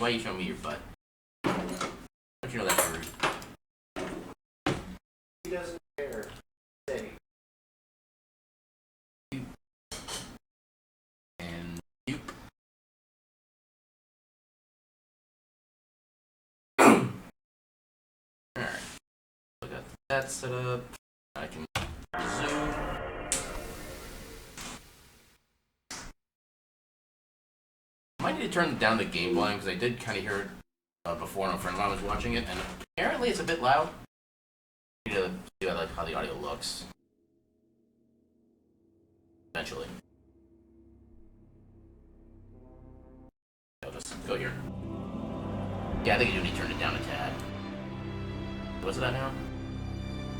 why you showing me your butt? Don't you know that's rude? He doesn't care. Steady. And you. Alright. So I got that set up. I can zoom. I might need to turn down the game volume because I did kind of hear it before when a friend of mine was watching it, and apparently it's a bit loud. I need to see how the audio looks. Eventually. I'll just go here. Yeah, I think I do need to turn it down a tad. What's it at now?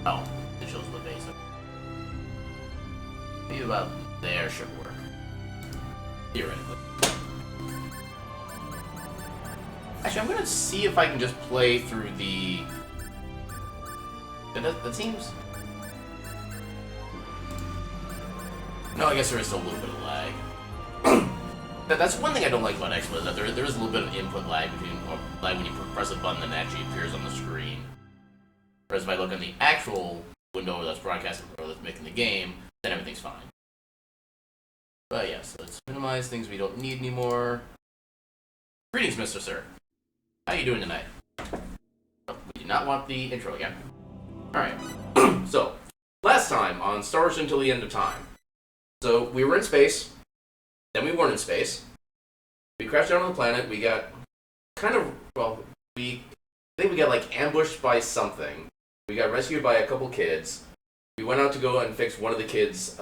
Oh, it shows the basic. Maybe about there should work. Theoretically. Actually, I'm gonna see if I can just play through the... That seems... No, I guess there is still a little bit of lag. That's one thing I don't like about Xbox, is that there is a little bit of input lag when you press a button that actually appears on the screen. Whereas if I look on the actual window that's broadcasting or that's making the game, then everything's fine. But yeah, so let's minimize things we don't need anymore. Greetings, Mr. Sir. How you doing tonight? Oh, we do not want the intro again. Alright. So, last time on Star Wars Until the End of Time. So, we were in space. Then we weren't in space. We crashed down on the planet. We got kind of, well, I think we got like ambushed by something. We got rescued by a couple kids. We went out to go and fix one of the kids'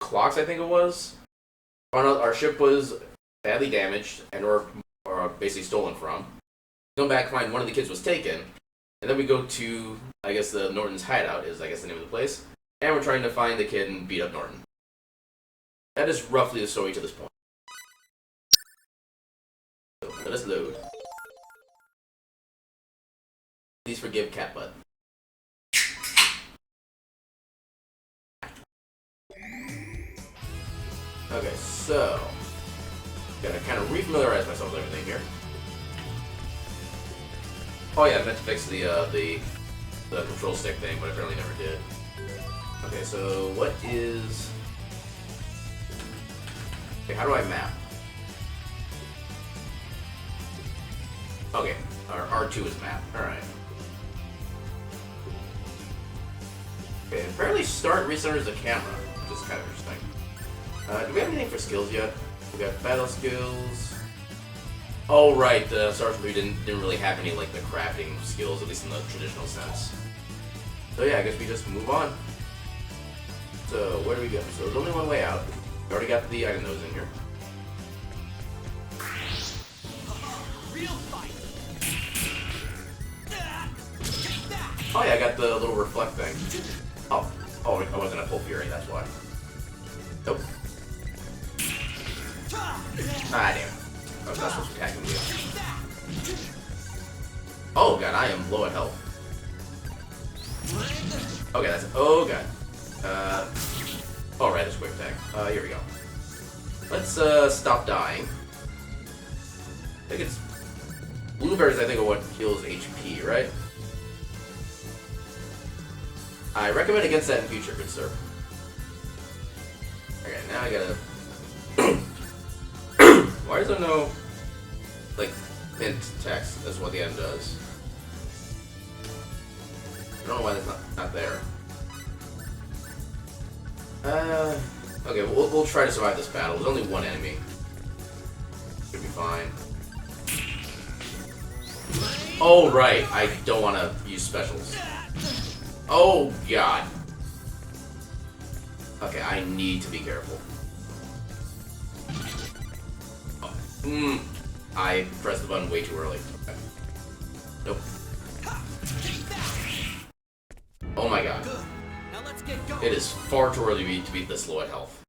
clocks, I think it was. Our ship was badly damaged and or basically stolen from. Come back, find one of the kids was taken. And then we go to, I guess the Norton's hideout is, I guess, the name of the place. And we're trying to find the kid and beat up Norton. That is roughly the story to this point. So, let us load. Please forgive Cat Butt. Okay, so... Gotta kind of refamiliarize myself with everything here. Oh yeah, I meant to fix the control stick thing, but I apparently never did. Okay, so what is... Okay, how do I map? Okay, our R2 is map. Alright. Okay, apparently start recenters the camera, which is kind of interesting. Do we have anything for skills yet? We got battle skills. Oh right, the Star Wars 3 didn't really have any like the crafting skills, at least in the traditional sense. So yeah, I guess we just move on. So where do we go? So there's only one way out. We already got the item nose in here. Oh yeah, I got the little reflect thing. Oh, I wasn't at full fury, that's why. Nope. Ah, damn. I was not supposed to attack him yet. Oh god, I am low at health. Okay, that's... Oh god. Alright, that's quick attack. Here we go. Let's, stop dying. I think it's... Blueberries, I think, are what heals HP, right? I recommend against that in future, good sir. Okay, now I gotta... Why is there no, like, hint text as what the end does? I don't know why that's not there. Okay, we'll try to survive this battle. There's only one enemy. Should be fine. Oh, right. I don't want to use specials. Oh, God. Okay, I need to be careful. Oh. I pressed the button way too early. Okay. Nope. Oh my god. It is far too early to beat this low at health.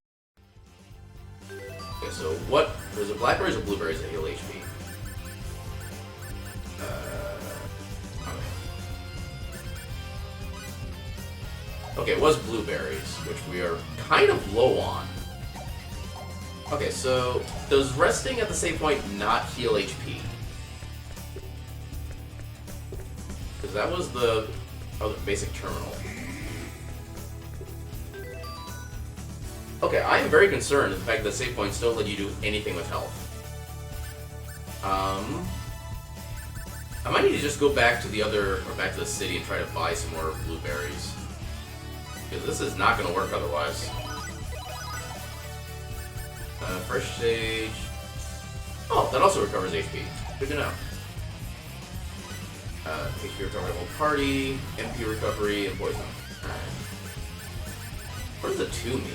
Okay, so what? There's a blackberries or blueberries that heal HP? Okay, it was blueberries, which we are kind of low on. Okay, so does resting at the save point not heal HP? because that was the basic terminal. Okay, I am very concerned with the fact that save points don't let you do anything with health. I might need to just go back to back to the city and try to buy some more blueberries. Because this is not going to work otherwise. First stage... Oh, that also recovers HP. Good to know. HP recovery whole party, MP recovery, and poison. Alright. What does the 2 mean?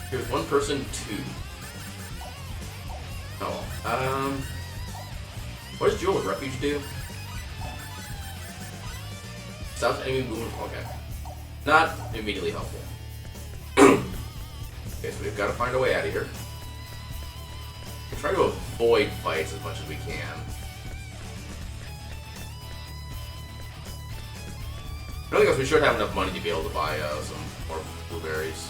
Here's one person, 2. Oh, what does Jewel of Refuge do? Stops enemy movement. Okay. Not immediately helpful. Okay, so we've got to find a way out of here. We'll try to avoid fights as much as we can. I think we should have enough money to be able to buy some more blueberries.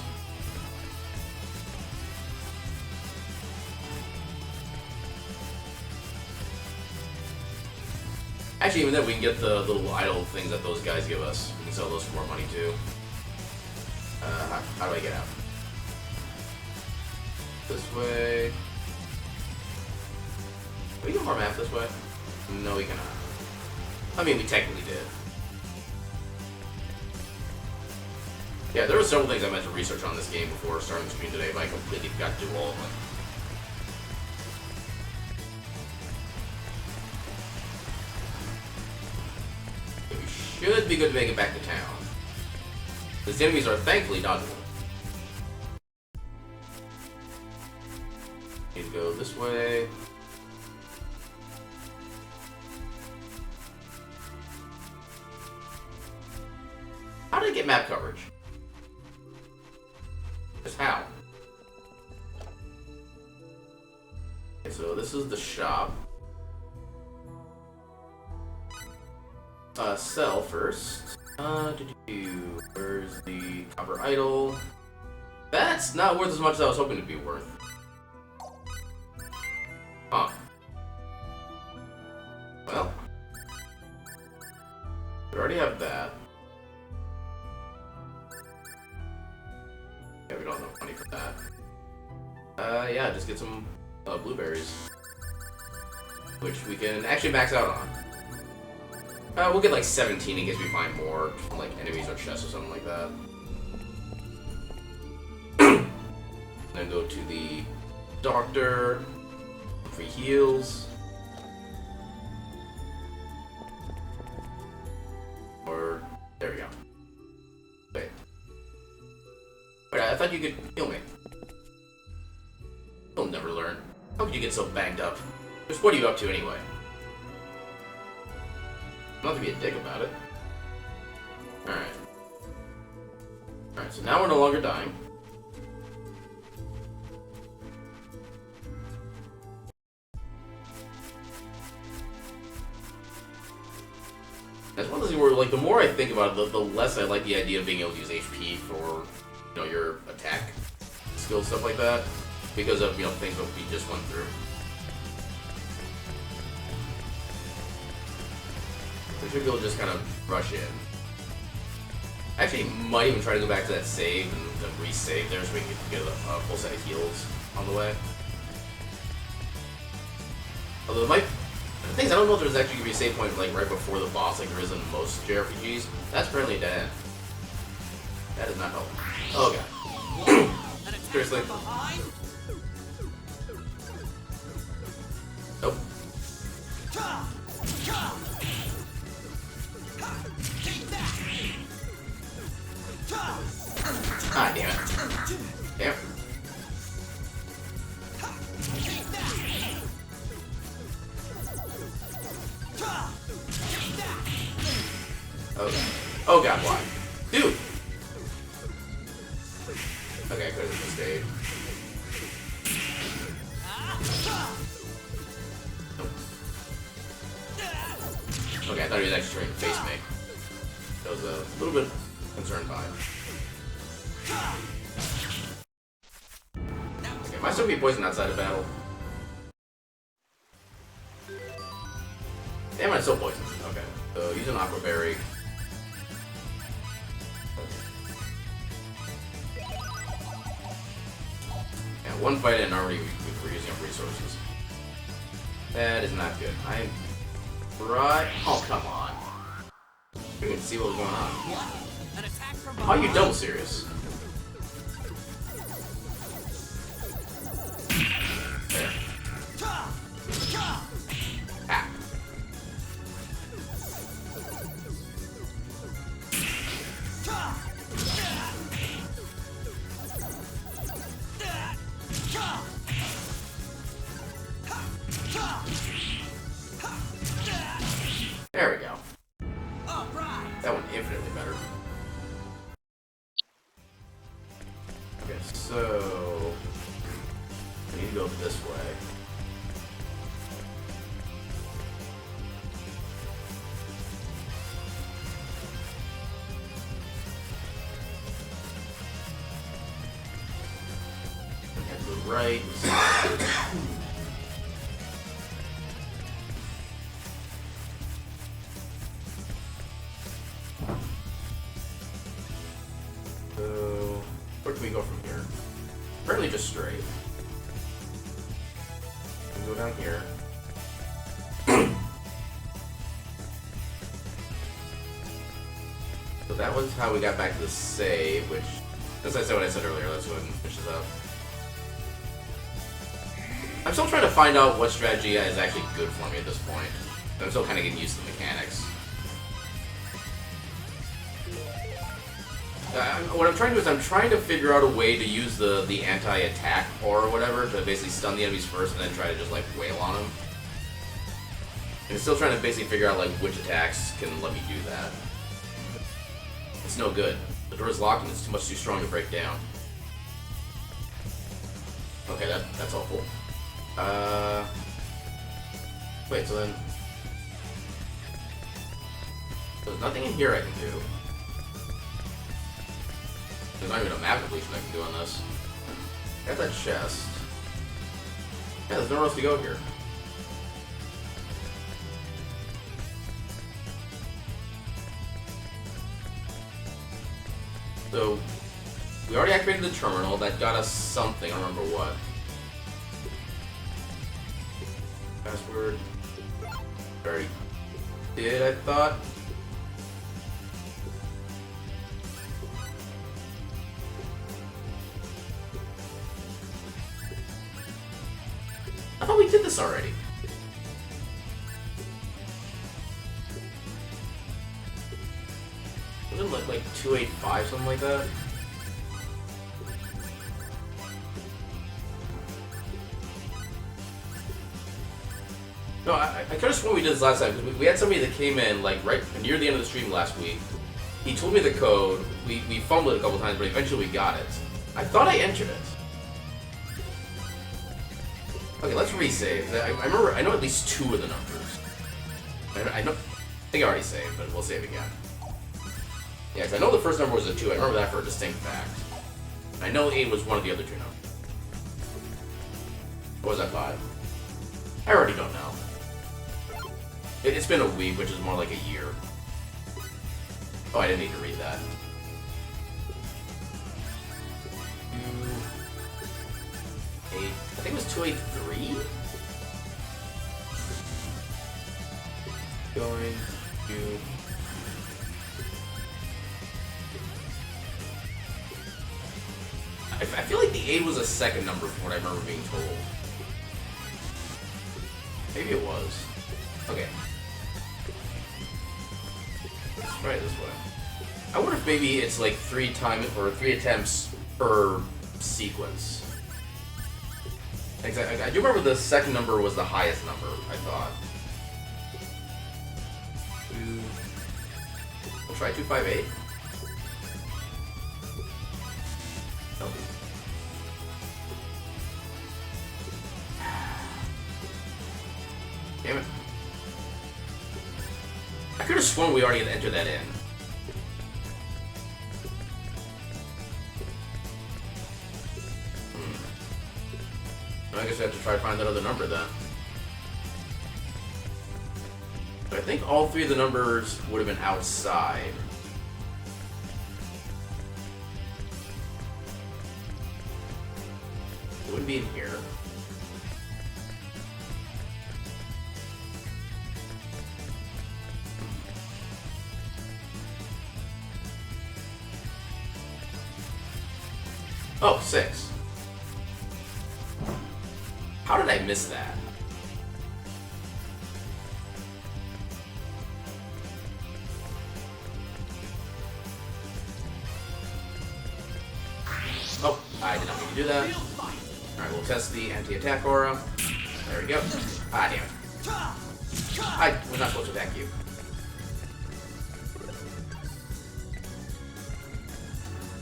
Actually, even then, we can get the little idle things that those guys give us. We can sell those for more money, too. How do I get out? This way. We can farm half this way? No, we cannot. I mean, we technically did. Yeah, there were several things I meant to research on this game before starting the stream today, but I completely forgot to do all of them. Should be good to make it back to town. The enemies are thankfully dodgeable. Need to go this way. How did I get map coverage? Just how? Okay, so this is the shop. Sell first. Where's the copper idol? That's not worth as much as I was hoping to be worth. Huh. Well. We already have that. Yeah, we don't have enough money for that. Yeah, just get some blueberries. Which we can actually max out on. We'll get like 17 in case we find more, like enemies or chests or something like that. Then go to the doctor, free heals. Or, there we go. Wait. Wait, I thought you could heal me. You'll never learn. How could you get so banged up? Just what are you up to anyway? Not to be a dick about it. Alright. Alright, so now we're no longer dying. That's one of those things where, like, the more I think about it, the less I like the idea of being able to use HP for, you know, your attack skills, stuff like that. Because of, you know, things that we just went through. We should be able to just kind of rush in. Actually, might even try to go back to that save and then re-save there so we can get a full set of heals on the way. Although the things I don't know if there's actually gonna be a save point like right before the boss like there is in most JRPGs. That's apparently a dead end. That does not help. Oh god. Seriously. Nope. Ah, damn it. Damn. Okay. Oh god, why? Dude! Okay, I could've just stayed. Nope. Okay, I thought he was actually trying to face me. I was a little bit concerned by it. Okay, am I still being poisoned outside of battle? Damn, I'm still poisoned. Okay. So use an Aqua Berry. And one fight in already we're using up resources. That is not good. I am right. Oh come on! You can see what's going on. How are you double serious? There. Ah. There we go. That one infinitely better. Okay, so we need to go this way. And to the right. So, where can we go from here? Apparently just straight. We can go down here. So that was how we got back to the save, which, as I said what I said earlier, let's go ahead and finish this up. I'm still trying to find out what strategy is actually good for me at this point. I'm still kind of getting used to the mechanics. What I'm trying to do is I'm trying to figure out a way to use the anti-attack or whatever to basically stun the enemies first and then try to just like wail on them. And I'm still trying to basically figure out like which attacks can let me do that. It's no good. The door's locked and it's too strong to break down. Okay, that's helpful. Wait, so then there's nothing in here I can do. There's not even a map completion I can do on this. Got that chest. Yeah, there's nowhere else to go here. So, we already activated the terminal. That got us something. I don't remember what. Password. Already did, I thought. I thought we did this already. Wasn't it like 285, something like that? No, I could have sworn we did this last time, because we had somebody that came in, like, right near the end of the stream last week. He told me the code, we fumbled it a couple times, but eventually we got it. I thought I entered it. Okay, let's resave. I know at least two of the numbers. I think I already saved, but we'll save again. Yeah, because I know the first number was a 2. I remember that for a distinct fact. I know 8 was one of the other two numbers. Or was that 5? I already don't know. It's been a week, which is more like a year. Oh, I didn't need to read that. 2, 8. I think it was 283? Going to... I feel like the 8 was a second number from what I remember being told. Maybe it was. Okay. Let's try it this way. I wonder if maybe it's like 3 times or 3 attempts per sequence. Exactly. I do remember the second number was the highest number, I thought. We'll try 258. Nope. Damn it. I could have sworn we already had entered that in. I guess I have to try to find that other number then. But I think all three of the numbers would have been outside. It wouldn't be in here. Oh, 6. How did I miss that? Oh, I did not mean to do that. Alright, we'll test the anti-attack aura. There we go. Ah, damn it. I was not supposed to attack you.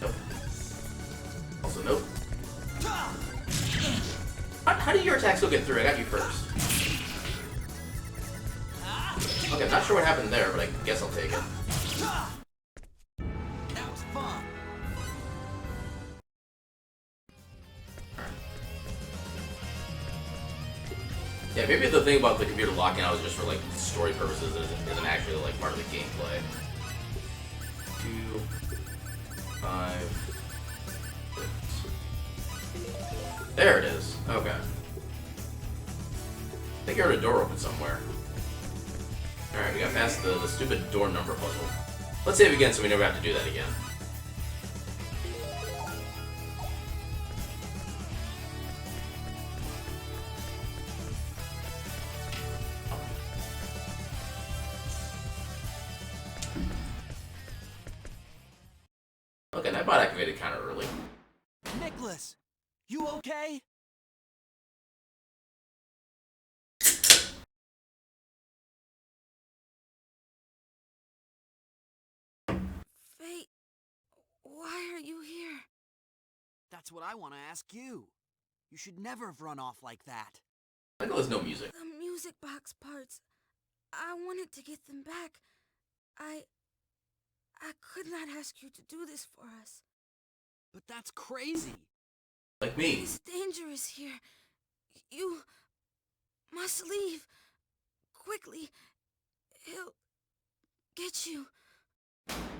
Nope. Also, nope. How did your attack still get through? I got you first. Okay, I'm not sure what happened there, but I guess I'll take it. That was fun. Yeah, maybe the thing about the computer locking out is just for like story purposes and isn't actually like part of the gameplay. 2, 5, 6. There it is. Okay. I think I heard a door open somewhere. Alright, we got past the stupid door number puzzle. Let's save again so we never have to do that again. Okay, Nightbot activated kind of early. Nicholas, you okay? Fate, why are you here? That's what I want to ask you. You should never have run off like that. I know there's no music. The music box parts. I wanted to get them back. I could not ask you to do this for us. But that's crazy. Like me. It's dangerous here. You must leave. Quickly. He'll get you.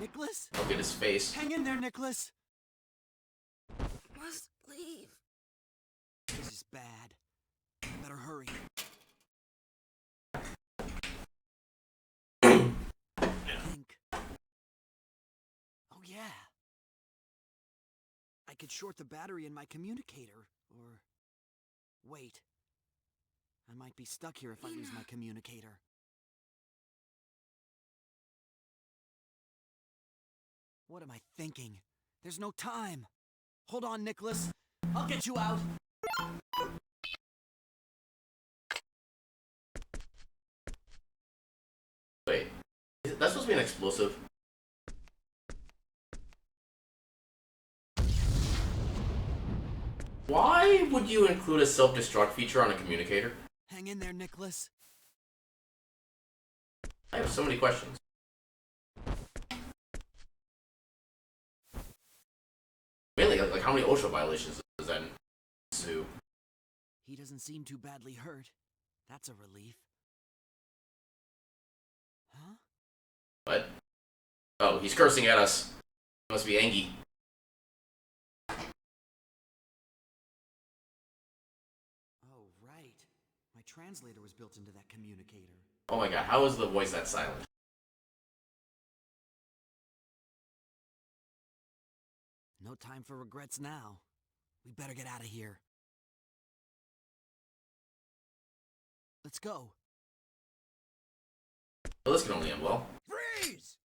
Nicholas? Look at his face. Hang in there, Nicholas. Must leave. This is bad. Better hurry. Think. Oh yeah. I could short the battery in my communicator, or... Wait. I might be stuck here if I lose my communicator. What am I thinking? There's no time. Hold on, Nicholas. I'll get you out. Wait. That's supposed to be an explosive. Why would you include a self-destruct feature on a communicator? Hang in there, Nicholas. I have so many questions. Mainly, like how many OSHA violations does that ensue? He doesn't seem too badly hurt. That's a relief. Huh? What? Oh, he's cursing at us. He must be angry. Oh, right. My translator was built into that communicator. Oh my god, how is the voice that silent? No time for regrets now. We better get out of here. Let's go. Well, this can only end well. Freeze!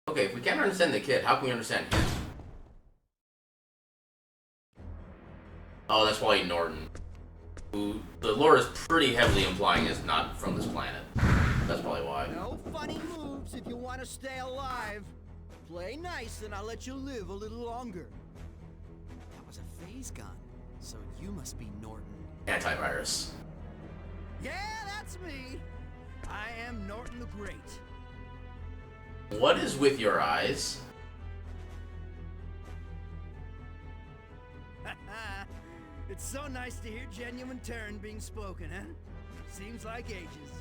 Okay, if we can't understand the kid, how can we understand him? Oh, that's why Norton, who the lore is pretty heavily implying is not from this planet. That's probably why. No funny moves if you want to stay alive. Play nice and I'll let you live a little longer. That was a phase gun, so you must be Norton. Antivirus. Yeah, that's me. I am Norton the Great. What is with your eyes? It's so nice to hear genuine Terran being spoken, huh? Seems like ages.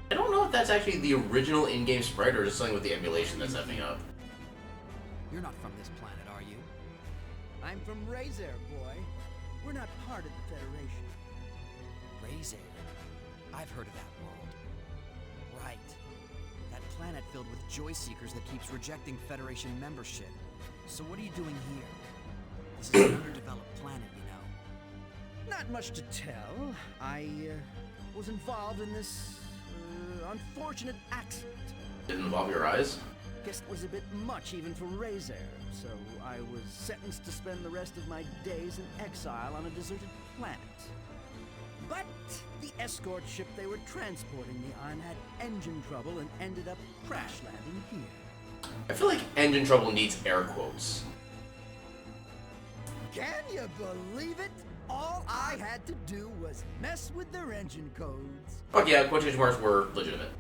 I don't know if that's actually the original in-game sprite or just something with the emulation that's effing up. You're not from this planet, are you? I'm from Razer, boy. We're not part of the Federation. Razer. I've heard of that world. Right. That planet filled with joy seekers that keeps rejecting Federation membership. So what are you doing here? This is an underdeveloped planet, you know. Not much to tell. I was involved in this unfortunate accident. Didn't involve your eyes? Guess it was a bit much even for Razer, so I was sentenced to spend the rest of my days in exile on a deserted planet. But the escort ship they were transporting me on had engine trouble and ended up crash landing here. I feel like engine trouble needs air quotes. Can you believe it? All I had to do was mess with their engine codes. Fuck yeah, quotation marks were legitimate.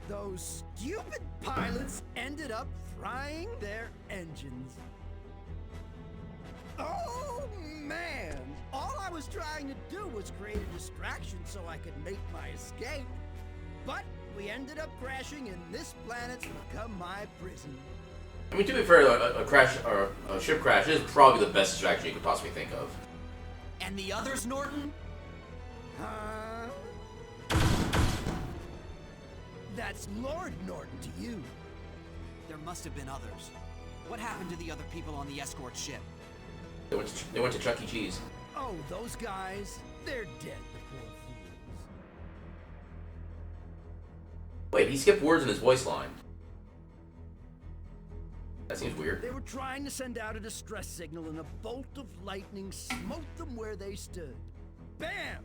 Those stupid pilots ended up frying their engines. Oh man! All I was trying to do was create a distraction so I could make my escape. But we ended up crashing and this planet's become my prison. I mean, to be fair, a crash or a ship crash is probably the best distraction you could possibly think of. And the others, Norton? Huh? That's Lord Norton to you. There must have been others. What happened to the other people on the escort ship? They went to Chuck E. Cheese. Oh, those guys, they're dead, the poor fools. Wait, he skipped words in his voice line. That seems weird. They were trying to send out a distress signal and a bolt of lightning smote them where they stood. Bam!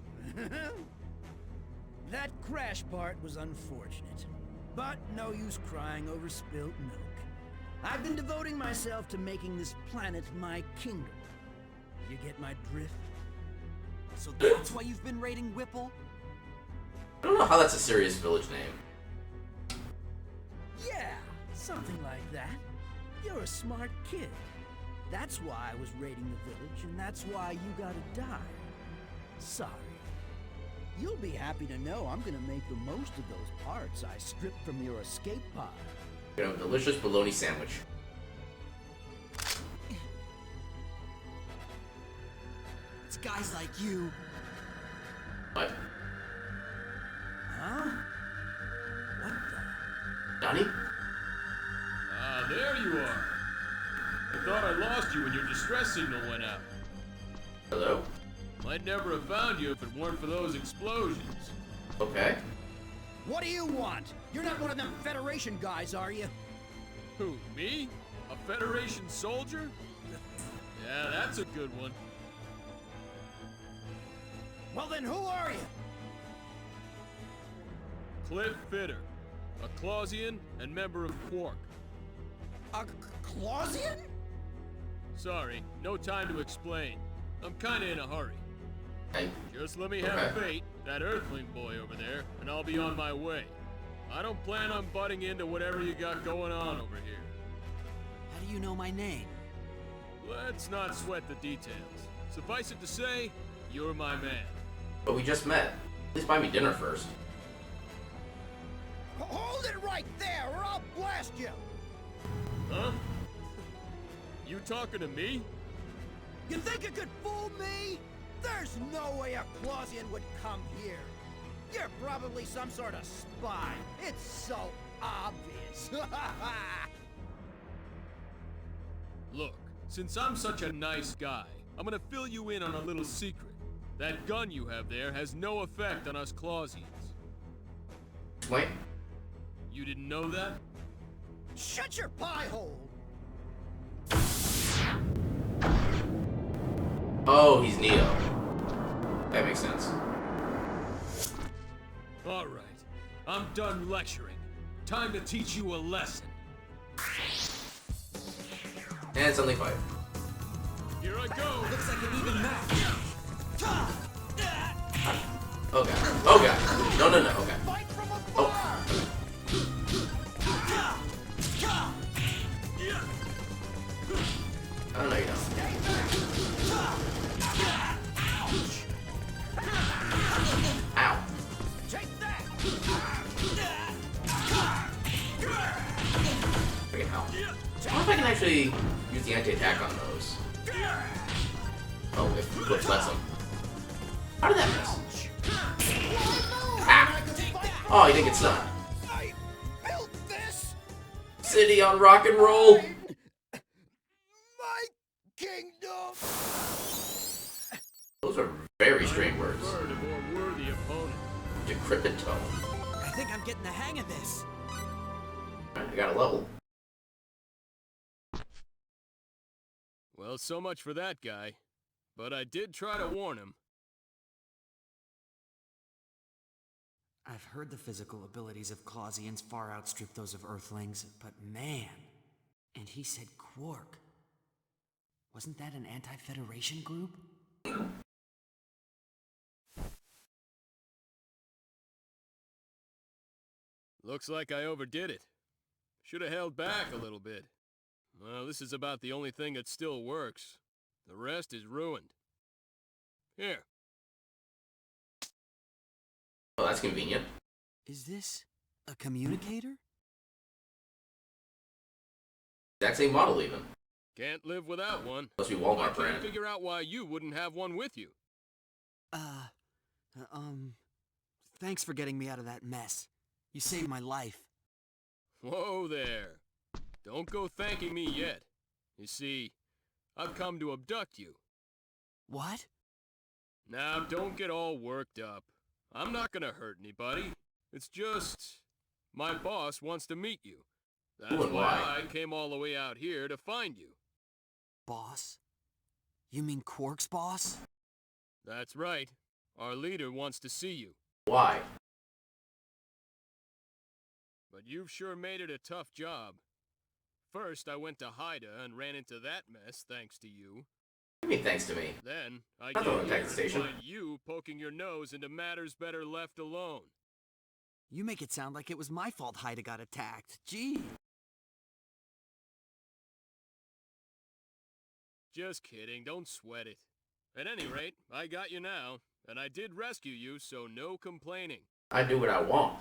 That crash part was unfortunate, but no use crying over spilt milk. I've been devoting myself to making this planet my kingdom. You get my drift? So that's why you've been raiding Whipple? I don't know how that's a serious village name. Yeah, something like that. You're a smart kid. That's why I was raiding the village, and that's why you gotta die. Sorry. You'll be happy to know I'm gonna make the most of those parts I stripped from your escape pod. You know, delicious bologna sandwich. It's guys like you. What? Huh? What the? Donnie? Ah, there you are. I thought I lost you when your distress signal went out. Hello? Might never have found you if it weren't for those explosions. Okay. What do you want? You're not one of them Federation guys, are you? Who, me? A Federation soldier? Yeah, that's a good one. Well then, who are you? Cliff Fitter, a Clausian and member of Quark. A Clausian? Sorry, no time to explain. I'm kinda in a hurry. Hey. Just let me have fate, that Earthling boy over there, and I'll be on my way. I don't plan on butting into whatever you got going on over here. How do you know my name? Let's not sweat the details. Suffice it to say, you're my man. But we just met. At least buy me dinner first. Hold it right there, or I'll blast you! Huh? You talking to me? You think you could fool me? There's no way a Clausian would come here. You're probably some sort of spy. It's so obvious. Look, since I'm such a nice guy, I'm gonna fill you in on a little secret. That gun you have there has no effect on us Clausians. Wait. You didn't know that? Shut your pie hole! Oh, he's Neo. That makes sense. All right, I'm done lecturing. Time to teach you a lesson. And suddenly fight. Here I go. Looks like an even match. Oh god. Oh god. No, no, no. Okay. Fight from afar! Oh. Oh no, you don't. Ow. Take that! Freaking hell. I wonder if I can actually use the anti-attack on those. Oh, if Cliff lets him. How did that miss? Ah! Oh, he didn't get stunned. I built this! City on rock and roll! My kingdom! Those are very strange words. Preferred a more worthy opponent. Decrepito. I think I'm getting the hang of this. Alright, I got a level. Well, so much for that guy. But I did try to warn him. I've heard the physical abilities of Clausians far outstrip those of Earthlings, but man. And he said Quark. Wasn't that an anti-Federation group? Looks like I overdid it. Should have held back a little bit. Well, this is about the only thing that still works. The rest is ruined. Here. Oh, that's convenient. Is this a communicator? Exact same model, even. Can't live without one. Must be I Walmart can't brand. figure out why you wouldn't have one with you. Thanks for getting me out of that mess. You saved my life. Whoa there. Don't go thanking me yet. You see, I've come to abduct you. What? Now, don't get all worked up. I'm not gonna hurt anybody. It's just... my boss wants to meet you. That's Who and why why? I came all the way out here to find you. Boss? You mean Quark's boss? That's right. Our leader wants to see you. Why? But you've sure made it a tough job. First, I went to Haida and ran into that mess thanks to you. What do you mean thanks to me? Then, I Not the came one here attack the to station. find you poking your nose into matters better left alone. You make it sound like it was my fault Haida got attacked. Gee. Just kidding, don't sweat it. At any rate, I got you now, and I did rescue you, so no complaining. I do what I want.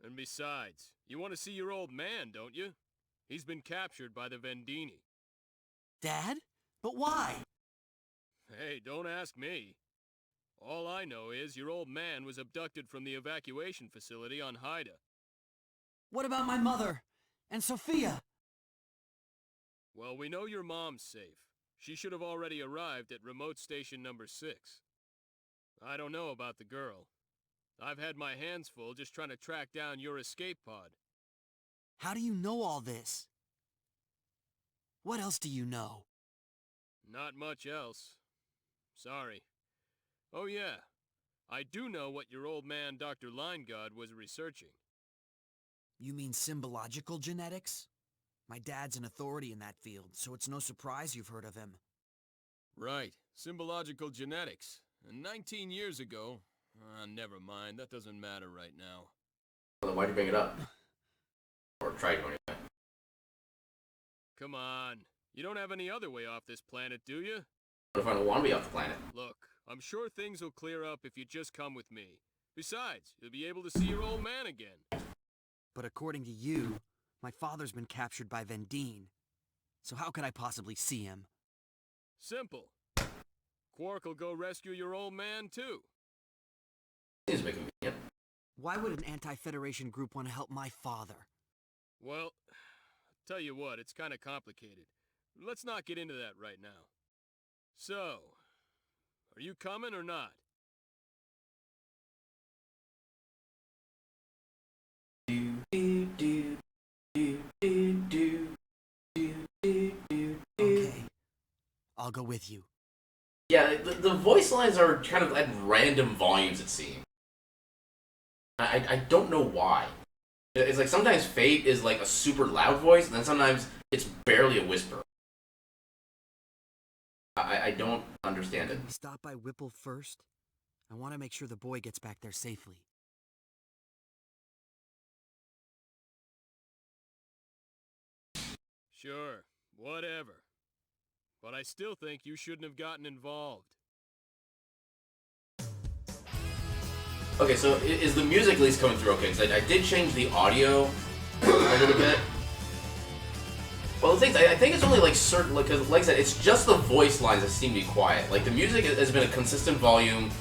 And besides, you want to see your old man, don't you? He's been captured by the Vendini. Dad? But why? Hey, don't ask me. All I know is your old man was abducted from the evacuation facility on Haida. What about my mother? And Sophia? Well, we know your mom's safe. She should have already arrived at remote station number 6. I don't know about the girl. I've had my hands full just trying to track down your escape pod. How do you know all this? What else do you know? Not much else. Sorry. Oh yeah, I do know what your old man Dr. Lineguard was researching. You mean symbological genetics? My dad's an authority in that field, so it's no surprise you've heard of him. Right, symbological genetics. And 19 years ago... never mind, that doesn't matter right now. Well, then why'd you bring it up? Or try to anyway. Come on, you don't have any other way off this planet, do you? What if I don't want to be off the planet? Look, I'm sure things will clear up if you just come with me. Besides, you'll be able to see your old man again. But according to you, my father's been captured by Vendine. So how could I possibly see him? Simple. Quark will go rescue your old man, too. Seems to be convenient. Why would an anti-Federation group want to help my father? Well, tell you what, it's kind of complicated. Let's not get into that right now. So, are you coming or not? Okay, I'll go with you. Yeah, the voice lines are kind of at random volumes, it seems. I don't know why. It's like sometimes Fate is like a super loud voice, and then sometimes it's barely a whisper. I don't understand it. Can we stop by Whipple first? I want to make sure the boy gets back there safely. Sure, whatever. but I still think you shouldn't have gotten involved. Okay, so is the music at least coming through okay? Because I did change the audio a little bit. Well, the thing is, I think it's only like certain, like I said, it's just the voice lines that seem to be quiet. Like the music has been a consistent volume.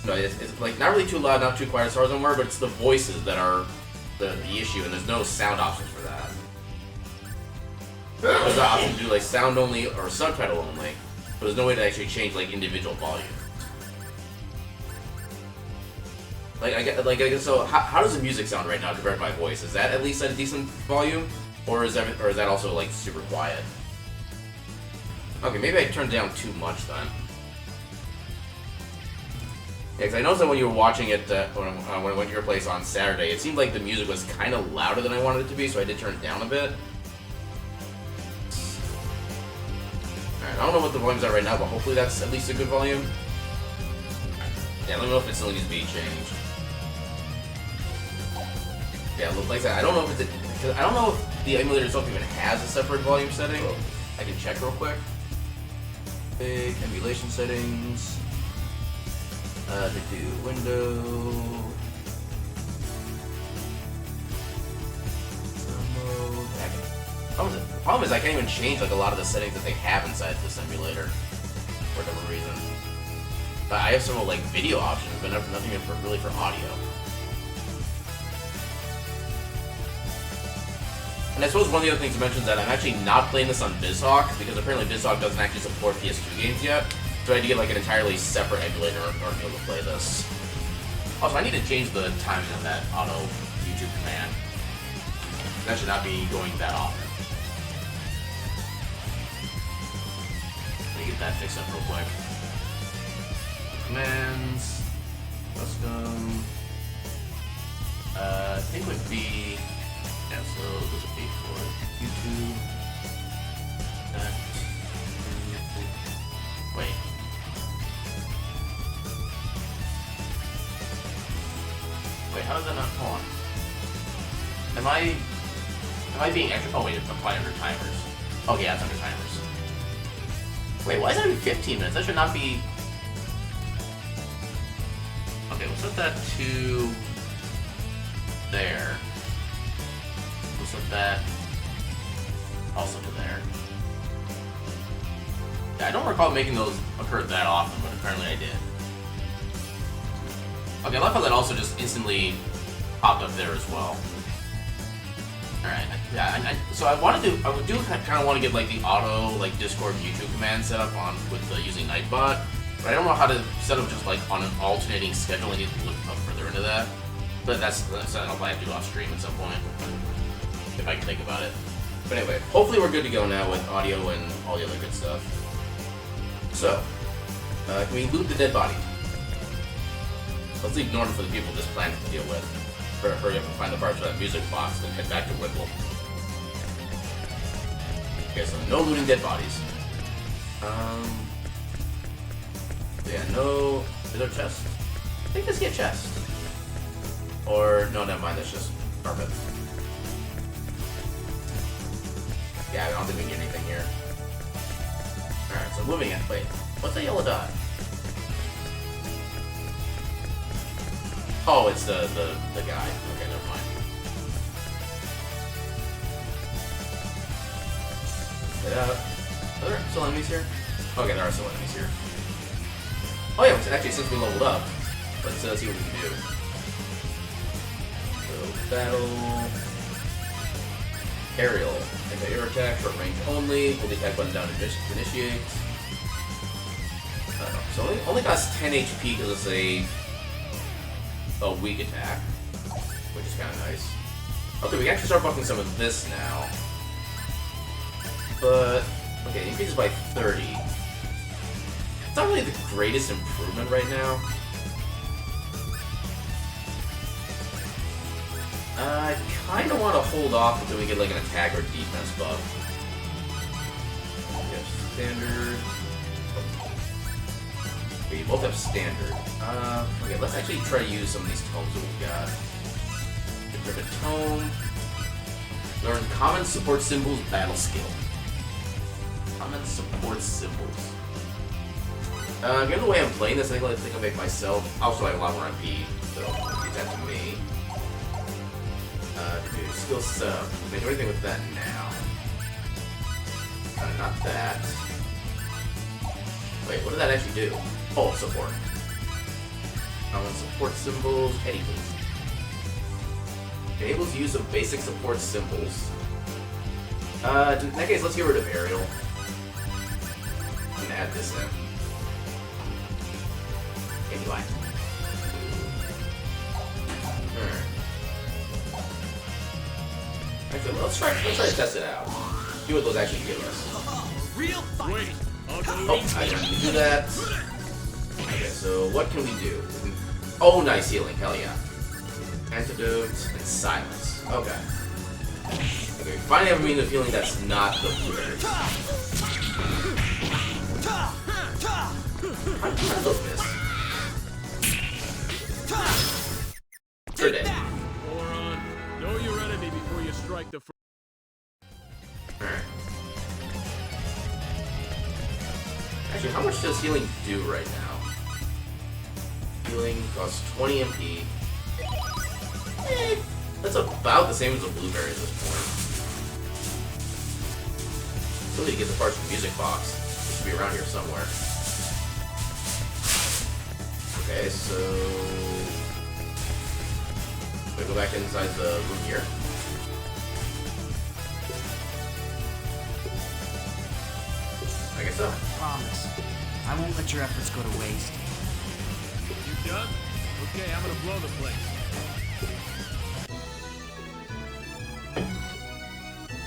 No, it's like not really too loud, not too quiet as far as I'm aware, but it's the voices that are the issue, and there's no sound options for that. There's an option to do like sound only or subtitle only, but there's no way to actually change like individual volume. I guess so. How does the music sound right now compared to my voice? Is that at least at a decent volume, or is that also like super quiet? Okay, maybe I turned down too much then. Yeah, because I noticed that when you were watching it, when I went to your place on Saturday, it seemed like the music was kind of louder than I wanted it to be, so I did turn it down a bit. Alright, I don't know what the volumes are right now, but hopefully that's at least a good volume. Yeah, let me know if it still needs to be changed. Yeah, like I said, I don't know if I don't know if the emulator itself even has a separate volume setting. I can check real quick. Big emulation settings. To do window. Problem is I can't even change like a lot of the settings that they have inside this emulator for whatever reason. I have several like video options, but nothing really for audio. And I suppose one of the other things to mention is that I'm actually not playing this on BizHawk, because apparently BizHawk doesn't actually support PS2 games yet. So I had to get like an entirely separate emulator in order to be able to play this. Also, I need to change the timing of that auto YouTube command. That should not be going that often. Let me get that fixed up real quick. Commands, custom. I think would be, yeah, so this would be for YouTube. Wait. Wait, how does that not, hold on. Am I being extra, oh wait, apply under timers. Oh yeah, it's under timers. Wait, why is that 15 minutes? That should not be. Okay, we'll set that to there. We'll set that also to there. Yeah, I don't recall making those occur that often, but apparently I did. Okay, I love how that also just instantly popped up there as well. Alright, yeah, so I do kind of want to get like the auto, like Discord YouTube command set up on with using Nightbot, but I don't know how to set up just like on an alternating schedule. I need to look up further into that. But that's something I'll probably have to do off stream at some point, if I can think about it. But anyway, hopefully we're good to go now with audio and all the other good stuff. So, can we loot the dead body? Let's leave normal for the people of this planet to deal with. Better hurry up and find the parts for that music box and head back to Whipple. Okay, so no looting dead bodies. Yeah, no. Is there a chest? I think this is a chest. Or no, never mind. That's just carpet. Yeah, I don't think we can get anything here. All right, so moving in. Wait, what's the yellow dot? Oh, it's the guy. Okay, never mind. Get out. Are there still enemies here? Okay, there are still enemies here. Oh yeah, actually, since we leveled up, let's see what we can do. So, battle... Aerial. Anti-air attack, short range only. Hold the attack button down to initiate. I don't know. So it only costs 10 HP because it's a weak attack, which is kind of nice. Okay, we can actually start buffing some of this now. But, okay, it increases by 30. It's not really the greatest improvement right now. I kind of want to hold off until we get like an attack or defense buff. Yes, standard. Okay, you both have standard. Okay, let's actually try to use some of these tomes that we've got. Get rid of tome. Learn common support symbols battle skill. Summon support symbols. Given the way I'm playing this, I think I'll make myself. Also, I have a lot more MP, so leave that to me. To do skill sub. Can I do anything with that now? Not that. Wait, what did that actually do? Oh, support. Support symbols. Enables. Enables use of basic support symbols. In that case, let's get rid of aerial. And add this in. Anyway. Alright. Actually, let's try to test it out. See what those actually give us. Real fight. Wait, I'll go. Oh, I don't need to do that. Okay, so what can we do? Oh, nice healing. Hell yeah. Antidote and silence. Okay. Okay, finally have a means of healing that's not the blueberry. How did those miss? Sure did. Moron, know your enemy before you strike the. Alright. Actually, how much does healing do right now? Healing costs 20 MP. That's about the same as a blueberry at this point. Still need to get the parts from Music Box. It should be around here somewhere. Okay, so... we go back inside the room here. I guess so. Promise. I won't let your efforts go to waste. You done? Okay, I'm gonna blow the place.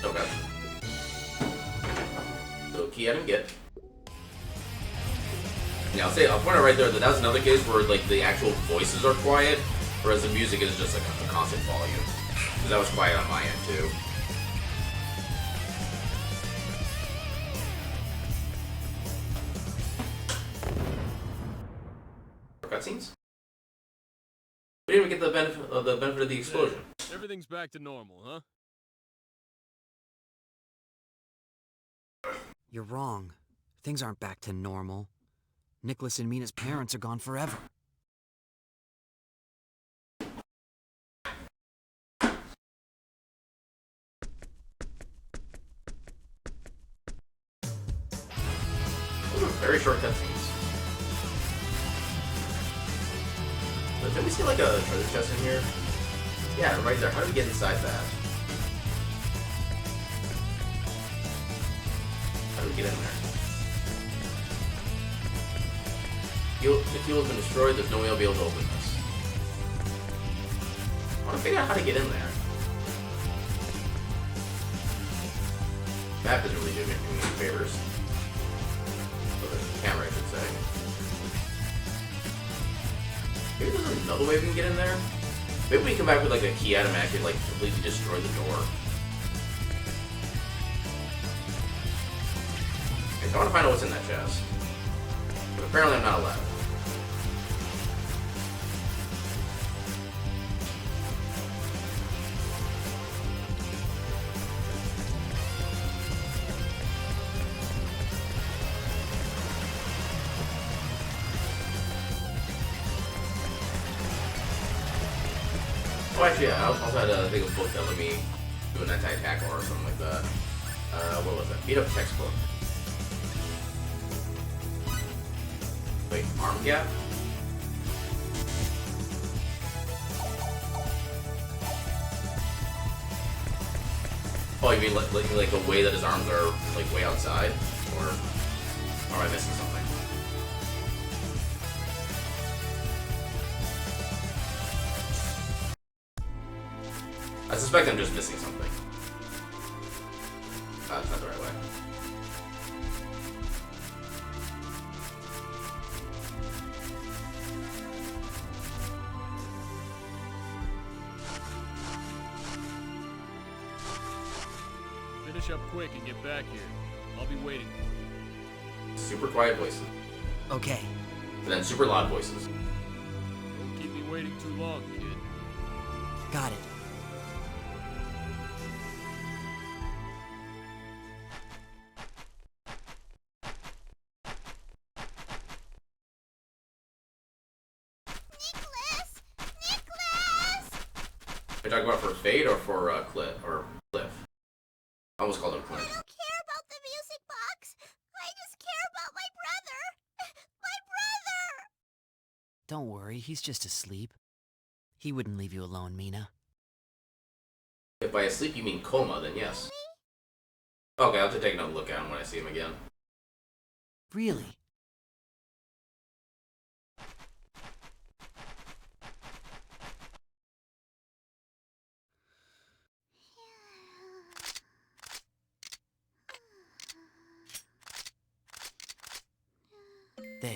Okay. So key item get. Yeah, I'll point out right there that was another case where like the actual voices are quiet, whereas the music is just like a constant volume. Because that was quiet on my end too. Cutscenes? We didn't even get the benefit of the explosion. Everything's back to normal, huh? You're wrong. Things aren't back to normal. Nicholas and Mina's parents are gone forever. Those are very short cutscenes. But did we see like a treasure chest in here? Yeah, right there. How do we get inside that? How do we get in there? The fuel has been destroyed. There's no way I'll be able to open this. I want to figure out how to get in there. Map doesn't really do me any favors. Or the camera, I should say. Maybe there's another way we can get in there? Maybe we can come back with like a key item and actually like completely destroy the door. Okay, so I want to find out what's in that chest. But apparently I'm not allowed. Oh, actually, yeah, I also had a thing of book that let me do an anti-attack or something like that. What was that? Beat up textbook. Wait, arm gap? Oh, you mean like the way that his arms are like way outside? Or am I missing something? I suspect I'm just missing something. That's not the right way. Finish up quick and get back here. I'll be waiting for you. Super quiet voices. Okay. And then super loud voices. Don't keep me waiting too long, kid. Got it. you talking about for Fade or for Cliff? I almost called him Clint. I don't care about the music box. I just care about my brother. My brother! Don't worry, he's just asleep. He wouldn't leave you alone, Mina. If by asleep you mean coma, then yes. Okay, I'll have to take another look at him when I see him again. Really? There.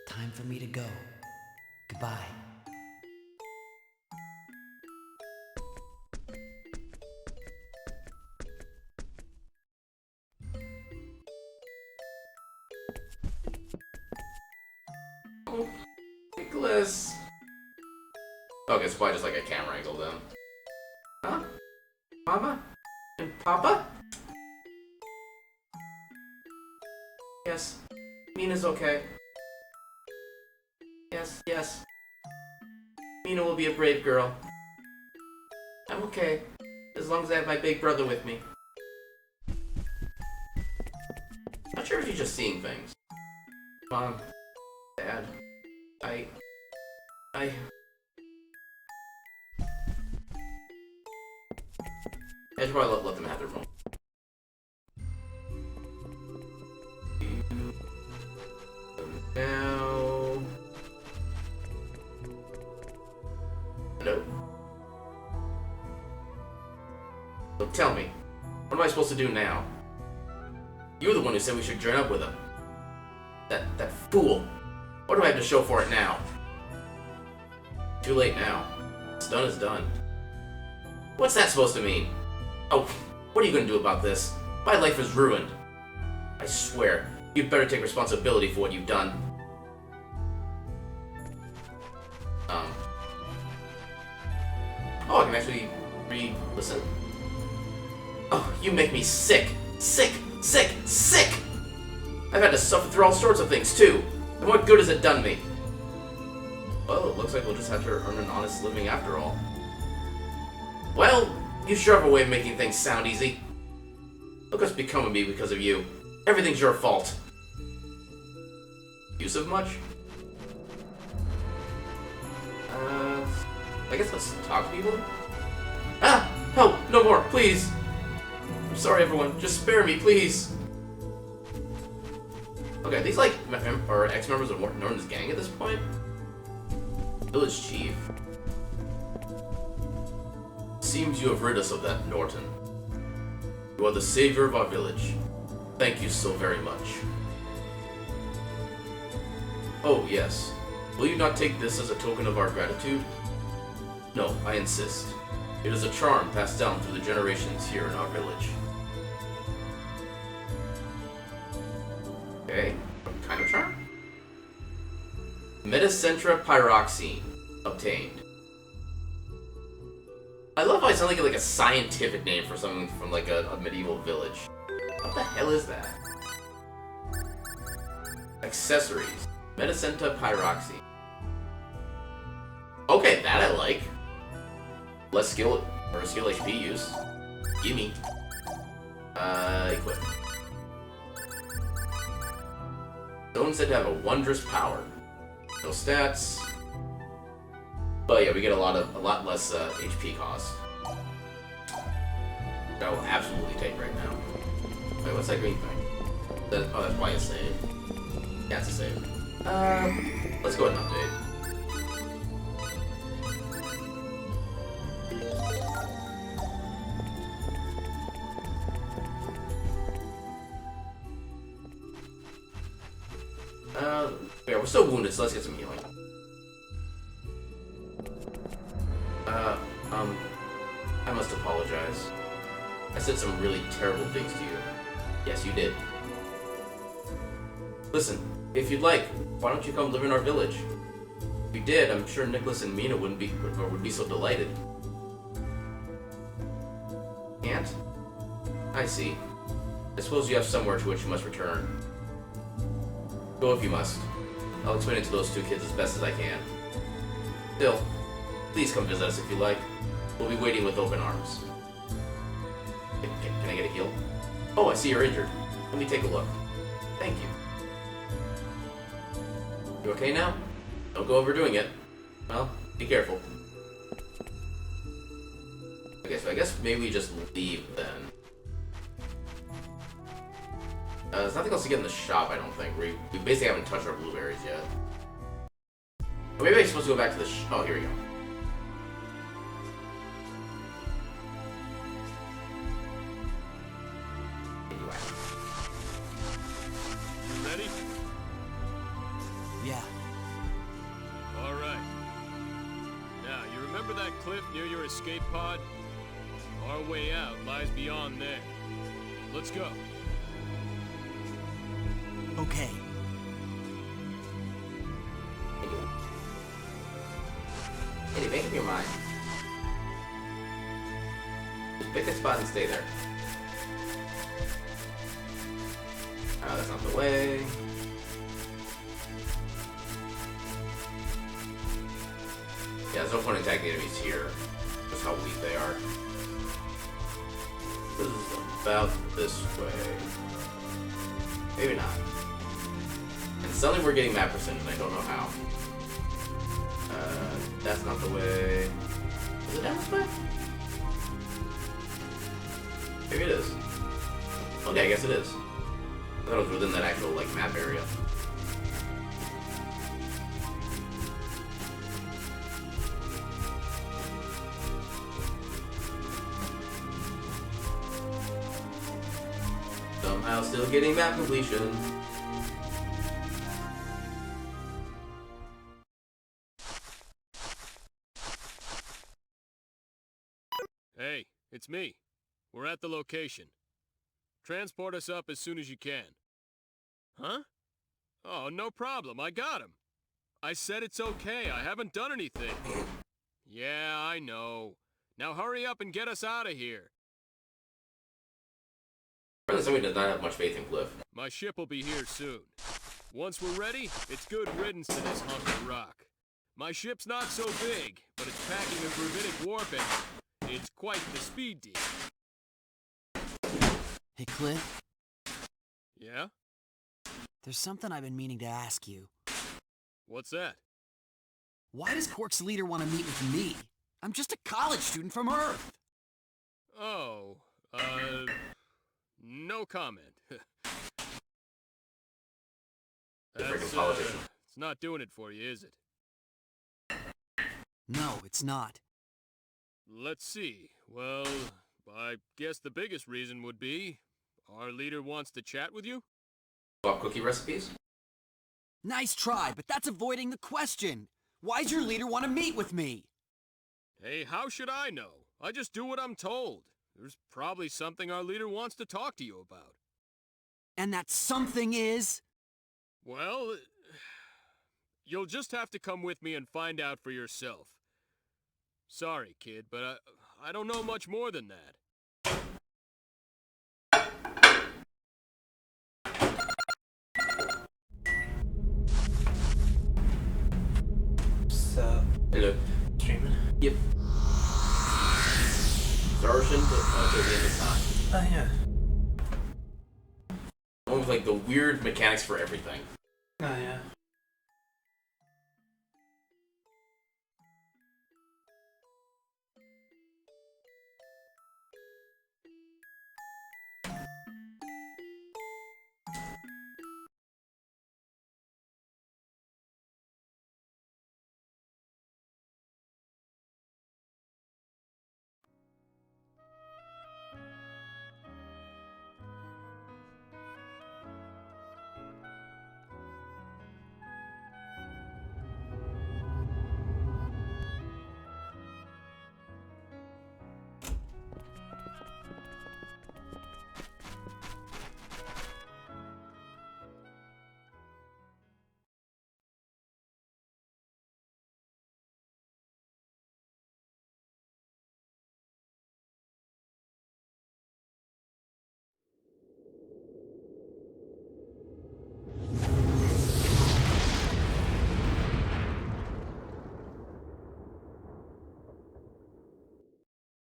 Time for me to go. Goodbye. Oh, Nicholas. Okay, it's probably just like a camera angle then. Huh? Mama? And Papa? Yes. Mina's okay. Yes. Mina will be a brave girl. I'm okay, as long as I have my big brother with me. Not sure if he's just seeing things. Mom, Dad, I should probably let them have their moment. Now... Hello? So tell me, what am I supposed to do now? You're the one who said we should join up with him. That fool. What do I have to show for it now? Too late now. What's done is done. What's that supposed to mean? Oh, what are you gonna do about this? My life is ruined. I swear, you'd better take responsibility for what you've done. Oh, I can actually re-listen. Oh, you make me sick! Sick! I've had to suffer through all sorts of things, too. And what good has it done me? Well, it looks like we'll just have to earn an honest living after all. Well, you sure have a way of making things sound easy. Look what's become of me because of you. Everything's your fault. Use of much? I guess let's talk to people. Ah! Help! No more, please! I'm sorry, everyone. Just spare me, please. Okay, these like ex-members of Norton's gang at this point. Village chief. Seems you have rid us of that, Norton. You are the savior of our village. Thank you so very much. Oh, yes. Will you not take this as a token of our gratitude? No, I insist. It is a charm passed down through the generations here in our village. Okay, what kind of charm? Metacentra pyroxene. Obtained. I love how it sounds like a scientific name for something from like a medieval village. What the hell is that? Accessories. Metacentra pyroxene. Okay, that I like. Less skill or skill HP use. Gimme. Equip. Stone said to have a wondrous power. No stats. But yeah, we get a lot less HP cost. That I will absolutely take right now. Wait, what's that green thing? Oh, that's why it's saved. Yeah, it's a save. Let's go ahead and update. Yeah, we're still wounded, so let's get some healing. I must apologize. I said some really terrible things to you. Yes, you did. Listen, if you'd like, why don't you come live in our village? If you did, I'm sure Nicholas and Mina would be so delighted. Can't? I see. I suppose you have somewhere to which you must return. Go if you must. I'll explain it to those two kids as best as I can. Still, please come visit us if you like. We'll be waiting with open arms. Can I get a heal? Oh, I see you're injured. Let me take a look. Thank you. You okay now? Don't go overdoing it. Well, be careful. Okay, so I guess maybe we just leave then. There's nothing else to get in the shop, I don't think. We basically haven't touched our blueberries yet. Or maybe I'm supposed to go back to the oh, here we go. You ready? Yeah. All right. Now, you remember that cliff near your escape pod? Our way out lies beyond there. Let's go. Okay. Hey, make up your mind. Just pick a spot and stay there. Oh, that's not the way. Yeah, there's no point in attacking the enemies here. Just how weak they are. This is about this way. Maybe not. And suddenly we're getting map precision, I don't know how. That's not the way. Is it down this way? Maybe it is. Okay, I guess it is. I thought it was within that actual, like, map area. Somehow still getting map completion. Hey, it's me. We're at the location. Transport us up as soon as you can. Huh? Oh, no problem. I got him. I said it's okay. I haven't done anything. Yeah, I know. Now hurry up and get us out of here. Somebody does not have much faith in Cliff. My ship will be here soon. Once we're ready, it's good riddance to this hunk of rock. My ship's not so big, but it's packing a gravitic warp engine. It's quite the speed demon. Hey, Cliff, Yeah? there's something I've been meaning to ask you. What's that? Why does Quark's leader want to meet with me? I'm just a college student from Earth. Oh, no comment. Freaking politician. It's not doing it for you, is it? No, it's not. Let's see. Well, I guess the biggest reason would be our leader wants to chat with you? Swap cookie recipes? Nice try, but that's avoiding the question. Why'd your leader want to meet with me? Hey, how should I know? I just do what I'm told. There's probably something our leader wants to talk to you about. And that something is? Well, you'll just have to come with me and find out for yourself. Sorry, kid, but I don't know much more than that. So, Hello. streaming? Yep. Starship until the end of time. Oh, yeah. One with like the weird mechanics for everything. Oh, yeah.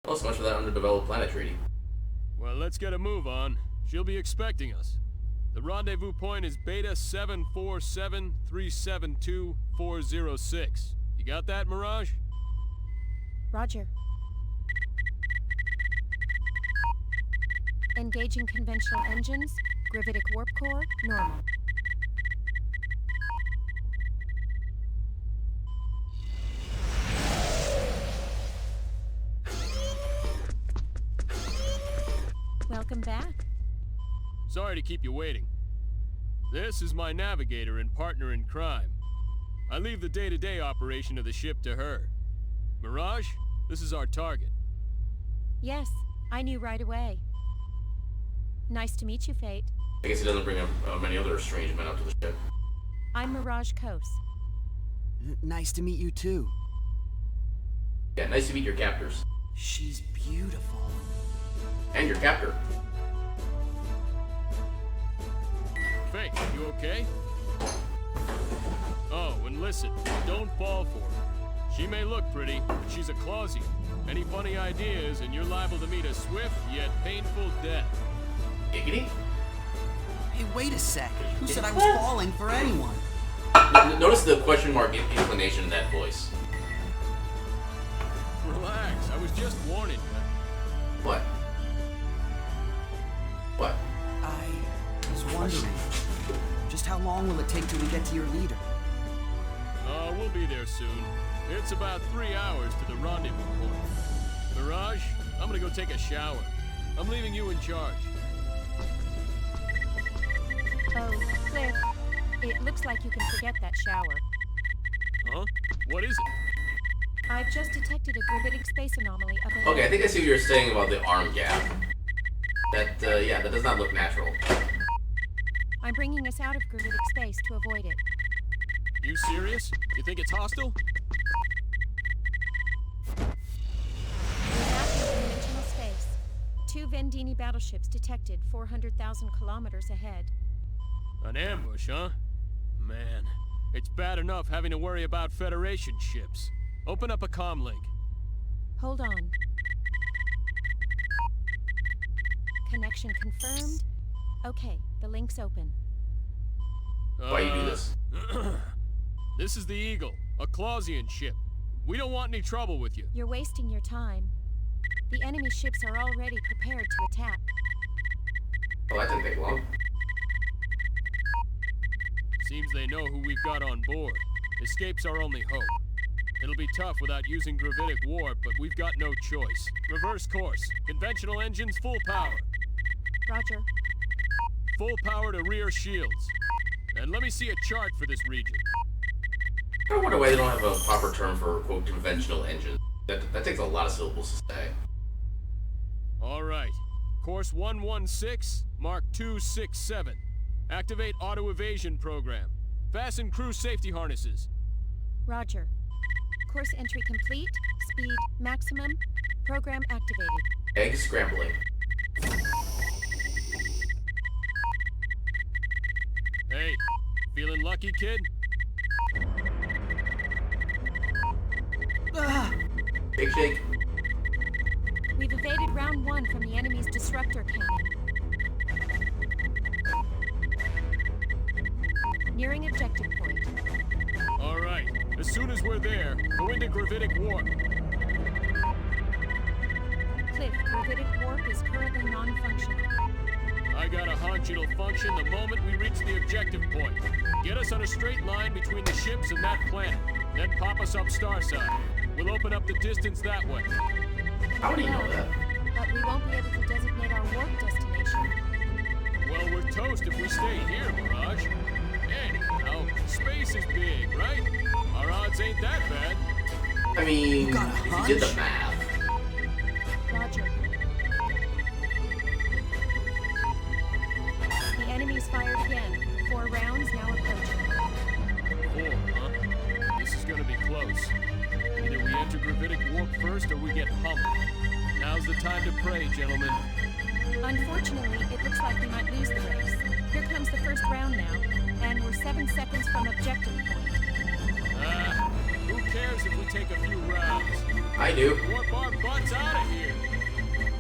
Well, so much for that underdeveloped planet treaty. Well, let's get a move on. She'll be expecting us. The rendezvous point is Beta 747372406. You got that, Mirage? Roger. Engaging conventional engines, gravitic warp core, normal. Welcome back. Sorry to keep you waiting. This is my navigator and partner in crime. I leave the day-to-day operation of the ship to her. Mirage, this is our target. Yes, I knew right away. Nice to meet you, Fate. I guess he doesn't bring up many other strange men up to the ship. I'm Mirage Kos. Nice to meet you too. Yeah, nice to meet your captors. She's beautiful. And your captor. Faye, you okay? Oh, and listen, don't fall for her. She may look pretty, but she's a Clausian. Any funny ideas, and you're liable to meet a swift yet painful death. Giggity? Hey, wait a sec. Who said I was falling for anyone? Notice the question mark inclination in that voice. Relax, I was just warning you. What? What? I was wondering, just how long will it take till we get to your leader? We'll be there soon. It's about 3 hours to the rendezvous point. Mirage, I'm gonna go take a shower. I'm leaving you in charge. Oh, Cliff, it looks like you can forget that shower. Huh? What is it? I've just detected a gravitic space anomaly up ahead. Okay, I think I see what you're saying about the arm gap. Yeah, that does not look natural. I'm bringing us out of gravitic space to avoid it. You serious? You think it's hostile? We're back in dimensional space. 2 Vendini battleships detected 400,000 kilometers ahead. An ambush, huh? Man, it's bad enough having to worry about Federation ships. Open up a comm link. Hold on. Connection confirmed. Okay, the link's open. Why you do this? This is the Eagle, a Clausian ship. We don't want any trouble with you. You're wasting your time. The enemy ships are already prepared to attack. Well, that didn't take long. Seems they know who we've got on board. Escape's our only hope. It'll be tough without using gravitic warp, but we've got no choice. Reverse course. Conventional engines full power. Roger. Full power to rear shields. And let me see a chart for this region. I wonder why they don't have a proper term for, quote, conventional engine. That takes a lot of syllables to say. All right. Course 116, Mark 267. Activate auto evasion program. Fasten crew safety harnesses. Roger. Course entry complete. Speed maximum. Program activated. Egg scrambling. Hey, feeling lucky, kid? Big shake. We've evaded round 1 from the enemy's disruptor cannon. Nearing objective point. All right. As soon as we're there, go into gravitic warp. Cliff, gravitic warp is currently non-functional. I got a hunch it'll function the moment we reach the objective point. Get us on a straight line between the ships and that planet. Then pop us up starside. We'll open up the distance that way. How do you know that? But we won't be able to designate our warp destination. Well, we're toast if we stay here, Mirage. Anyhow, space is big, right? Our odds ain't that bad. I mean, You got a if you hunch? did the math. Roger. The enemy's fired again. 4 rounds now approaching. 4, huh? This is gonna be close. Either we enter gravitic warp first or we get pumped. Now's the time to pray, gentlemen. Unfortunately, it looks like we might lose the race. Here comes the first round now, and we're 7 seconds from objective point. Who cares if we take a few rounds? I do. Warp our butts out of here.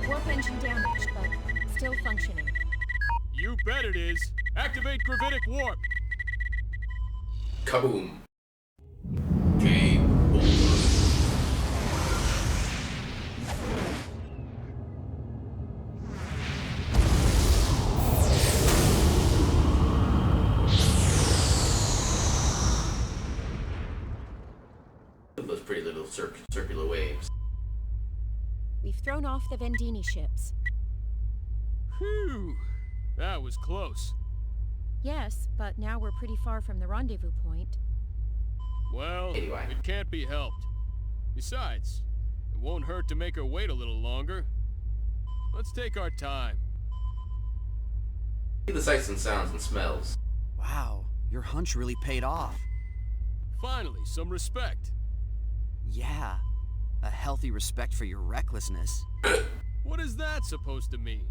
Warp engine damaged, but still functioning. You bet it is. Activate gravitic warp. Kaboom. Game over. Those pretty little circular waves. We've thrown off the Vendini ships. Phew. That was close. Yes, but now we're pretty far from the rendezvous point. Well, Anyway. it can't be helped. Besides, it won't hurt to make her wait a little longer. Let's take our time. See the sights and sounds and smells. Wow, your hunch really paid off. Finally, some respect. Yeah, a healthy respect for your recklessness. What is that supposed to mean?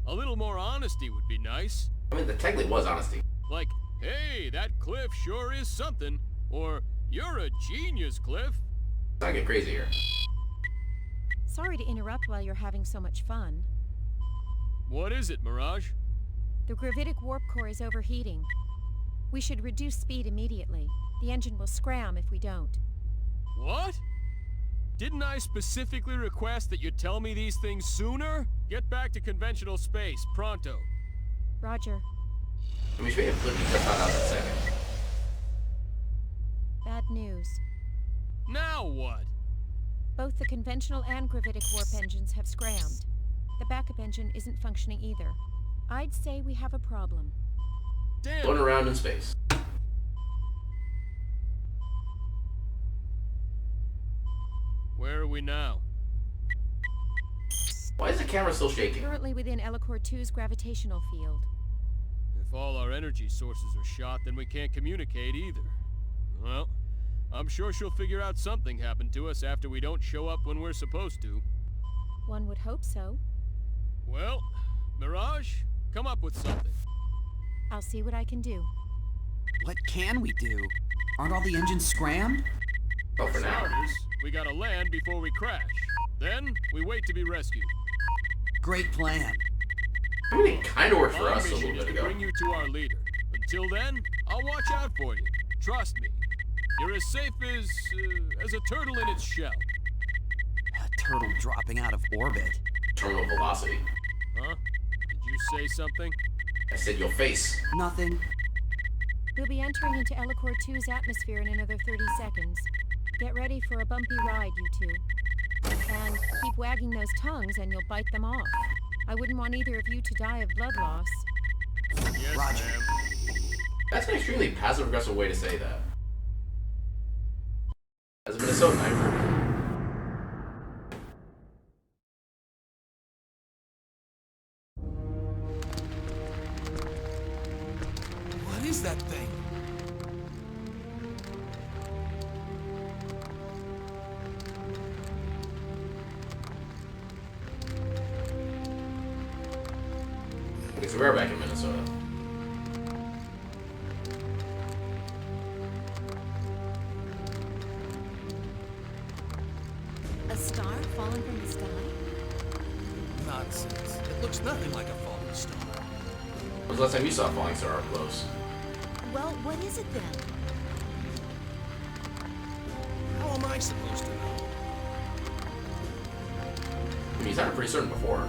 A little more honesty would be nice. I mean, that technically was honesty. Like, hey, that Cliff sure is something. Or, you're a genius, Cliff. Let's not get crazy here. Sorry to interrupt while you're having so much fun. What is it, Mirage? The gravitic warp core is overheating. We should reduce speed immediately. The engine will scram if we don't. What? Didn't I specifically request that you tell me these things sooner? Get back to conventional space, pronto. Roger. I mean, should we have flipped just found out that second? Bad news. Now what? Both the conventional and gravitic warp engines have scrammed. The backup engine isn't functioning either. I'd say we have a problem. Damn. Going around in space. Where are we now? Why is the camera still shaking? Currently within Ellicor 2's gravitational field. If all our energy sources are shot, then we can't communicate either. Well, I'm sure she'll figure out something happened to us after we don't show up when we're supposed to. One would hope so. Well, Mirage, come up with something. I'll see what I can do. What can we do? Aren't all the engines scrammed? Oh, for now. Starters, we gotta land before we crash. Then, we wait to be rescued. Great plan. I mean, it kind of worked for My us a mission little is bit to ago. bring you to our leader. Until then, I'll watch out for you. Trust me. You're as safe as a turtle in its shell. A turtle dropping out of orbit. Terminal velocity. Huh? Did you say something? I said your face. Nothing. We'll be entering into Ellicor 2's atmosphere in another 30 seconds. Get ready for a bumpy ride, you two. And keep wagging those tongues and you'll bite them off. I wouldn't want either of you to die of blood loss. Yes, Roger. ma'am. That's an extremely passive-aggressive way to say that. As a Minnesotan, I agree. What is that thing? Because we're back in Minnesota. A star fallen from the sky? Nonsense. It looks nothing like a falling star. When was the last time you saw a falling star up close? Well, what is it then? How am I supposed to know? I mean, you sounded pretty certain before.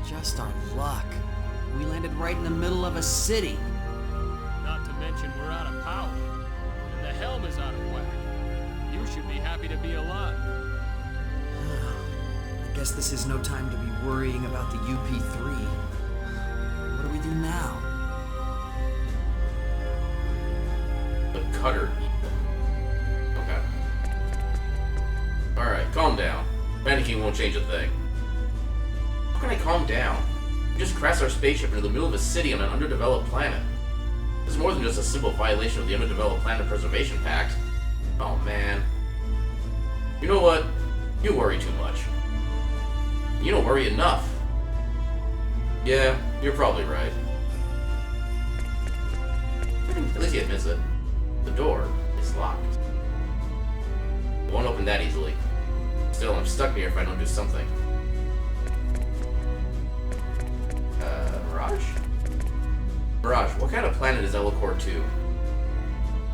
Just our luck. We landed right in the middle of a city. Not to mention we're out of power. And the helm is out of whack. You should be happy to be alive. I guess this is no time to be worrying about the UP3. What do we do now? The cutter. Okay. Alright, calm down. Panicking won't change a thing. How can I calm down? We just crashed our spaceship into the middle of a city on an underdeveloped planet. This is more than just a simple violation of the Underdeveloped Planet Preservation Pact. Oh man. You know what? You worry too much. You don't worry enough. Yeah, you're probably right. At least he admits it. The door is locked. It won't open that easily. Still, I'm stuck here if I don't do something. Mirage? Mirage, what kind of planet is Elacor 2?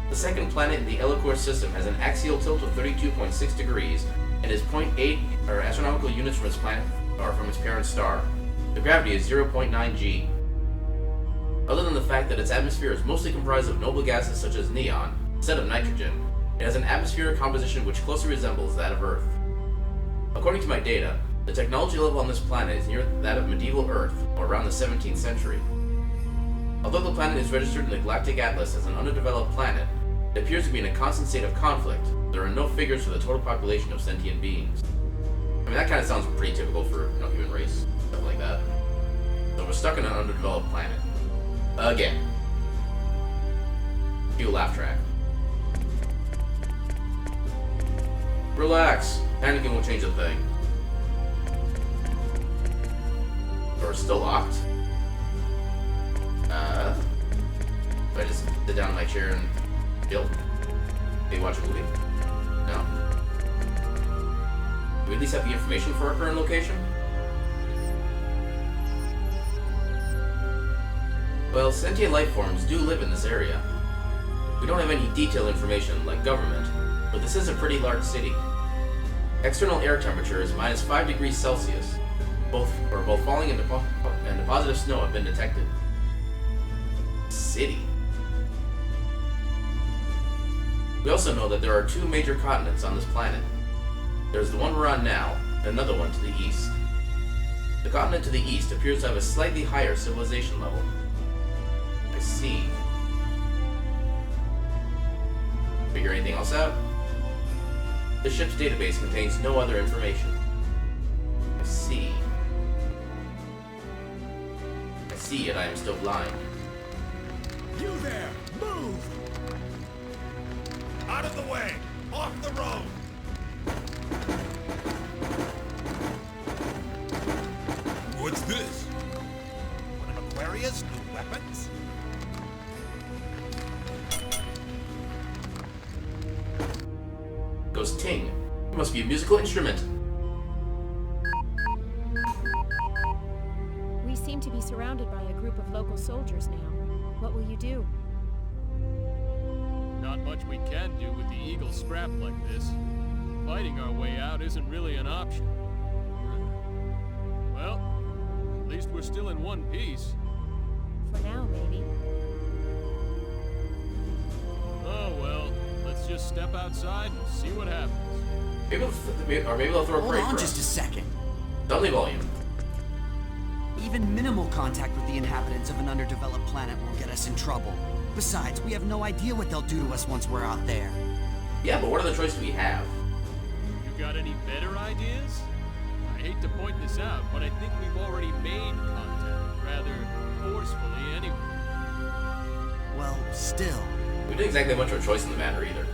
The second planet in the Elacor system has an axial tilt of 32.6 degrees and is 0.8 astronomical units from its planet or from its parent star. The gravity is 0.9 g. Other than the fact that its atmosphere is mostly comprised of noble gases such as neon, instead of nitrogen, it has an atmospheric composition which closely resembles that of Earth. According to my data, the technology level on this planet is near that of medieval Earth, or around the 17th century. Although the planet is registered in the Galactic Atlas as an underdeveloped planet, it appears to be in a constant state of conflict. There are no figures for the total population of sentient beings. I mean, that kind of sounds pretty typical for, human race, stuff like that. So we're stuck in an underdeveloped planet. Again. Cue laugh track. Relax. Panicking won't change a thing. Door's still locked. Do I just sit down in my chair and chill? Maybe watch a movie? No. Do we at least have the information for our current location? Well, sentient life forms do live in this area. We don't have any detailed information like government, but this is a pretty large city. External air temperature is minus 5 degrees Celsius. Both falling and deposit of snow have been detected. City. We also know that there are 2 major continents on this planet. There's the one we're on now, and another one to the east. The continent to the east appears to have a slightly higher civilization level. I see. Figure anything else out? The ship's database contains no other information. I see. I see, yet I am still blind. You there! Move! Out of the way! Off the road! What's this? One of Aquaria's new weapons? Goes ting. It must be a musical instrument. We seem to be surrounded by a group of local soldiers now. What will you do? Not much we can do with the Eagle scrap like this. Fighting our way out isn't really an option. Well, at least we're still in one piece. For now, maybe. Oh well, let's just step outside and see what happens. Maybe they'll throw a Hold parade on for just us. a second. Doubly volume. Even minimal contact with the inhabitants of an underdeveloped planet will get us in trouble. Besides, we have no idea what they'll do to us once we're out there. Yeah, but what are the choices we have? You got any better ideas? I hate to point this out, but I think we've already made contact, rather forcefully anyway. Well, still. We didn't exactly have much of a choice in the matter either.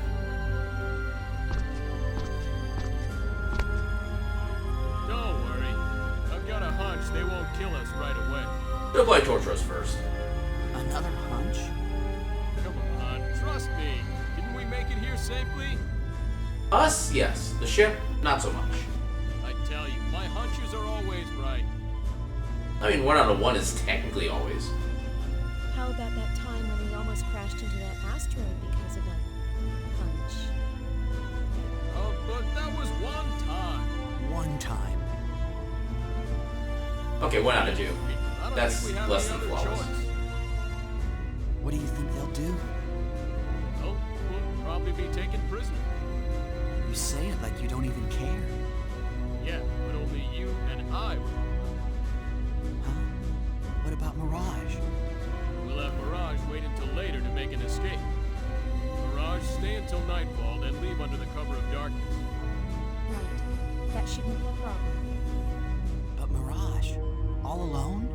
Don't worry. I've got a hunch they won't kill us right away. They'll probably torture us first. Another hunch? Come on, trust me. Didn't we make it here safely? Us, yes. The ship, not so much. I tell you, my hunches are always right. I mean, 1 out of 1 is technically always. How about that time when we almost crashed into that asteroid because of a hunch? Oh, but that was one time. One time. Okay, 1 out of 2. I don't That's think we have less any than other flawless. choice. What do you think they'll do? Well, we'll probably be taken prisoner. You say it like you don't even care. Yeah, but only you and I will. Huh? What about Mirage? We'll have Mirage wait until later to make an escape. Mirage, stay until nightfall, then leave under the cover of darkness. Right. That shouldn't be a problem. But Mirage? All alone?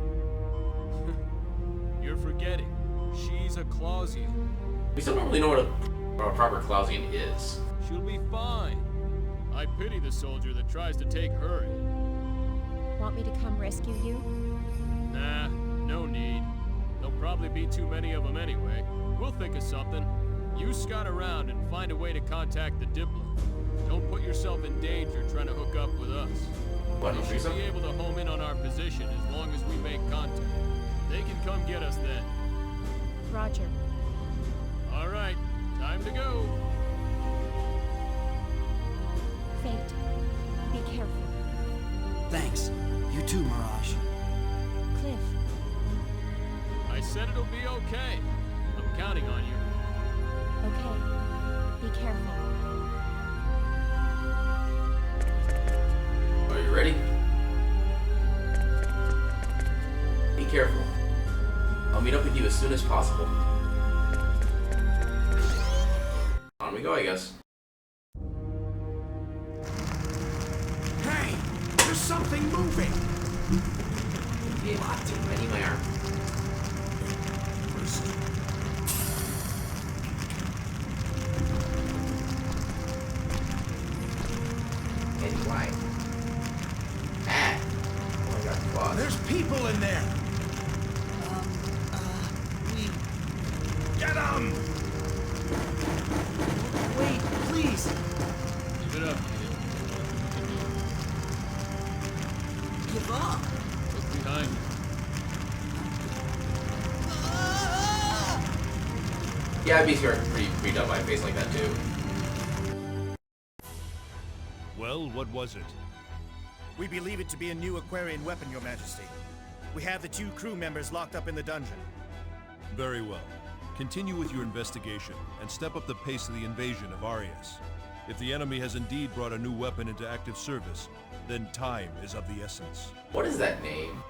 You're forgetting. She's a Clausian. We still don't really know what a proper Clausian is. She'll be fine. I pity the soldier that tries to take her in. Want me to come rescue you? Nah, no need. There'll probably be too many of them anyway. We'll think of something. You scout around and find a way to contact the Diplo. Don't put yourself in danger trying to hook up with us. What, They you think should so? be able to home in on our position as long as we make contact. They can come get us then. Roger. All right, time to go. Fate, be careful. Thanks. You too, Mirage. Cliff, I said it'll be okay. I'm counting on you. okay. Be careful. Are you ready? Be careful. I'll meet up with you as soon as possible. On we go, I guess. Hey! There's something moving! Be locked to anywhere. First, Anyway. Ah! Oh my god, fuck. there's people in there! We... Get 'em! Wait, please! Give it up, kid. Give up! Look behind you. Yeah, I'd be scared pretty dumb by a face like that too. Well, what was it? We believe it to be a new Aquarian weapon, Your Majesty. We have the 2 crew members locked up in the dungeon. Very well. Continue with your investigation and step up the pace of the invasion of Arias. If the enemy has indeed brought a new weapon into active service, then time is of the essence. What is that name?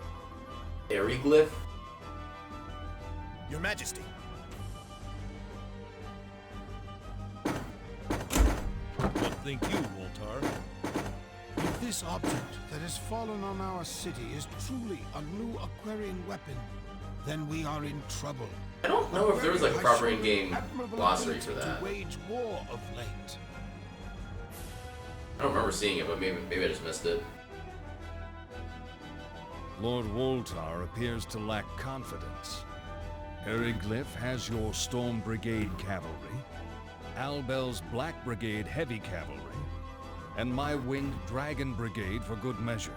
Aryglyph? Your Majesty. What think you, Woltar? If this object that has fallen on our city is truly a new Aquarian weapon, then we are in trouble. I don't know if there was like a Aquarian proper has shown in-game admirable glossary ability for that. to wage war of late. I don't remember seeing it, but maybe I just missed it. Lord Woltar appears to lack confidence. Eriglyph has your Storm Brigade cavalry, Albel's Black Brigade heavy cavalry, and my Winged Dragon Brigade for good measure.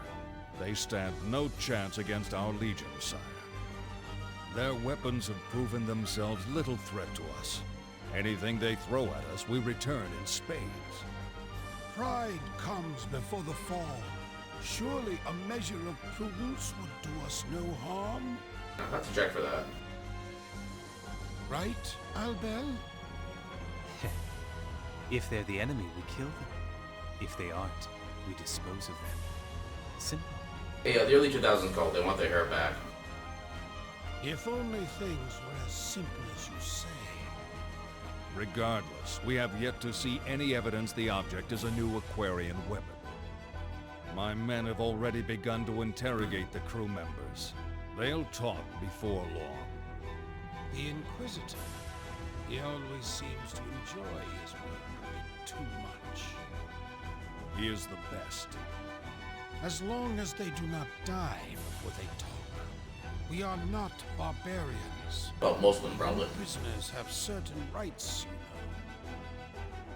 They stand no chance against our Legion, sire. Their weapons have proven themselves little threat to us. Anything they throw at us, we return in spades. Pride comes before the fall. Surely a measure of prudence would do us no harm. I'll have to check for that. Right, Albel? If they're the enemy, we kill them. If they aren't, we dispose of them. Simple. Hey, the early 2000s called. They want their hair back. If only things were as simple as you say. Regardless, we have yet to see any evidence the object is a new Aquarian weapon. My men have already begun to interrogate the crew members. They'll talk before long. The Inquisitor. He always seems to enjoy his work a bit too much. He is the best. As long as they do not die before they talk. We are not barbarians. Well, most of them probably. Prisoners have certain rights,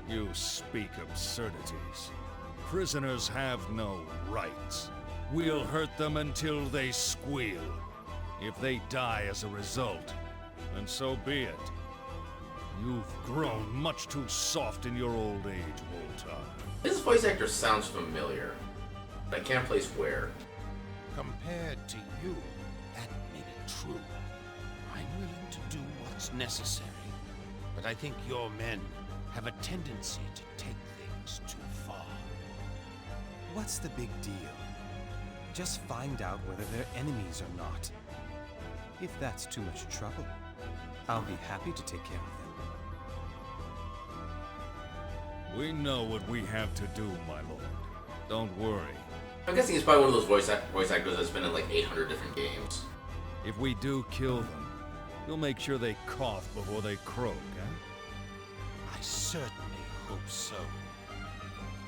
you know. You speak absurdities. Prisoners have no rights. We'll hurt them until they squeal. If they die as a result, then so be it. You've grown much too soft in your old age, Woltar. This voice actor sounds familiar, but I can't place where. Compared to you, that may be true. I'm willing to do what's necessary, but I think your men have a tendency to take things too far. What's the big deal? Just find out whether they're enemies or not. If that's too much trouble, I'll be happy to take care of them. We know what we have to do, my lord. Don't worry. I'm guessing he's probably one of those voice actors that's been in like 800 different games. If we do kill them, you'll make sure they cough before they croak, eh? I certainly hope so.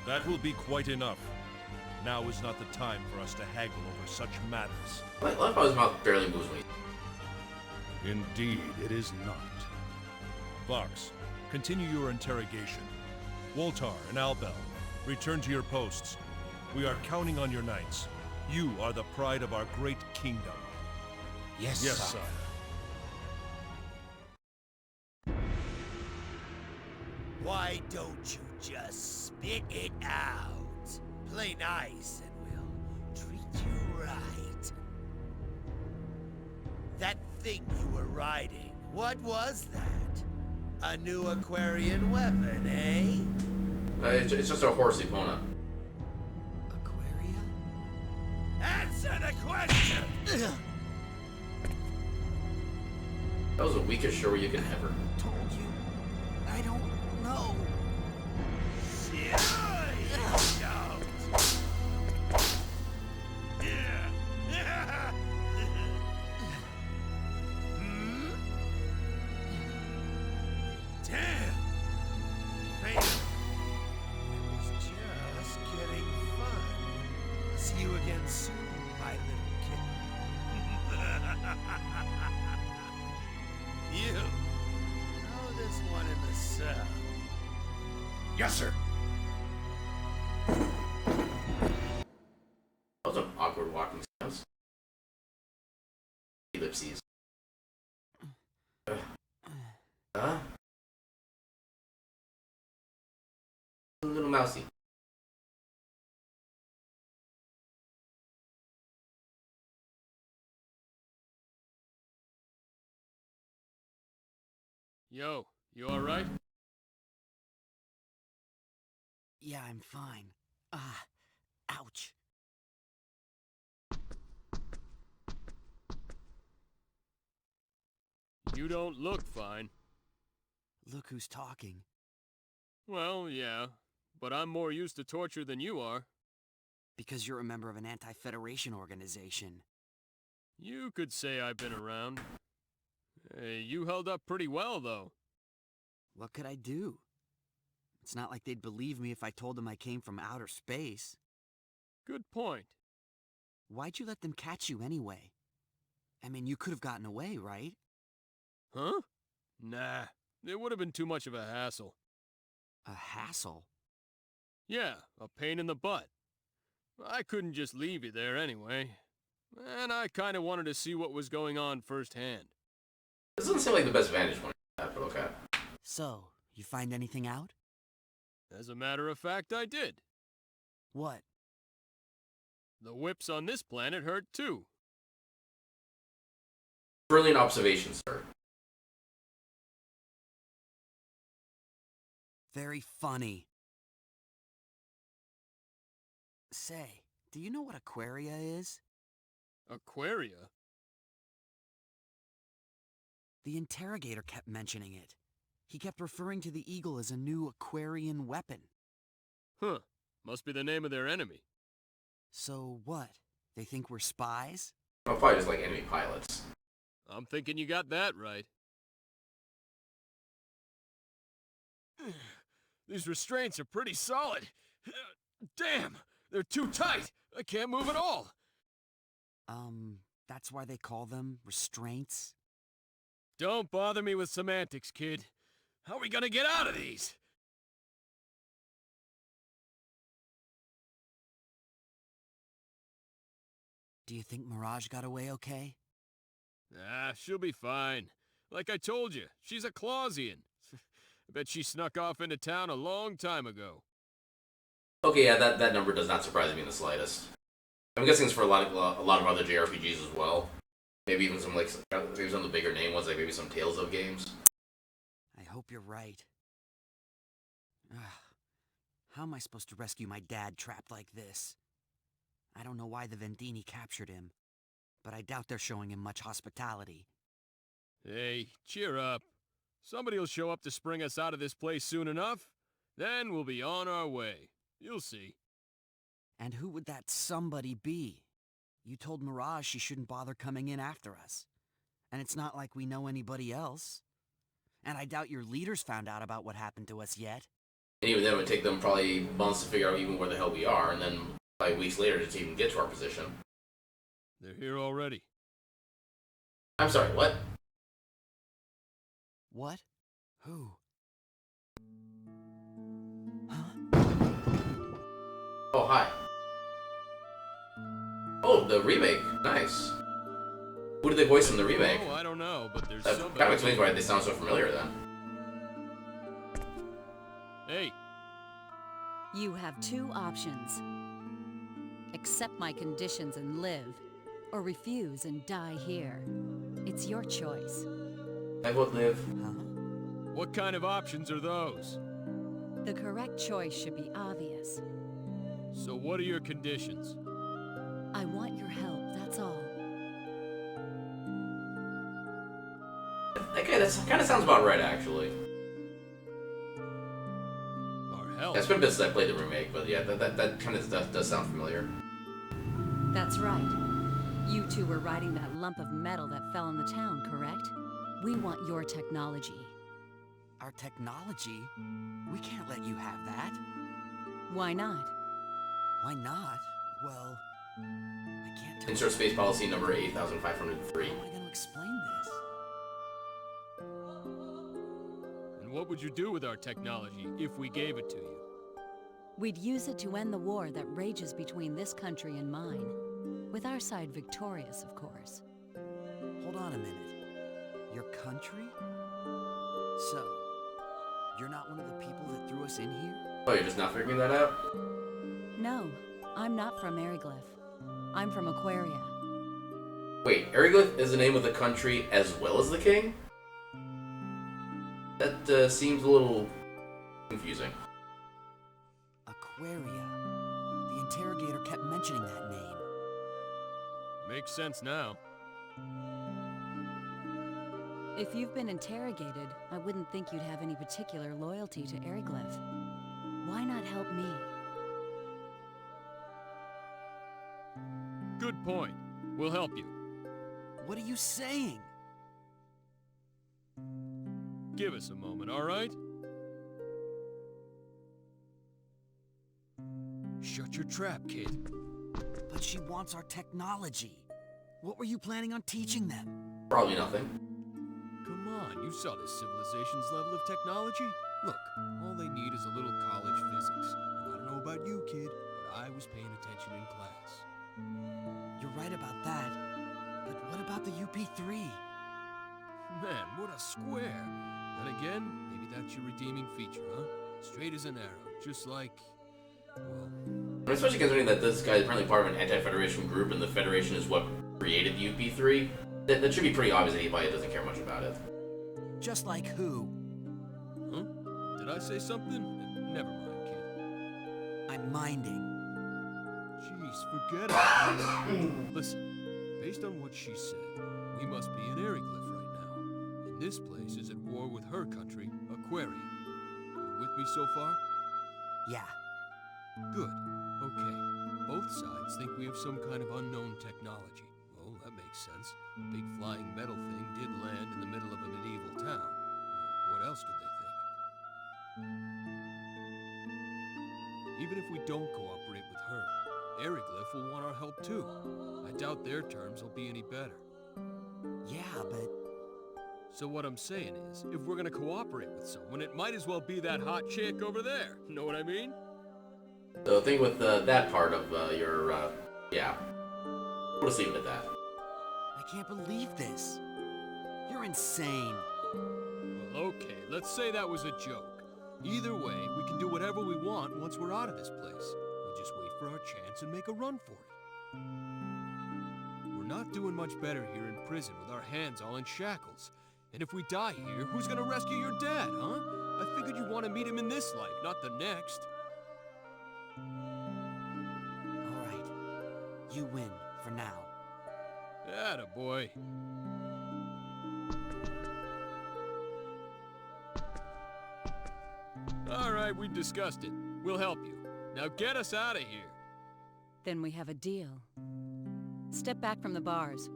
That will be quite enough. Now is not the time for us to haggle over such matters. I love how his mouth barely moves when he... Indeed, it is not. Vox, continue your interrogation. Woltar and Albel, return to your posts. We are counting on your knights. You are the pride of our great kingdom. Yes, sire. Why don't you just spit it out? Play nice and we'll treat you right. That thing you were riding, what was that? A new Aquarian weapon, eh? It's just a horse Epona. Aquaria? Answer the question! That was the weakest show you can ever. Told you. I don't know. Damn! Man, it was just getting fun. See you again soon, my little kitten. You know this one in the cell. Yes, sir. That was an awkward walking sounds. Ellipses. Huh? A little mousy. Yo, you alright? Yeah, I'm fine. Ouch. You don't look fine. Look who's talking. Well, yeah, but I'm more used to torture than you are. Because you're a member of an anti-Federation organization. You could say I've been around. Hey, you held up pretty well, though. What could I do? It's not like they'd believe me if I told them I came from outer space. Good point. Why'd you let them catch you anyway? I mean, you could have gotten away, right? Huh? Nah, it would have been too much of a hassle. A hassle? Yeah, a pain in the butt. I couldn't just leave you there anyway. And I kind of wanted to see what was going on firsthand. This doesn't seem like the best vantage point, but okay. So, you find anything out? As a matter of fact, I did. What? The whips on this planet hurt too. Brilliant observation, sir. Very funny. Say, do you know what Aquaria is? Aquaria? The interrogator kept mentioning it. He kept referring to the eagle as a new Aquarian weapon. Huh. Must be the name of their enemy. So what? They think we're spies? Well, probably just like enemy pilots. I'm thinking you got that right. These restraints are pretty solid. Damn, they're too tight. I can't move at all. That's why they call them restraints? Don't bother me with semantics, kid. How are we gonna get out of these? Do you think Mirage got away okay? Ah, she'll be fine. Like I told you, she's a Clausian. I bet she snuck off into town a long time ago. Okay, yeah, that number does not surprise me in the slightest. I'm guessing it's for a lot of other JRPGs as well. Maybe even some maybe some of the bigger name ones, like maybe some Tales of games. I hope you're right. Ugh. How am I supposed to rescue my dad trapped like this? I don't know why the Vendini captured him, but I doubt they're showing him much hospitality. Hey, cheer up. Somebody'll show up to spring us out of this place soon enough. Then we'll be on our way. You'll see. And who would that somebody be? You told Mirage she shouldn't bother coming in after us. And it's not like we know anybody else. And I doubt your leaders found out about what happened to us yet. And even then, it would take them probably months to figure out even where the hell we are, and then probably weeks later to even get to our position. They're here already. I'm sorry, what? What? Who? Oh, hi. Oh, the remake. Nice. Who did they voice in the remake? Oh, I don't know, but there's That somebody. kind of explains why they sound so familiar then. Hey. You have two options. Accept my conditions and live, or refuse and die here. It's your choice. I vote live. Huh? What kind of options are those? The correct choice should be obvious. So what are your conditions? I want your help, that's all. Okay, that kind of sounds about right, actually. Our help? Yeah, it's been a bit since I played the remake, but yeah, that kind of does sound familiar. That's right. You two were riding that lump of metal that fell in the town, correct? We want your technology. Our technology? We can't let you have that. Why not? Why not? Well, I can't tell. Insert space policy number 8503. How am I going to explain this? And what would you do with our technology if we gave it to you? We'd use it to end the war that rages between this country and mine. With our side victorious, of course. Hold on a minute. Your country? So, you're not one of the people that threw us in here? Oh, you're just not figuring that out? No, I'm not from Eriglyph. I'm from Aquaria. Wait, Eriglyph is the name of the country as well as the king? That seems a little confusing. Aquaria. The interrogator kept mentioning that name. Makes sense now. If you've been interrogated, I wouldn't think you'd have any particular loyalty to Eriglyph. Why not help me? Good point. We'll help you. What are you saying? Give us a moment, all right? Shut your trap, kid. But she wants our technology. What were you planning on teaching them? Probably nothing. Come on, you saw this civilization's level of technology. Look, all they need is a little college physics. And I don't know about you, kid, but I was paying attention in class. You're right about that. But what about the UP3? Man, what a square. Then again, maybe that's your redeeming feature, huh? Straight as an arrow, just like, well... Especially considering that this guy is apparently part of an anti-Federation group, and the Federation is what created the UP3. That should be pretty obvious that anybody doesn't care much about it. Just like who? Huh? Did I say something? Never mind, kid. I'm minding. Jeez, forget it. Listen, based on what she said, we must be in Eriglyph right now. And this place is at war with her country, Aquaria. You with me so far? Yeah. Good. Okay. Both sides think we have some kind of unknown technology. Well, that makes sense. A big flying metal thing did land in the middle of a medieval town. What else could they think? Even if we don't cooperate with her, Eriglyph will want our help too. I doubt their terms will be any better. Yeah, but... So what I'm saying is, if we're gonna cooperate with someone, it might as well be that hot chick over there. Know what I mean? The thing with that part of your, yeah. We'll just leave it at that. I can't believe this. You're insane. Well, okay, let's say that was a joke. Either way, we can do whatever we want once we're out of this place. We'll just wait for our chance and make a run for it. We're not doing much better here in prison with our hands all in shackles. And if we die here, who's gonna rescue your dad, huh? I figured you'd want to meet him in this life, not the next. All right. You win, for now. Attaboy. All right, we've discussed it. We'll help you. Now get us out of here. Then we have a deal. Step back from the bars.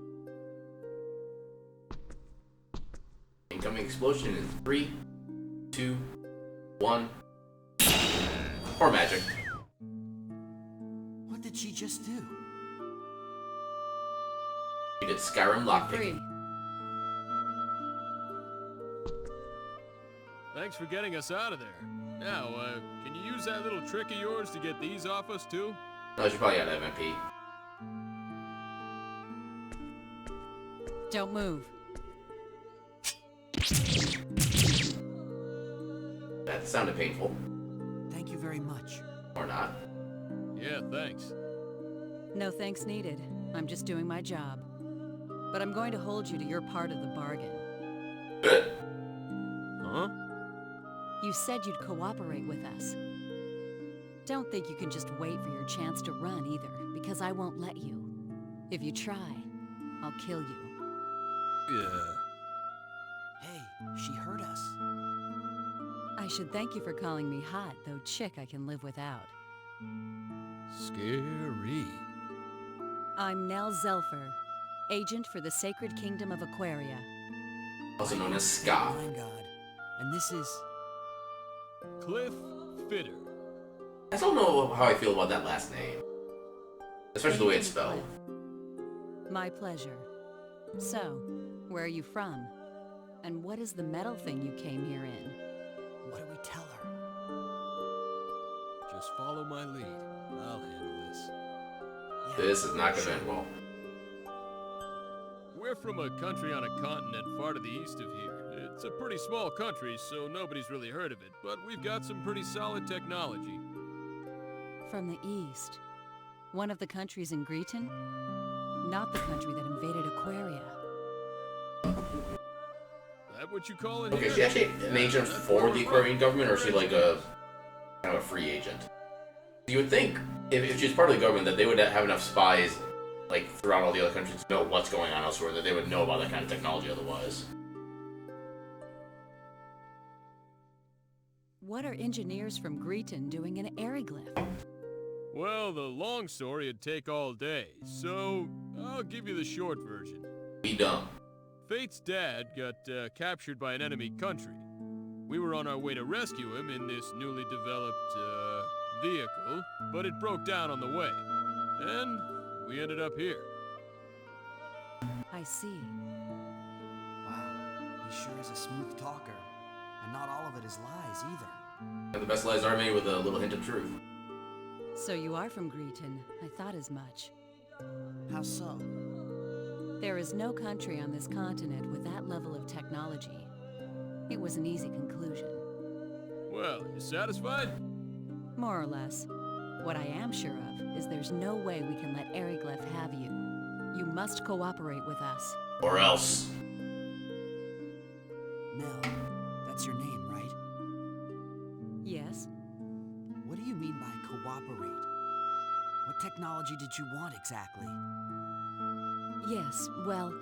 Incoming explosion in 3, 2, 1. Or magic. What did she just do? You did Skyrim lockpicking. Thanks for getting us out of there. Now, can you use that little trick of yours to get these off us, too? No, she probably got MMP. Don't move. That sounded painful. Thank you very much. Or not. Yeah, thanks. No thanks needed. I'm just doing my job. But I'm going to hold you to your part of the bargain. Good. Huh? You said you'd cooperate with us. Don't think you can just wait for your chance to run either, because I won't let you. If you try, I'll kill you. Yeah. Hey, she heard us. I should thank you for calling me hot, though chick I can live without. Scary. I'm Nell Zelfer, agent for the Sacred Kingdom of Aquaria. Also known as Ska. My God. And this is... Cliff Fitter. I don't know how I feel about that last name. Especially the way it's spelled. My pleasure. So, where are you from? And what is the metal thing you came here in? What do we tell her? Just follow my lead. I'll handle this. Yeah, This is not gonna end well. We're from a country on a continent far to the east of here. It's a pretty small country, so nobody's really heard of it, but we've got some pretty solid technology. From the east. One of the countries in Greeton? Not the country that invaded Aquaria. That what you call it Okay, here? is she actually an agent for the Aquarian government, or is she like a kind of a free agent? You would think, if she's part of the government, that they would have enough spies, like, throughout all the other countries to know what's going on elsewhere, that they would know about that kind of technology otherwise. What are engineers from Greeton doing in Eriglyph? Well, the long story'd take all day, so I'll give you the short version. Be dumb. Fate's dad got captured by an enemy country. We were on our way to rescue him in this newly developed, vehicle, but it broke down on the way. And we ended up here. I see. Wow, he sure is a smooth talker. And not all of it is lies, either. And the best lies are made with a little hint of truth. So you are from Greeton. I thought as much. How so? There is no country on this continent with that level of technology. It was an easy conclusion. Well, you satisfied? More or less. What I am sure of is there's no way we can let Eriglyph have you. You must cooperate with us. Or else. Nell, that's your name, right? Yes? What do you mean by cooperate? What technology did you want exactly? Yes, well...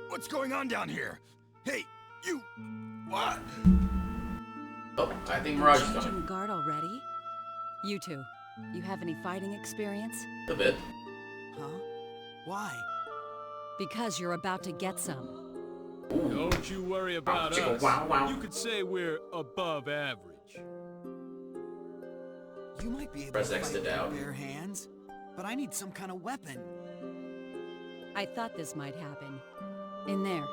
What's going on down here? Hey, you... What? Oh, I think Mirage is Changing coming. the guard already? You two, you have any fighting experience? A bit. Huh? Why? Because you're about to get some. Don't you worry about Chicka, us. wow, wow. You could say we're above average. You might be able Press to X fight to with doubt. bare hands, but I need some kind of weapon. I thought this might happen. In there.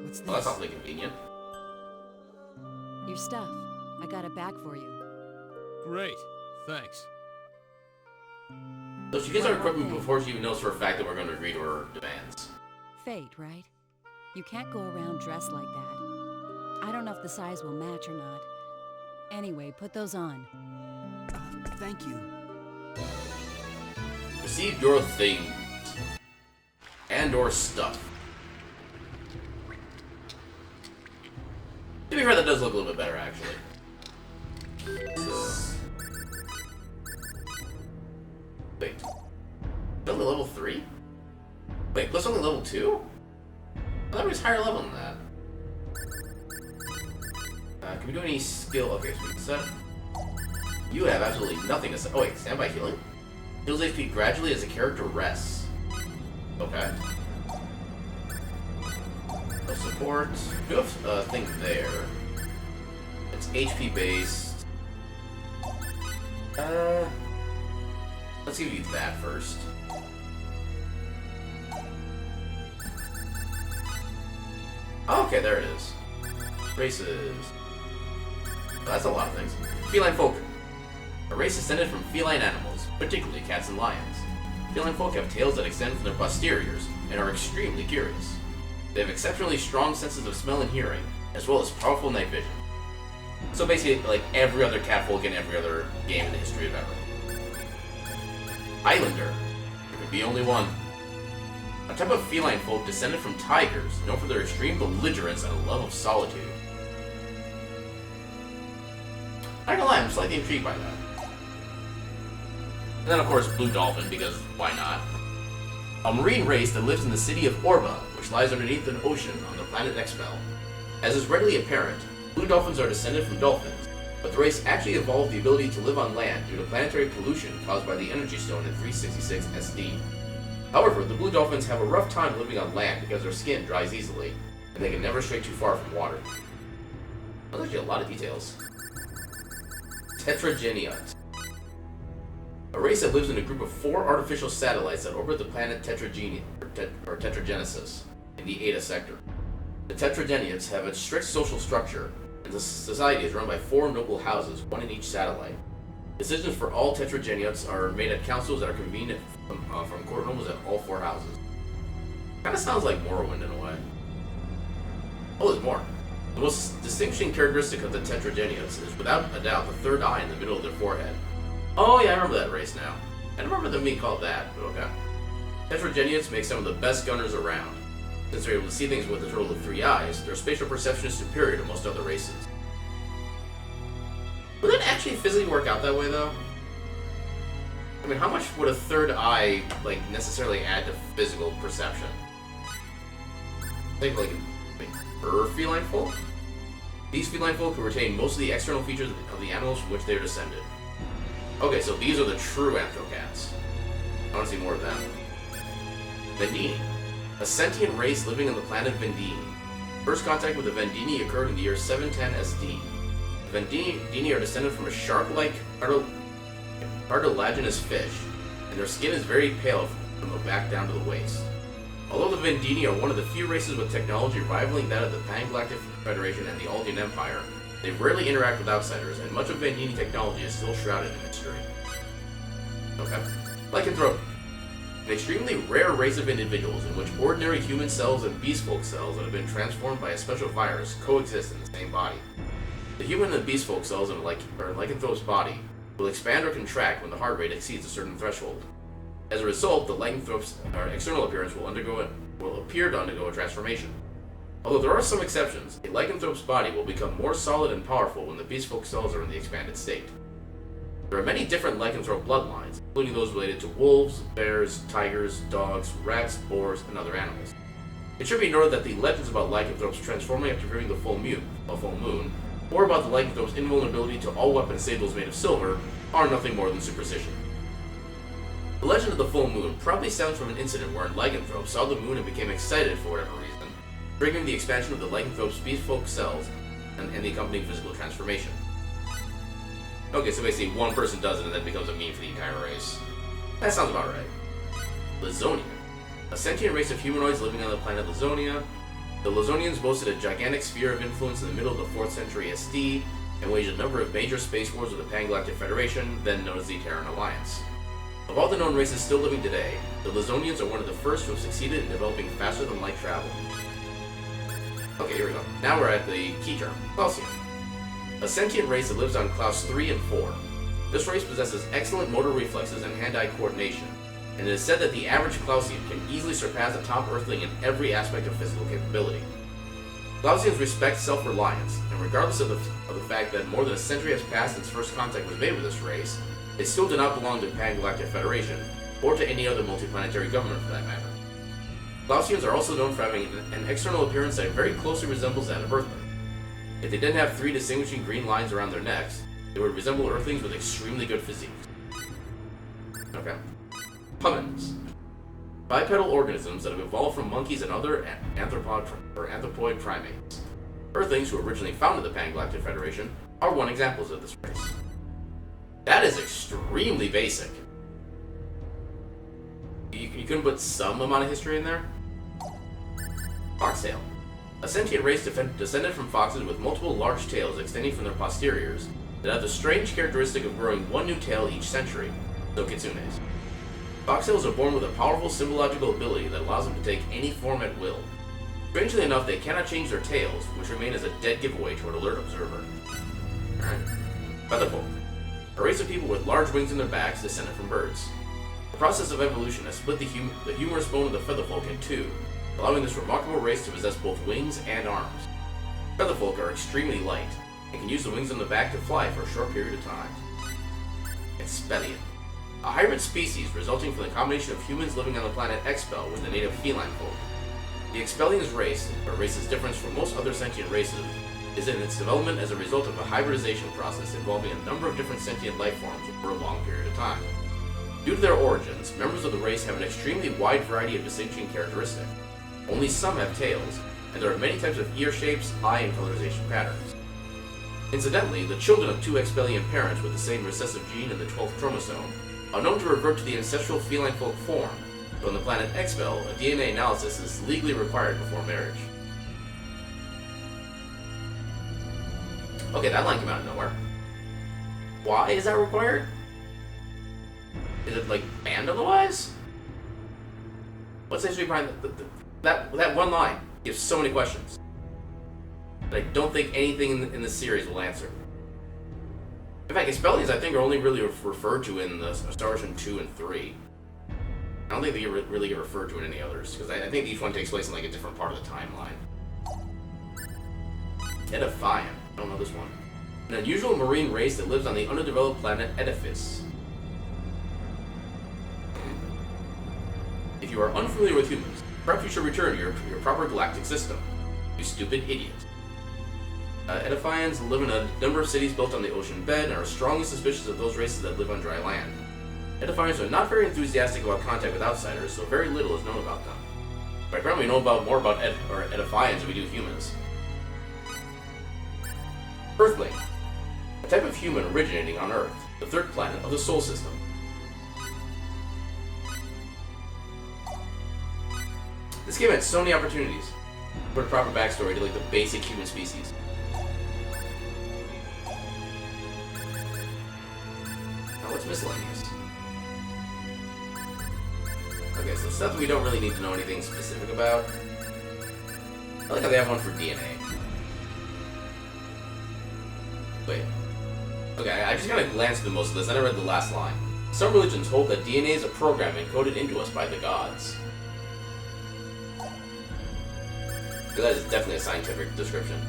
What's this? Well, that's awfully convenient. Your stuff. I got it back for you. Great, thanks. So she gets our equipment before she even knows for a fact that we're going to agree to her demands. Fate, right? You can't go around dressed like that. I don't know if the size will match or not. Anyway, put those on. Thank you. Receive your things. And or stuff. To be fair, that does look a little bit better, actually. Wait. Only level 3? Wait, plus only level 2? I thought it was higher level than that. Can we do any skill? Okay, so we can set. You have absolutely nothing to set. Oh, wait, standby healing? Heals HP gradually as the character rests. Okay. No support. We do have a thing there. It's HP based. Let's give you that first. Oh, okay, there it is. Races. Oh, that's a lot of things. Feline folk. A race descended from feline animals, particularly cats and lions. Feline folk have tails that extend from their posteriors and are extremely curious. They have exceptionally strong senses of smell and hearing, as well as powerful night vision. So basically, like every other catfolk in every other game in the history of ever. Highlander. There could be only one. A type of feline folk descended from tigers, known for their extreme belligerence and a love of solitude. I'm not gonna lie, I'm slightly intrigued by that. And then of course, Blue Dolphin, because why not? A marine race that lives in the city of Orba, which lies underneath an ocean on the planet Expel. As is readily apparent, blue dolphins are descended from dolphins, but the race actually evolved the ability to live on land due to planetary pollution caused by the energy stone in 366 SD. However, the blue dolphins have a rough time living on land because their skin dries easily, and they can never stray too far from water. That's actually a lot of details. Tetragenians. A race that lives in a group of 4 artificial satellites that orbit the planet Tetragenesis in the Eta sector. The Tetragenians have a strict social structure, and the society is run by 4 noble houses, one in each satellite. Decisions for all Tetragenians are made at councils that are convened from court rooms at all 4 houses. Kinda sounds like Morrowind in a way. Oh, there's more. The most distinguishing characteristic of the Tetragenians is without a doubt the 3rd eye in the middle of their forehead. Oh yeah, I remember that race now. I don't remember them being called that, but okay. Tetragenians make some of the best gunners around. Since they're able to see things with a total of 3 eyes, their spatial perception is superior to most other races. Would it actually physically work out that way, though? I mean, how much would a 3rd eye, like, necessarily add to physical perception? Think, like, feline folk? These feline folk who retain most of the external features of the animals from which they are descended. Okay, so these are the true Anthrocats. I want to see more of them. Vendini. A sentient race living on the planet Vendini. First contact with the Vendini occurred in the year 710 SD. The Vendini are descended from a shark-like cartilaginous fish, and their skin is very pale from the back down to the waist. Although the Vendini are one of the few races with technology rivaling that of the Pan-Galactic Federation and the Aldian Empire, they rarely interact with outsiders, and much of Vendini technology is still shrouded in mystery. Okay. Lycanthrope. An extremely rare race of individuals in which ordinary human cells and beast folk cells that have been transformed by a special virus coexist in the same body. The human and beast folk cells in Lycanthrope's body will expand or contract when the heart rate exceeds a certain threshold. As a result, the Lycanthrope's external appearance will appear to undergo a transformation. Although there are some exceptions, a Lycanthrope's body will become more solid and powerful when the beast folk cells are in the expanded state. There are many different Lycanthrope bloodlines, including those related to wolves, bears, tigers, dogs, rats, boars, and other animals. It should be noted that the legends about Lycanthropes transforming after viewing the full moon, or about the Lycanthrope's invulnerability to all weapons save those made of silver, are nothing more than superstition. The legend of the full moon probably stems from an incident wherein Lycanthrope saw the moon and became excited for whatever reason, triggering the expansion of the Lycanthrope's beast folk cells and the accompanying physical transformation. Okay, so basically one person does it and then becomes a meme for the entire race. That sounds about right. Lazonia. A sentient race of humanoids living on the planet Lazonia. The Lazonians boasted a gigantic sphere of influence in the middle of the 4th century SD and waged a number of major space wars with the Pan-Galactic Federation, then known as the Terran Alliance. Of all the known races still living today, the Lazonians are one of the first who have succeeded in developing faster-than-light travel. Okay, here we go. Now we're at the key term, Klausian. A sentient race that lives on Klaus 3 and 4. This race possesses excellent motor reflexes and hand-eye coordination, and it is said that the average Klausian can easily surpass a top Earthling in every aspect of physical capability. Klausians respect self-reliance, and regardless of the fact that more than a century has passed since first contact was made with this race, they still do not belong to the Pan-Galactic Federation, or to any other multiplanetary government for that matter. Klausians are also known for having an external appearance that very closely resembles that of Earthlings. If they didn't have 3 distinguishing green lines around their necks, they would resemble Earthlings with extremely good physiques. Okay. Pummins. Bipedal organisms that have evolved from monkeys and other anthropoid primates. Earthlings, who originally founded the Pan-Galactic Federation, are one example of this race. That is extremely basic. You couldn't put some amount of history in there? Foxtail. A sentient race descended from foxes with multiple large tails extending from their posteriors that have the strange characteristic of growing one new tail each century, so kitsunes. Foxtails are born with a powerful symbological ability that allows them to take any form at will. Strangely enough, they cannot change their tails, which remain as a dead giveaway to an alert observer. Alright. Featherfolk. A race of people with large wings on their backs descended from birds. The process of evolution has split the humerus bone of the featherfolk in two, allowing this remarkable race to possess both wings and arms. Featherfolk are extremely light, and can use the wings on the back to fly for a short period of time. Expellion. A hybrid species resulting from the combination of humans living on the planet Expel with the native feline folk. The Expellion's race, or race's difference from most other sentient races, is in its development as a result of a hybridization process involving a number of different sentient life forms over a long period of time. Due to their origins, members of the race have an extremely wide variety of distinguishing characteristics. Only some have tails, and there are many types of ear shapes, eye, and colorization patterns. Incidentally, the children of two Expellion parents with the same recessive gene in the 12th chromosome are known to revert to the ancestral feline folk form, but on the planet Expel, a DNA analysis is legally required before marriage. Okay, that line came out of nowhere. Why is that required? Is it, like, banned otherwise? What's the history behind that one line? Gives so many questions that I don't think anything in the series will answer. In fact, Expellions, I think, are only really referred to in the Star Ocean 2 and 3. I don't think they really get referred to in any others, because I think each one takes place in, like, a different part of the timeline. Edifiant. I don't know this one. An unusual marine race that lives on the underdeveloped planet Edifice. If you are unfamiliar with humans, perhaps you should return to your proper galactic system. You stupid idiot. Edifians live in a number of cities built on the ocean bed and are strongly suspicious of those races that live on dry land. Edifians are not very enthusiastic about contact with outsiders, so very little is known about them. But apparently we know more about Edifians than we do humans. Earthling. A type of human originating on Earth, the third planet of the Sol system. This game had so many opportunities for a proper backstory to, like, the basic human species. Now, what's miscellaneous? Okay, so stuff that we don't really need to know anything specific about. I like how they have one for DNA. Wait. Okay, I just kind of glanced through most of this, and I read the last line. Some religions hold that DNA is a program encoded into us by the gods. That is definitely a scientific description.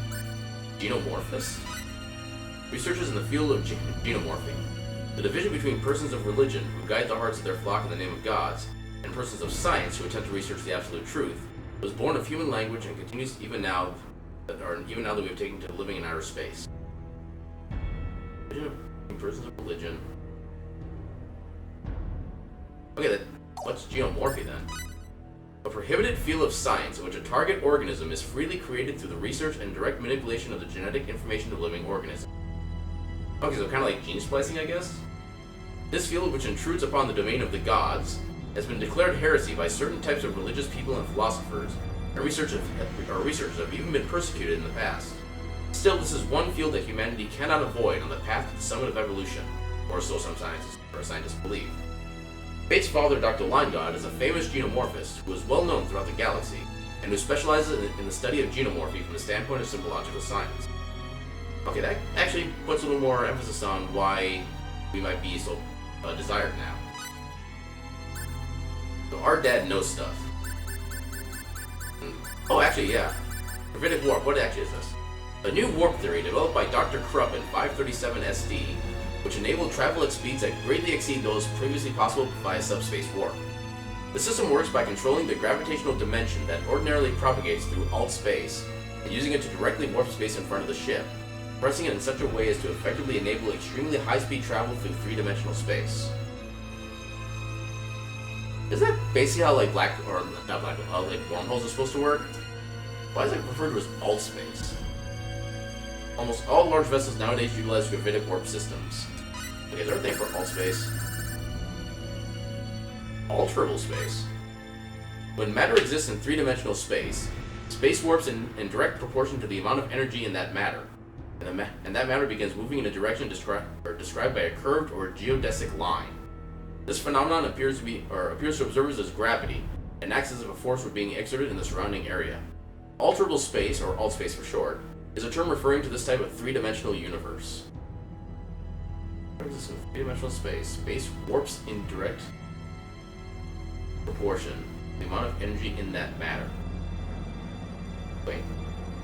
Genomorphist? Researchers in the field of genomorphy, the division between persons of religion who guide the hearts of their flock in the name of gods, and persons of science who attempt to research the absolute truth, was born of human language and continues even now that we have taken to living in outer space. Persons of religion. Okay, what's geomorphy then? A prohibited field of science in which a target organism is freely created through the research and direct manipulation of the genetic information of living organisms. Okay, so kind of like gene splicing, I guess? This field, which intrudes upon the domain of the gods, has been declared heresy by certain types of religious people and philosophers, and researchers have even been persecuted in the past. Still, this is one field that humanity cannot avoid on the path to the summit of evolution, or so some scientists believe. Fate's father, Dr. Linegaard, is a famous genomorphist who is well known throughout the galaxy, and who specializes in the study of genomorphy from the standpoint of symbological science. Okay, that actually puts a little more emphasis on why we might be so desired now. So our dad knows stuff. Oh, actually, yeah. Gravitic warp, what actually is this? A new warp theory developed by Dr. Krupp in 537 SD, which enabled travel at speeds that greatly exceed those previously possible via subspace warp. The system works by controlling the gravitational dimension that ordinarily propagates through alt space, and using it to directly warp space in front of the ship, pressing it in such a way as to effectively enable extremely high-speed travel through three-dimensional space. Is that basically how, like, like wormholes are supposed to work? Why is it referred to as alt space? Almost all large vessels nowadays utilize gravitic warp systems. Okay, is there a thing for alt space? Alterable space. When matter exists in three-dimensional space, Space warps in direct proportion to the amount of energy in that matter. And that matter begins moving in a direction described by a curved or geodesic line. This phenomenon appears to observers as gravity, and acts as if a force were being exerted in the surrounding area. Alterable space, or alt space for short, is a term referring to this type of three-dimensional universe. What is this? Three-dimensional space. Space warps in direct proportion to the amount of energy in that matter. Wait.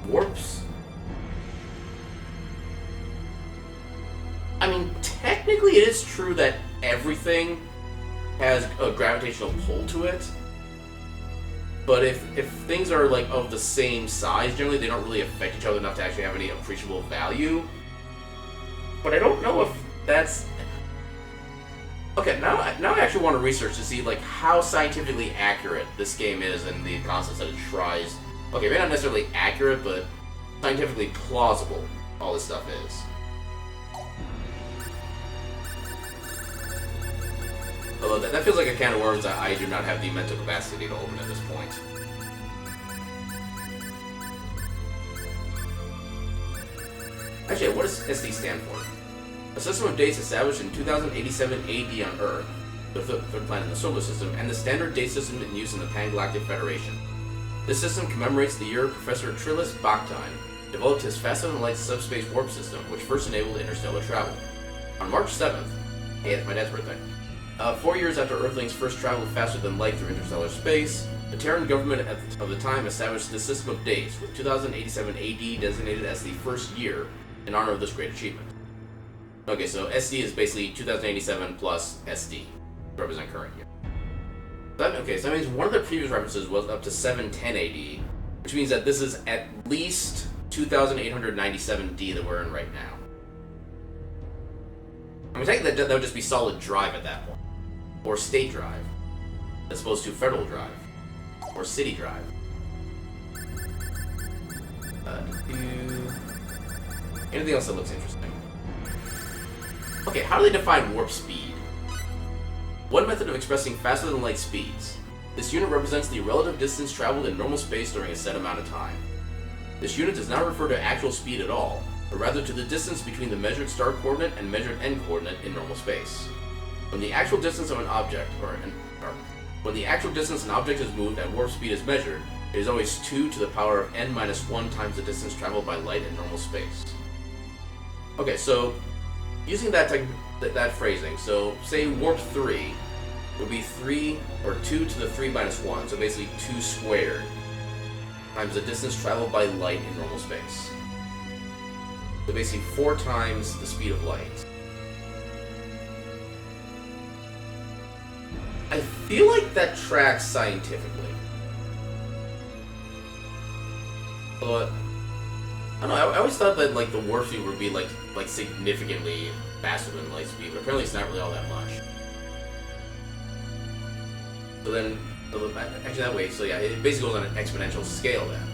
Warps? I mean, technically it is true that everything has a gravitational pull to it. But if things are like of the same size, generally they don't really affect each other enough to actually have any appreciable value. But I don't know if that's... Okay, now I actually want to research to see like how scientifically accurate this game is and the concepts that it tries. Okay, maybe not necessarily accurate, but scientifically plausible all this stuff is. Although that feels like a can of worms that I do not have the mental capacity to open at this point. Actually, what does SD stand for? A system of dates established in 2087 AD on Earth, the third planet in the solar system, and the standard date system in use in the Pan-Galactic Federation. This system commemorates the year Professor Trillis Bachstein developed his faster-than-light subspace warp system, which first enabled interstellar travel. On March 7th, hey, it's my dad's birthday, 4 years after Earthlings first traveled faster than light through interstellar space, the Terran government of the time established this system of dates, with 2087 AD designated as the first year in honor of this great achievement. Okay, so SD is basically 2087 plus SD, to represent current year. So that means one of the previous references was up to 710 AD, which means that this is at least 2897D that we're in right now. I mean, technically that would just be solid drive at that point. Or state drive, as opposed to federal drive, or city drive. Anything else that looks interesting? Okay, how do they define warp speed? One method of expressing faster than light speeds. This unit represents the relative distance traveled in normal space during a set amount of time. This unit does not refer to actual speed at all, but rather to the distance between the measured start coordinate and measured end coordinate in normal space. When the actual distance of an object, when the actual distance an object has moved at warp speed is measured, it is always 2 to the power of n minus 1 times the distance traveled by light in normal space. Okay, so using that phrasing, so say warp 3 would be 2 to the 3 minus 1, so basically 2 squared times the distance traveled by light in normal space. So basically 4 times the speed of light. I feel like that tracks scientifically. But I don't know, I always thought that like the warp speed would be like significantly faster than light speed, but apparently it's not really all that much. So then, actually that way, so yeah, it basically goes on an exponential scale then.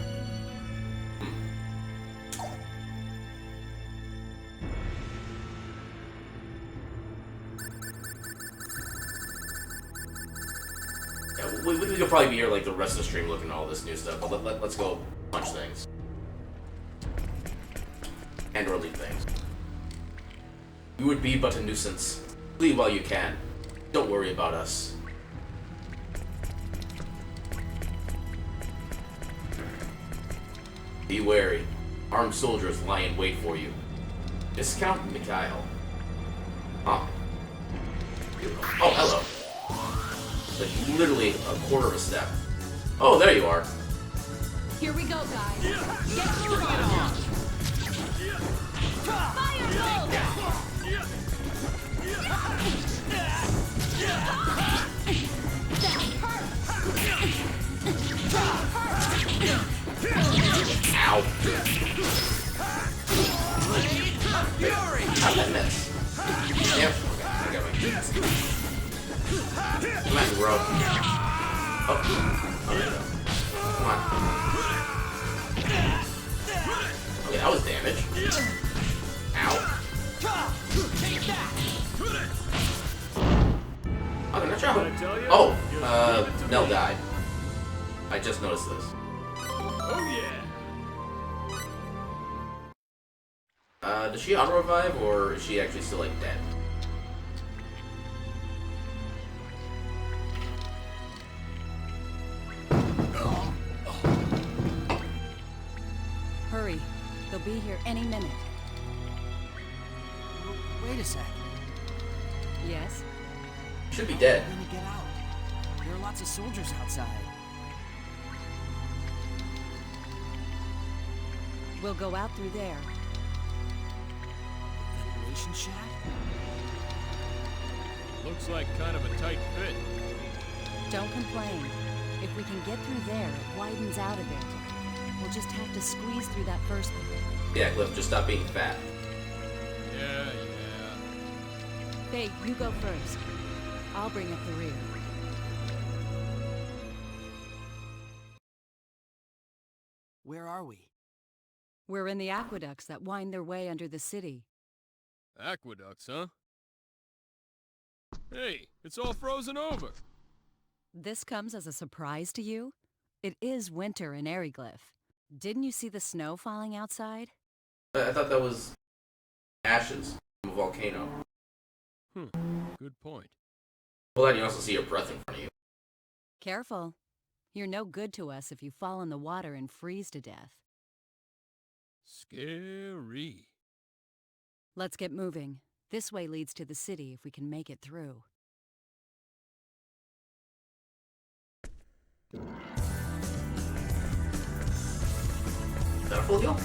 We could probably be here like the rest of the stream looking at all this new stuff, but let's go punch things. And or leave things. You would be but a nuisance. Flee while you can. Don't worry about us. Be wary. Armed soldiers lie in wait for you. Discount Mikhail. Huh. Oh, hello. Like literally a quarter of a step. Oh, there you are. Here we go, guys. Get moving on. Fire bolt! Ow. How'd that miss? Yep. Okay, I got my Come on, bro. Oh, there you go. Come on. Okay, that was damage. Ow. Okay, not sure. Oh, Nell died. I just noticed this. Oh yeah! Does she auto-revive, or is she actually still, like, dead? Hurry. They'll be here any minute. Wait a sec. Yes? Should be dead. How are we gonna get out? There are lots of soldiers outside. We'll go out through there. The ventilation shaft? Looks like kind of a tight fit. Don't complain. If we can get through there, it widens out a bit. We'll just have to squeeze through that first bit. Yeah, Cliff, just stop being fat. Yeah. Faye, you go first. I'll bring up the rear. Where are we? We're in the aqueducts that wind their way under the city. Aqueducts, huh? Hey, it's all frozen over. This comes as a surprise to you? It is winter in Eriglyph. Didn't you see the snow falling outside? I thought that was ashes from a volcano. Good point. Well, then you also see your breath in front of you. Careful. You're no good to us if you fall in the water and freeze to death. Scary. Let's get moving. This way leads to the city if we can make it through. Is that a full heal?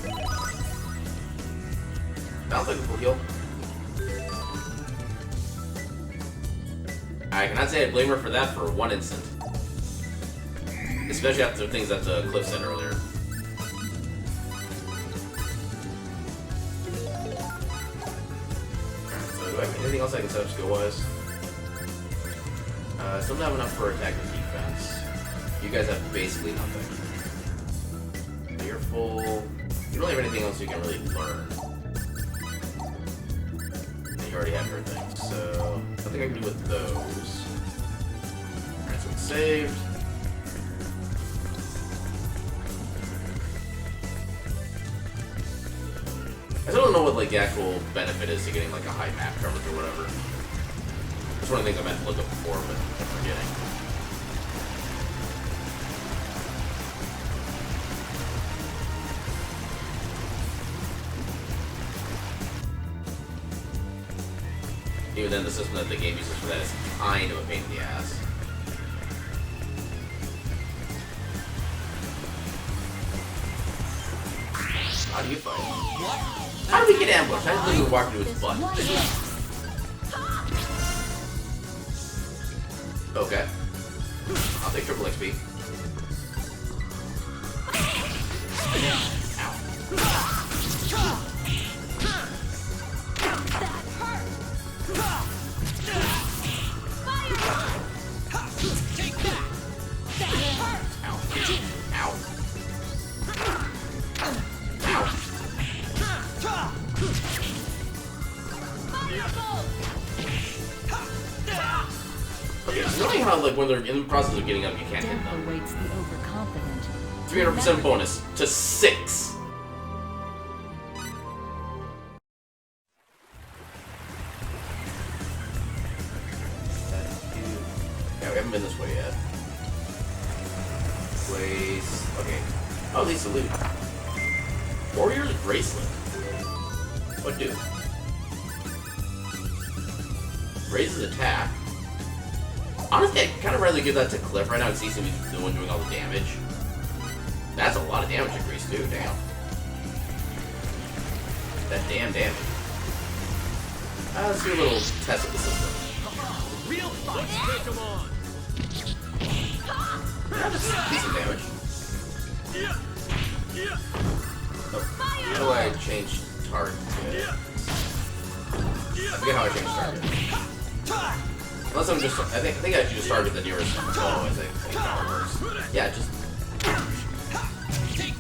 Sounds like a full heal. I cannot say I blame her for that for one instant. Especially after the things that Cliff said earlier. Alright, so do I have anything else I can set up skill-wise? Still don't have enough for attack and defense. You guys have basically nothing. You're full. You don't have anything else you can really learn. And you already have your things, so nothing I can do with those. Alright, so it's saved. I still don't know what like the actual benefit is to getting like a high map coverage or whatever. That's one of the things I meant to look up before, but I'm forgetting. Even then, the system that the game uses for that is kind of a pain in the ass. How do you fight? How do we get ambushed? I just literally walked into his butt. Okay. I'll take triple XP. Like when they're in the process of getting up, you can't hit them. Awaits the overconfident. 300% bonus to 6. Yeah, we haven't been this way yet. Place. Okay. Oh, at least the loot. Warrior's bracelet. What do? Raises attack. Honestly, I'd kind of rather give that to Cliff right now and see if he's the one doing all the damage. That's a lot of damage increase too, damn. That damn damage. Let's do a little test of the system. Real fight! Let's take him on! Yeah, that's decent damage. Oh, how do I change target? I forget how I change target. Unless I'm just, I think I should just target the nearest foe, I think how it works. Yeah, just...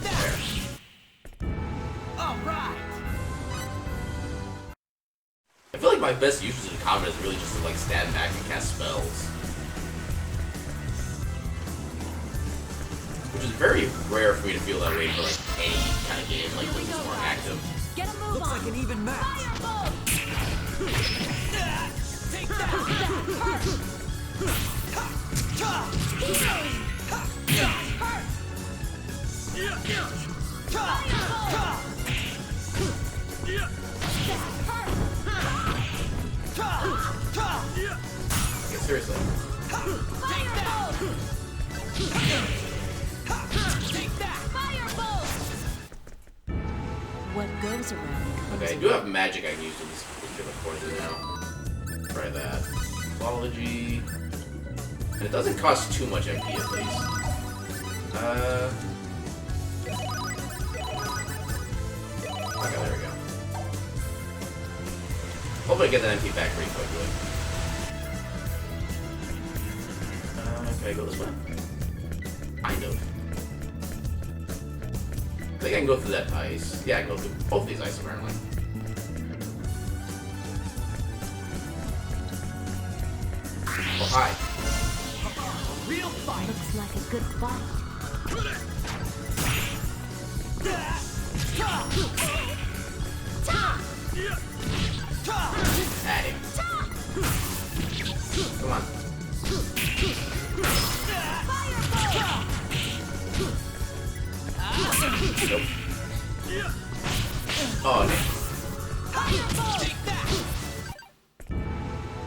There. Alright! I feel like my best usage in combat is really just to like stand back and cast spells. Which is very rare for me to feel that way for like any kind of game like this is more active. Get a move Looks on. Like an even match. Take that. Okay, seriously. Take that. Take that. Firebolt. What goes around comes Okay, I do have magic I can use with this particular poison now. Try that. Apology. And it doesn't cost too much MP at least. Okay, there we go. Hopefully I get that MP back pretty quickly. Can I go this way? Kind of. I think I can go through that ice. Yeah, I can go through both these ice apparently. Oh, hi. Real fight. Looks like a good fight. Hey. Come on. Nope. Oh, no.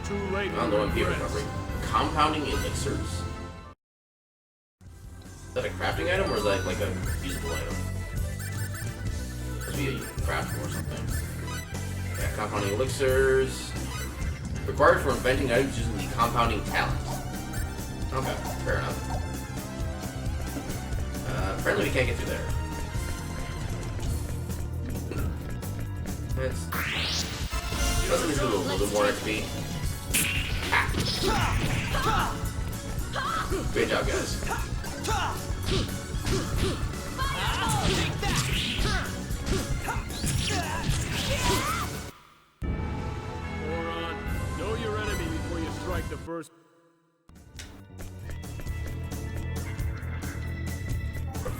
Too late. On the one P recovery. Compounding elixirs? Is that a crafting item or is that like a usable item? Must be a craftable or something. Yeah, compounding elixirs. Required for inventing items using the compounding talent. Okay, fair enough. Apparently we can't get through there. Let's at least do a little bit more XP. Ah. Great job, guys. Moron, know your enemy before you strike the first.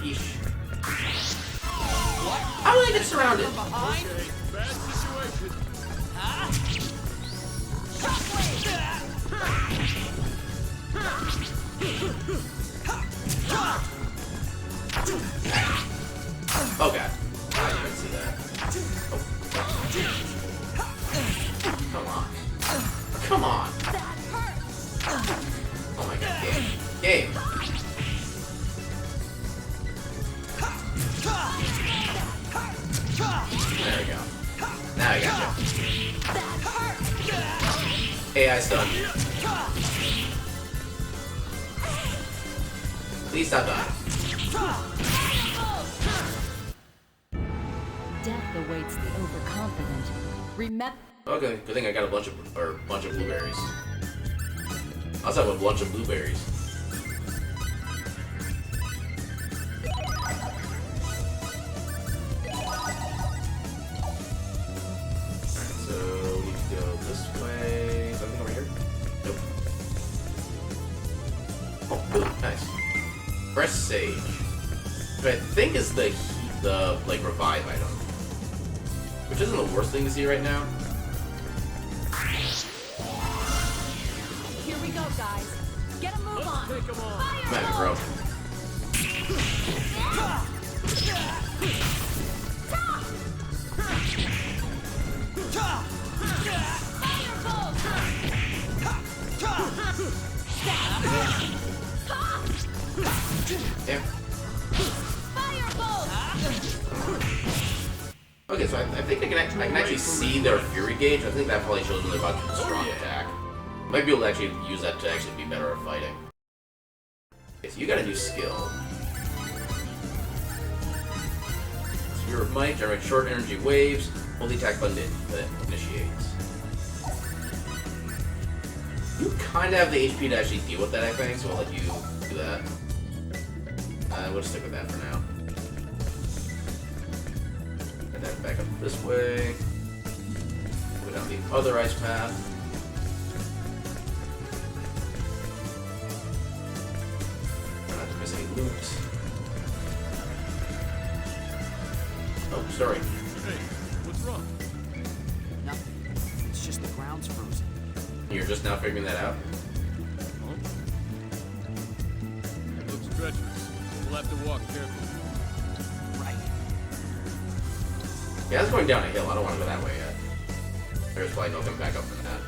Yeesh. How did I get surrounded? Okay, bad situation. Oh god. I didn't even see that. Oh. Come on. Come on. Oh my god, game. Game. There we go. Now I got you. AI stun. Please stop dying. Death awaits the overconfident. Remember. Okay, good thing I got a bunch of blueberries. I also have a bunch of blueberries. Fresh Sage, which I think is the like revive item, which isn't the worst thing to see right now. Here we go, guys. Get a move on. Take 'em on. Come at me, bro. Damn. Okay, so I think I can actually see their fury gauge. I think that probably shows them they're about to do a strong attack. Might be able to actually use that to actually be better at fighting. Okay, so you got a new skill. Sphere of Might generates short energy waves. Hold the attack button that initiates. You kind of have the HP to actually deal with that, I think, so I'll let you do that. We'll stick with that for now. And then back up this way. Go down the other ice path. Not to miss any loot. Oh, sorry. Hey, what's wrong? Nothing. It's just the ground's frozen. You're just now figuring that out? Huh? It looks treacherous. We'll have to walk carefully. Right. Yeah, it's going down a hill. I don't want to go that way yet. There's probably no coming back up from that.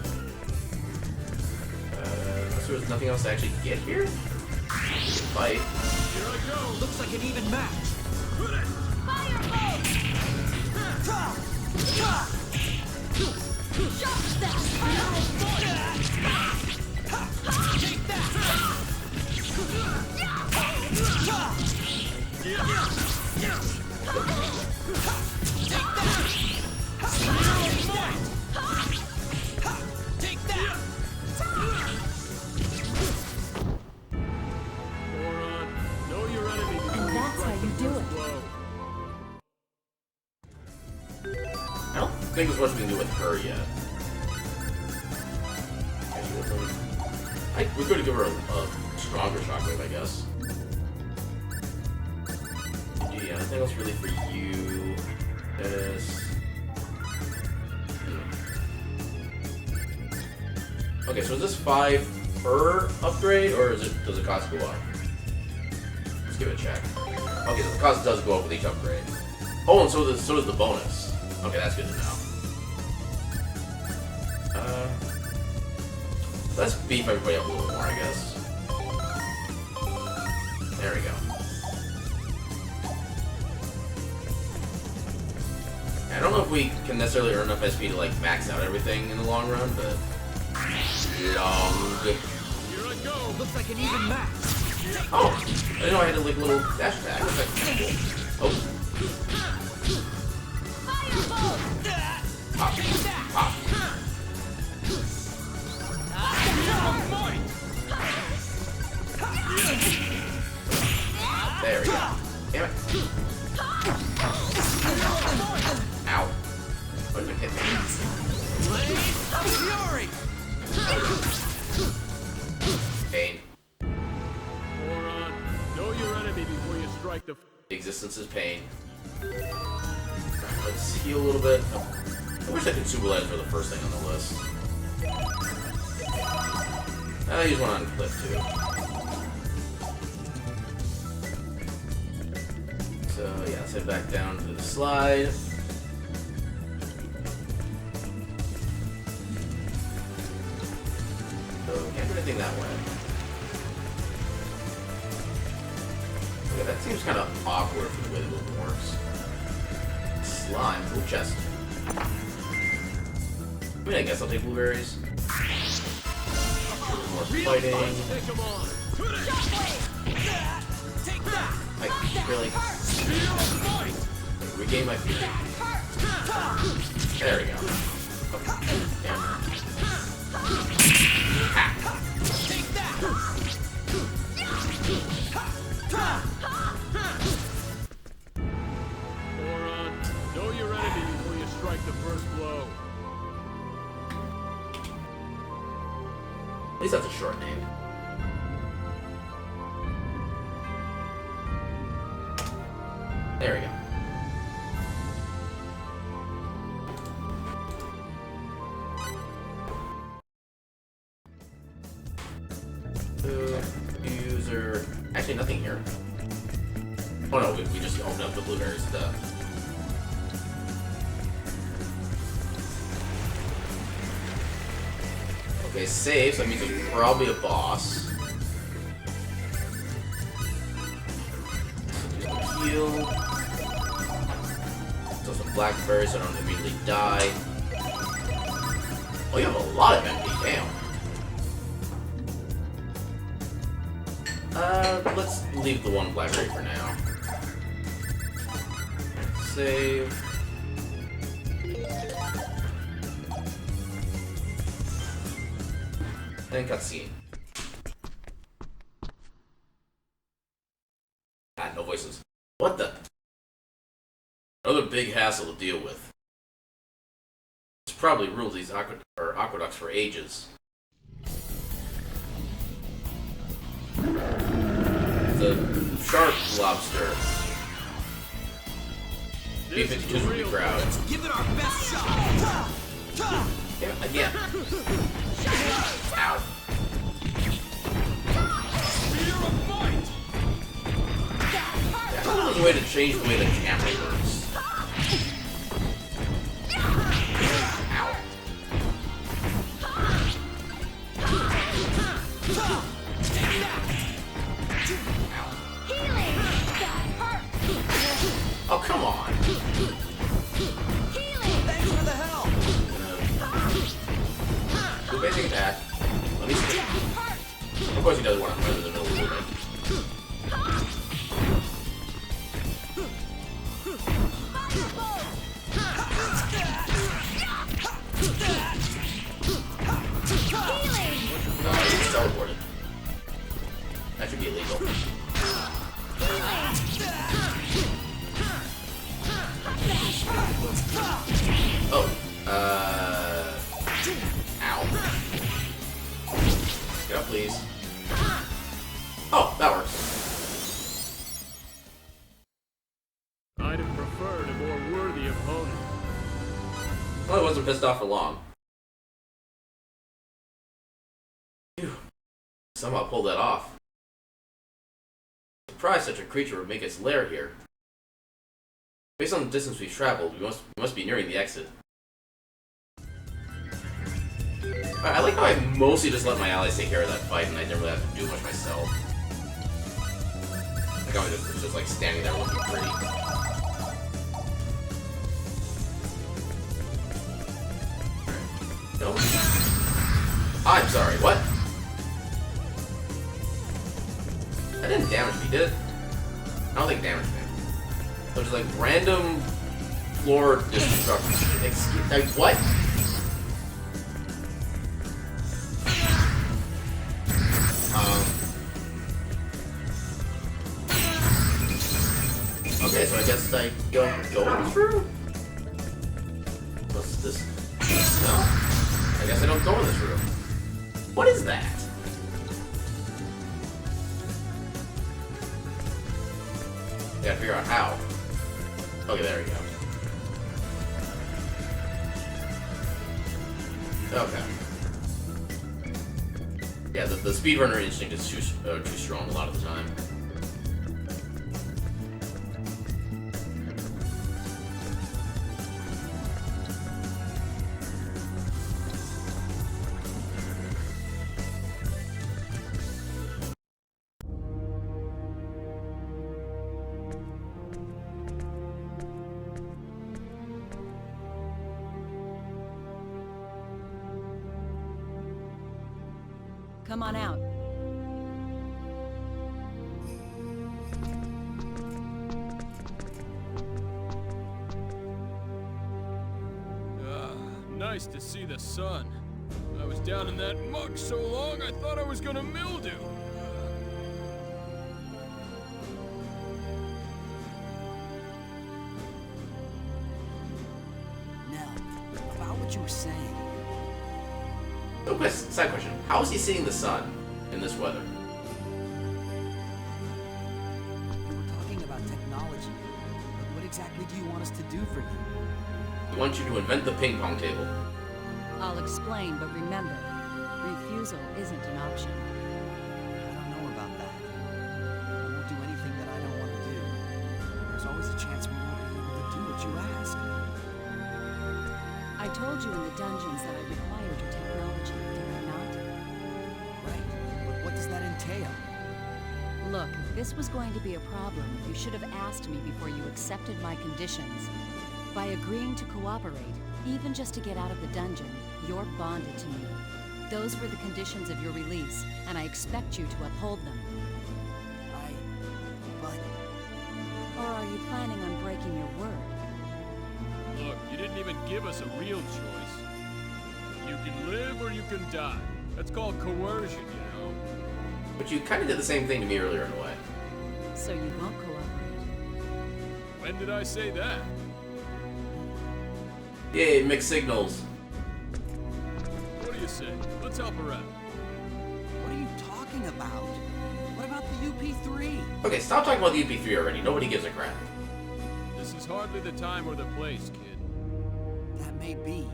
So there's nothing else to actually get here? Fight. Here I go! Looks like an even match. I don't think there's much we can do with her yet. We could give her a stronger shockwave, I guess. Yeah, nothing else really for you. Okay, so is this 5 per upgrade, or does the cost go up? Let's give it a check. Okay, so the cost does go up with each upgrade. Oh, and so does the bonus. Okay, that's good to know. Let's beef everybody up a little more, I guess. There we go. I don't know if we can necessarily earn enough SP to like max out everything in the long run, but long. Here I go. Looks like an even match. Oh, I didn't know I had a like little dash attack. Oh. Pop. Pop. There we go. Damn it. Ow. What did it hit me? Fury! Pain. Moron, know your enemy before you strike the... Existence is pain. Let's heal a little bit. I wish that consumable items were the first thing on the list. I'll use one on Cliff too. So yeah, let's head back down to the slide. So can't do anything that way. Okay, that seems kind of awkward for the way the movement works. Slime, blue chest. I mean, I guess I'll take blueberries. More fighting. Like, really? Regain my feet. There we go. Okay. Yeah. Moron, know your enemy before you strike the first blow. At least that's a short name. There we go. User. Actually, nothing here. Oh no, we just opened up the blueberries. Duh. Okay, save, so that means it's probably a boss. Heal. So some blackberries so I don't immediately die. Oh, you have a lot of MP, damn. Let's leave the one blackberry for now. Save. Then cutscene. Ah, no voices. What the? Another big hassle to deal with. It's probably ruled these aqueducts for ages. The shark lobster. B-52s would be proud. Let's give it our best shot. Yeah, again. Ow. Yeah, there's a way to change the way the camera works. Ow. Oh, come on. Thanks for the help. Do basic attack. Let me see. Of course he does want to run in the middle of the movement. No, he's teleported. That should be illegal. Oh, ow. Get up, please. Oh, that works. I'd have preferred a more worthy opponent. Well, I wasn't pissed off for long. Phew. Somehow pulled that off. Surprised such a creature would make its lair here. Based on the distance we've traveled, we must be nearing the exit. I like how I mostly just let my allies take care of that fight and I didn't really have to do much myself. Like I was just like standing there looking pretty. No. I'm sorry, what? That didn't damage me, did it? I don't think it damaged me. There's like random floor destruction. Excuse, like what? Okay, so I guess I go in this room? What's this? No. I guess I don't go in this room. What is that? Gotta figure out how. Okay, there we go. Okay. Yeah, the speedrunner instinct is too strong a lot of the time. Come on out. Nice to see the sun. I was down in that mug so long I thought I was gonna mildew. Now, about what you were saying. No question, side question. How is he seeing the sun in this weather? We were talking about technology. What exactly do you want us to do for you? We want you to invent the ping pong table. I'll explain, but remember, refusal isn't an option. I don't know about that. I won't do anything that I don't want to do. There's always a chance we won't be able to do what you ask. I told you in the dungeons that I required your technology, did I not? Right, but what does that entail? Look, if this was going to be a problem, you should have asked me before you accepted my conditions. By agreeing to cooperate, even just to get out of the dungeon, you're bonded to me. Those were the conditions of your release, and I expect you to uphold them. But... Or are you planning on breaking your word? Look, you didn't even give us a real choice. You can live or you can die. That's called coercion, you know? But you kind of did the same thing to me earlier in a way. So you won't cooperate? When did I say that? Yay, mixed signals. What do you say? Let's help her out. What are you talking about? What about the UP3? Okay, stop talking about the UP3 already. Nobody gives a crap. This is hardly the time or the place, kid. That may be,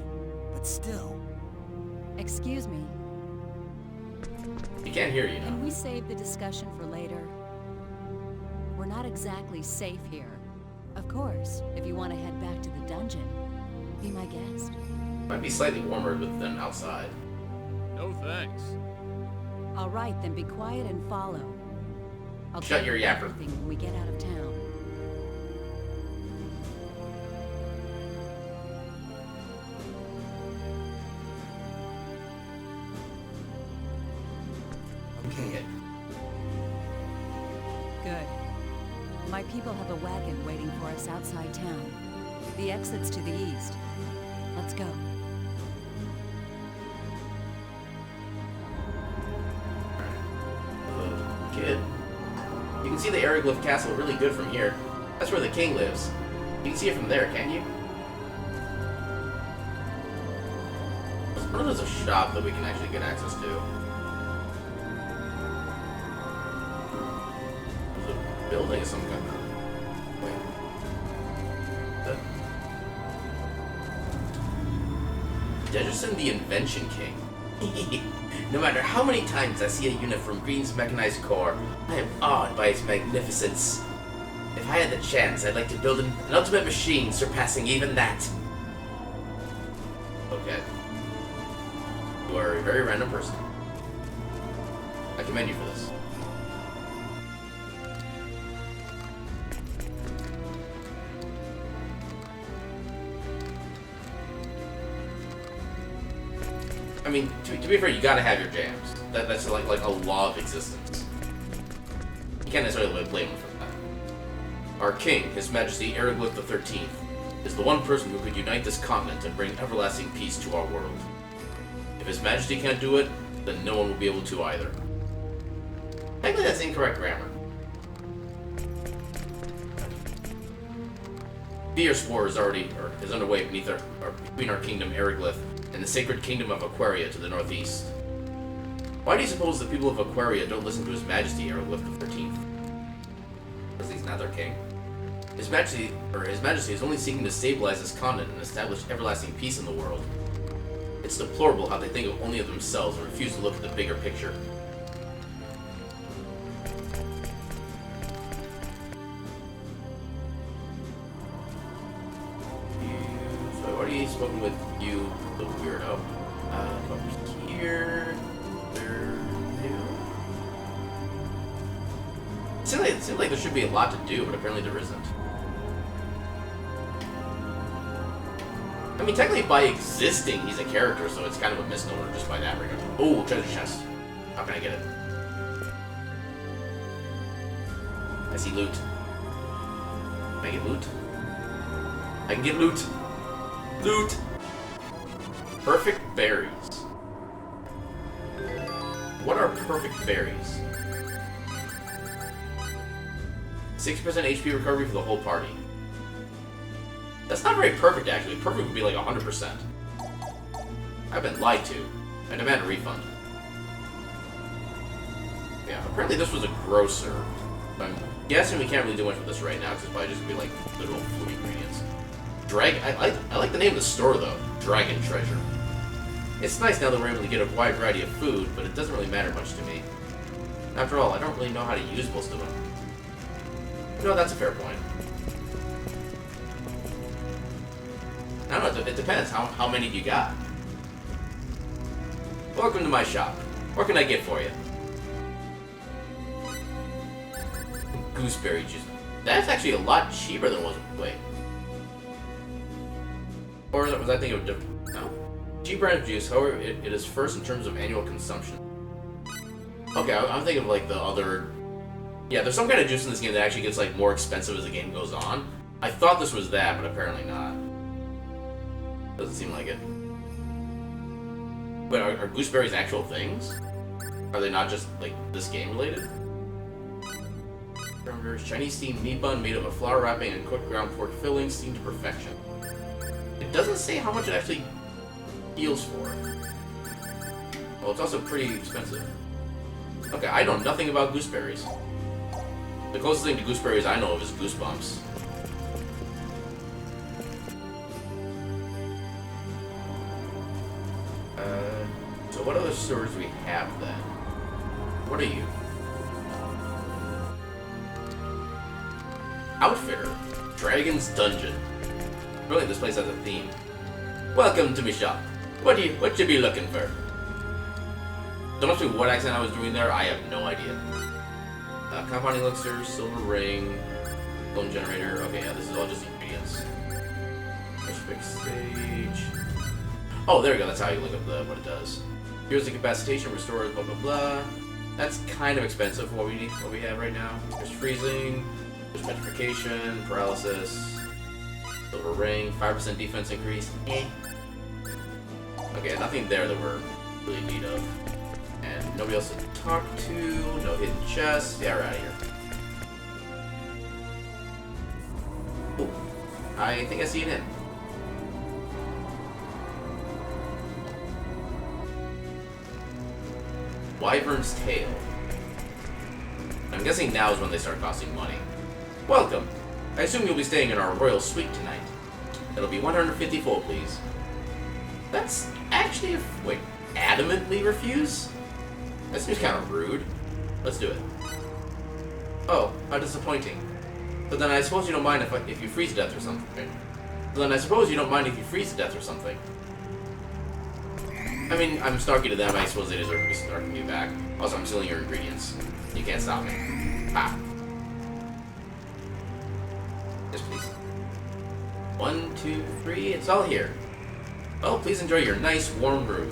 but still. Excuse me. He can't hear you now. Can we save the discussion for later? We're not exactly safe here. Of course, if you want to head back to the dungeon, be my guest. Might be slightly warmer than outside. No thanks. All right, then be quiet and follow. I'll Shut tell your you yapper. everything when we get out of town. Okay. Good. My people have a wagon waiting for us outside town. The exit's to the east. Let's go. Kid. You can see the Aeroglyph Castle really good from here. That's where the king lives. You can see it from there, can't you? I wonder if there's a shop that we can actually get access to. There's a building of some kind. Wait. Did I just send the Invention King? No matter how many times I see a unit from Green's Mechanized Corps, I am awed by its magnificence. If I had the chance, I'd like to build an ultimate machine surpassing even that. Okay. You are a very random person. I commend you for this. I mean, to be fair, you gotta have your jams. That's like a law of existence. You can't necessarily blame him for that. Our king, His Majesty Aeroglyph the 13th, is the one person who could unite this continent and bring everlasting peace to our world. If His Majesty can't do it, then no one will be able to either. Technically, that's incorrect grammar. Fierce war is underway between our kingdom Aeroglyph and the sacred kingdom of Aquaria to the northeast. Why do you suppose the people of Aquaria don't listen to His Majesty Aeroglyph the 13th? Because he's not their king. His Majesty is only seeking to stabilize this continent and establish everlasting peace in the world. It's deplorable how they think only of themselves and refuse to look at the bigger picture. So I've already spoken with you, the weirdo. Over here. It seems like there should be a lot to do, but apparently there isn't. I mean, technically by existing, he's a character, so it's kind of a misnomer just by that regard. Oh, treasure chest. How can I get it? I see loot. Can I get loot? I can get loot. Loot! Perfect berries. What are perfect berries? 6% HP recovery for the whole party. That's not very perfect, actually. Perfect would be like 100%. I've been lied to. I demand a refund. Yeah, apparently this was a grocer. I'm guessing we can't really do much with this right now, because it's probably just gonna be like literal food ingredients. I like the name of the store, though. Dragon Treasure. It's nice now that we're able to get a wide variety of food, but it doesn't really matter much to me. After all, I don't really know how to use most of them. No, that's a fair point. I don't know, it depends. How many do you got? Welcome to my shop. What can I get for you? Gooseberry juice. That's actually a lot cheaper than it was. Wait. Or was I thinking of different? No. Cheap brand of juice, however, it is first in terms of annual consumption. Okay, I'm thinking of like the other... Yeah, there's some kind of juice in this game that actually gets like more expensive as the game goes on. I thought this was that, but apparently not. Doesn't seem like it. Wait, are gooseberries actual things? Are they not just like this game related? Chinese steamed meat bun made of a flour wrapping and cooked ground pork filling steamed to perfection. It doesn't say how much it actually heals for. Well, it's also pretty expensive. Okay, I know nothing about gooseberries. The closest thing to gooseberries I know of is Goosebumps. other swords we have then? What are you? Outfitter. Dragon's Dungeon. Really, this place has a theme. Welcome to my shop. What you be looking for? Don't ask me what accent I was doing there, I have no idea. Compounding elixir, silver ring, bone generator. Okay, yeah, this is all just ingredients. Big sage. Oh, there we go. That's how you look up what it does. Here's the incapacitation, restores, blah blah blah. That's kind of expensive for what we have right now. There's freezing, there's petrification, paralysis, silver ring, 5% defense increase. Okay, nothing there that we're really in need of. And nobody else to talk to, no hidden chests. Yeah, we're out of here. Ooh, I think I see an inn. Wyvern's Tail. I'm guessing now is when they start costing money. Welcome. I assume you'll be staying in our royal suite tonight. It'll be 150 full, please. That's actually wait, adamantly refuse? That seems kind of rude. Let's do it. Oh, how disappointing. So then I suppose you don't mind if you freeze to death or something. So then I suppose you don't mind if you freeze to death or something. I mean, I'm snarky to them, I suppose they deserve to be snarking me back. Also, I'm stealing your ingredients. You can't stop me. Ah. Yes, please. 1, 2, 3, it's all here. Well, please enjoy your nice, warm brew.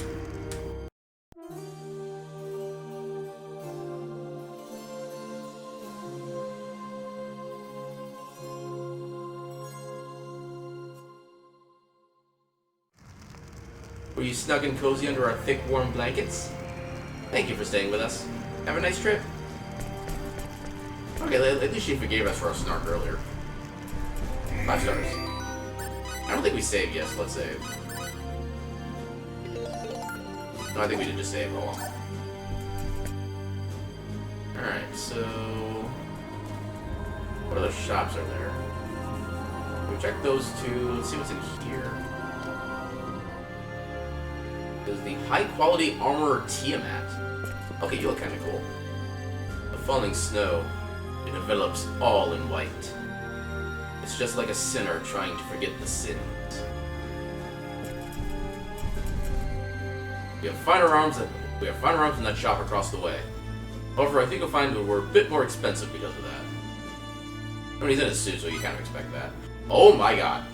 Were you snug and cozy under our thick, warm blankets? Thank you for staying with us. Have a nice trip. Okay, at least she forgave us for our snark earlier. 5 stars. I don't think we saved yet, so let's save. No, I think we did just save. Hold on. Alright, so... what other shops are there? We check those two. Let's see what's in here. There's the high-quality armor Tiamat. Okay, you look kind of cool. The falling snow, it envelops all in white. It's just like a sinner trying to forget the sins. We have finer arms in that shop across the way. However, I think you'll find that we're a bit more expensive because of that. I mean, he's in a suit, so you kind of expect that. Oh my god.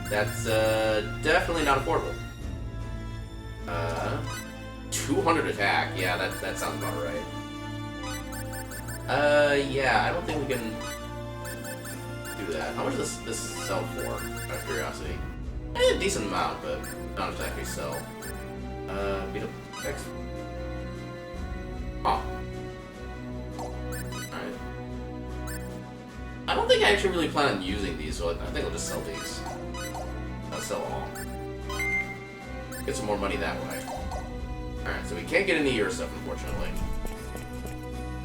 That's definitely not affordable. 200 attack. Yeah, that sounds about right. Yeah, I don't think we can do that. How much does this sell for? Out of curiosity. A decent amount, but not exactly sell. Beat up X. Oh. Alright. I don't think I actually really plan on using these, so I think I'll just sell these. I'll sell all. Get some more money that way. Alright, so we can't get any ear stuff, unfortunately.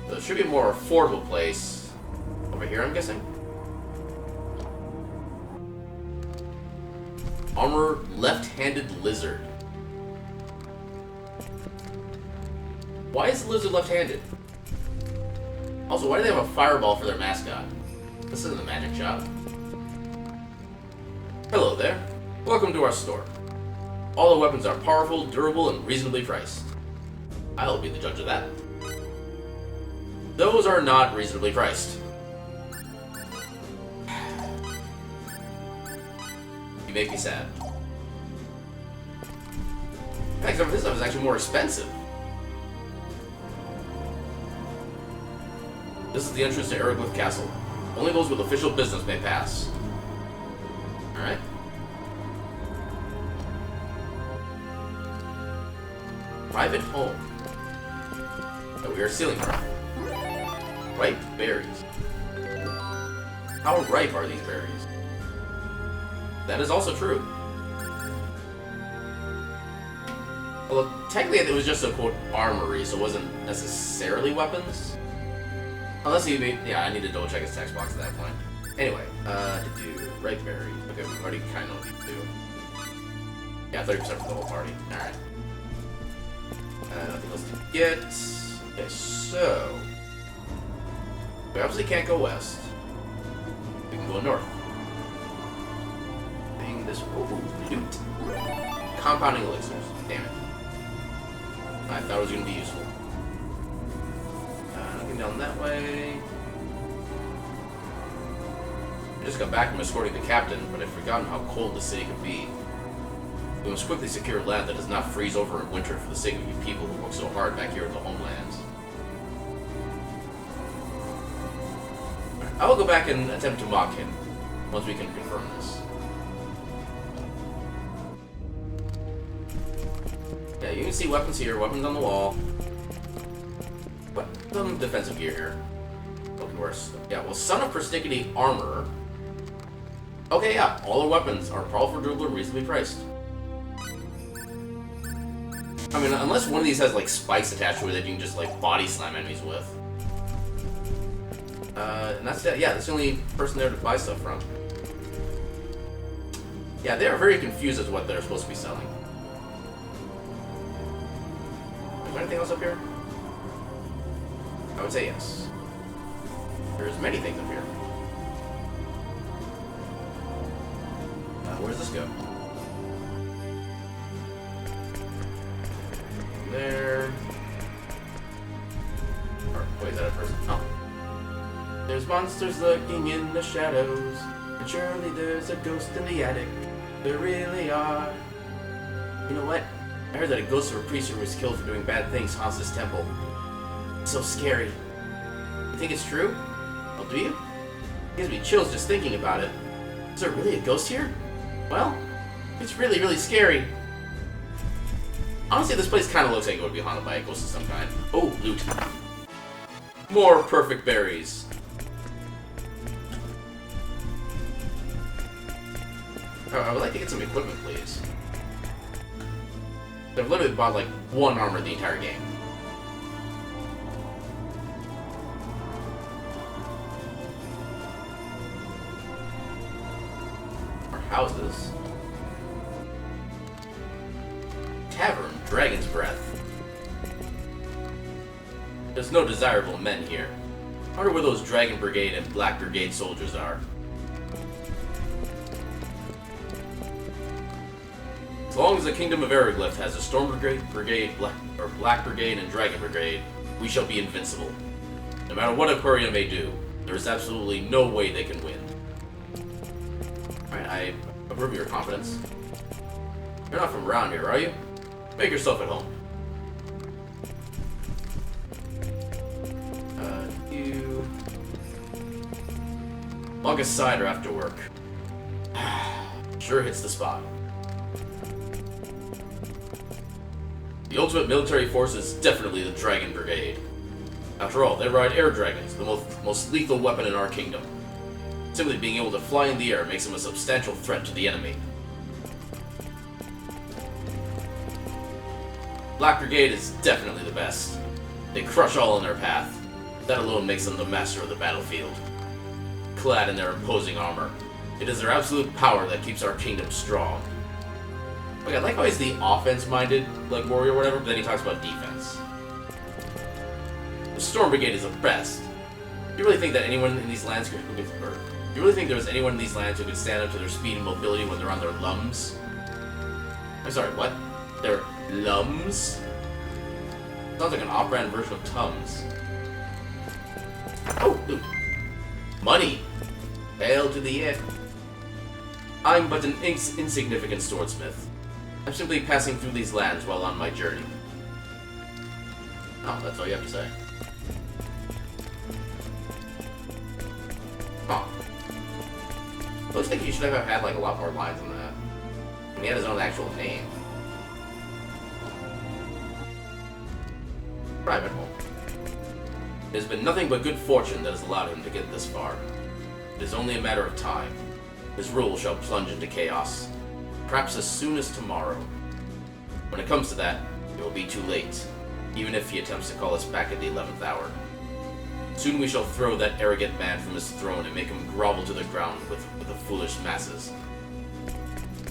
So there should be a more affordable place over here, I'm guessing. Armor left-handed lizard. Why is the lizard left-handed? Also, why do they have a fireball for their mascot? This isn't a magic shop. Hello there. Welcome to our store. All the weapons are powerful, durable, and reasonably priced. I'll be the judge of that. Those are not reasonably priced. You make me sad. Thanks, this stuff is actually more expensive. This is the entrance to Eriglyph Castle. Only those with official business may pass. Alright. Private home. That we are stealing from. Ripe berries. How ripe are these berries? That is also true. Well, technically it was just a quote armory, so it wasn't necessarily weapons. Unless he made, yeah, I need to double check his text box at that point. Anyway, to do ripe berries. Okay, we already kind of need to do. Yeah, 30% for the whole party. Alright. Nothing else to get. Okay, so we obviously can't go west. We can go north. Thing this. Ooh, loot. Compounding elixirs. Damn it. I thought it was going to be useful. Looking down that way. I just got back from escorting the captain, but I'd forgotten how cold the city could be. We must quickly secure land that does not freeze over in winter for the sake of you people who work so hard back here at the homelands. I will go back and attempt to mock him, once we can confirm this. Yeah, you can see weapons here, weapons on the wall. But some defensive gear here. Looking worse. Yeah, well, Son of Persnickety armor. Okay, yeah, all the weapons are powerful, durable, and reasonably priced. I mean, unless one of these has, like, spikes attached to it that you can just, like, body slam enemies with. And that's it. Yeah, that's the only person there to buy stuff from. Yeah, they are very confused as to what they're supposed to be selling. Is there anything else up here? I would say yes. There's many things up here. Where does this go? There. Or, wait, is that a person? Oh. There's monsters lurking in the shadows, and surely there's a ghost in the attic. There really are. You know what? I heard that a ghost of a priest who was killed for doing bad things haunts this temple. It's so scary. You think it's true? Well, do you? It gives me chills just thinking about it. Is there really a ghost here? Well, it's really, really scary. Honestly, this place kind of looks like it would be haunted by a ghost of some kind. Oh, loot. More perfect berries. Oh, I would like to get some equipment, please. I've literally bought like one armor the entire game. Our houses. Tavern, Dragon's Breath. There's no desirable men here. I wonder where those Dragon Brigade and Black Brigade soldiers are. As long as the Kingdom of Eriglyph has a Storm Brigade, Black Brigade, and Dragon Brigade, we shall be invincible. No matter what Aquarium may do, there is absolutely no way they can win. Alright, I approve of your confidence. You're not from around here, are you? Make yourself at home. You... Longest cider after work. Sure hits the spot. The ultimate military force is definitely the Dragon Brigade. After all, they ride air dragons, the most lethal weapon in our kingdom. Simply being able to fly in the air makes them a substantial threat to the enemy. Black Brigade is definitely the best. They crush all in their path. That alone makes them the master of the battlefield. Clad in their imposing armor, it is their absolute power that keeps our kingdom strong. Okay, I like how he's the offense-minded, like, warrior or whatever, but then he talks about defense. The Storm Brigade is the best. Do you really think that anyone in these lands could... do you really think there's anyone in these lands who could stand up to their speed and mobility when they're on their lums? I'm sorry, what? Their lums? Sounds like an off-brand version of Tums. Oh, loot. Money! Hail to the air. I'm but an insignificant swordsmith. I'm simply passing through these lands while on my journey. Oh, that's all you have to say. Huh. Looks like he should have had like a lot more lines than that. And he had his own actual name. Private home. It has been nothing but good fortune that has allowed him to get this far. It is only a matter of time. His rule shall plunge into chaos. Perhaps as soon as tomorrow. When it comes to that, it will be too late, even if he attempts to call us back at the 11th hour. Soon we shall throw that arrogant man from his throne and make him grovel to the ground with the foolish masses.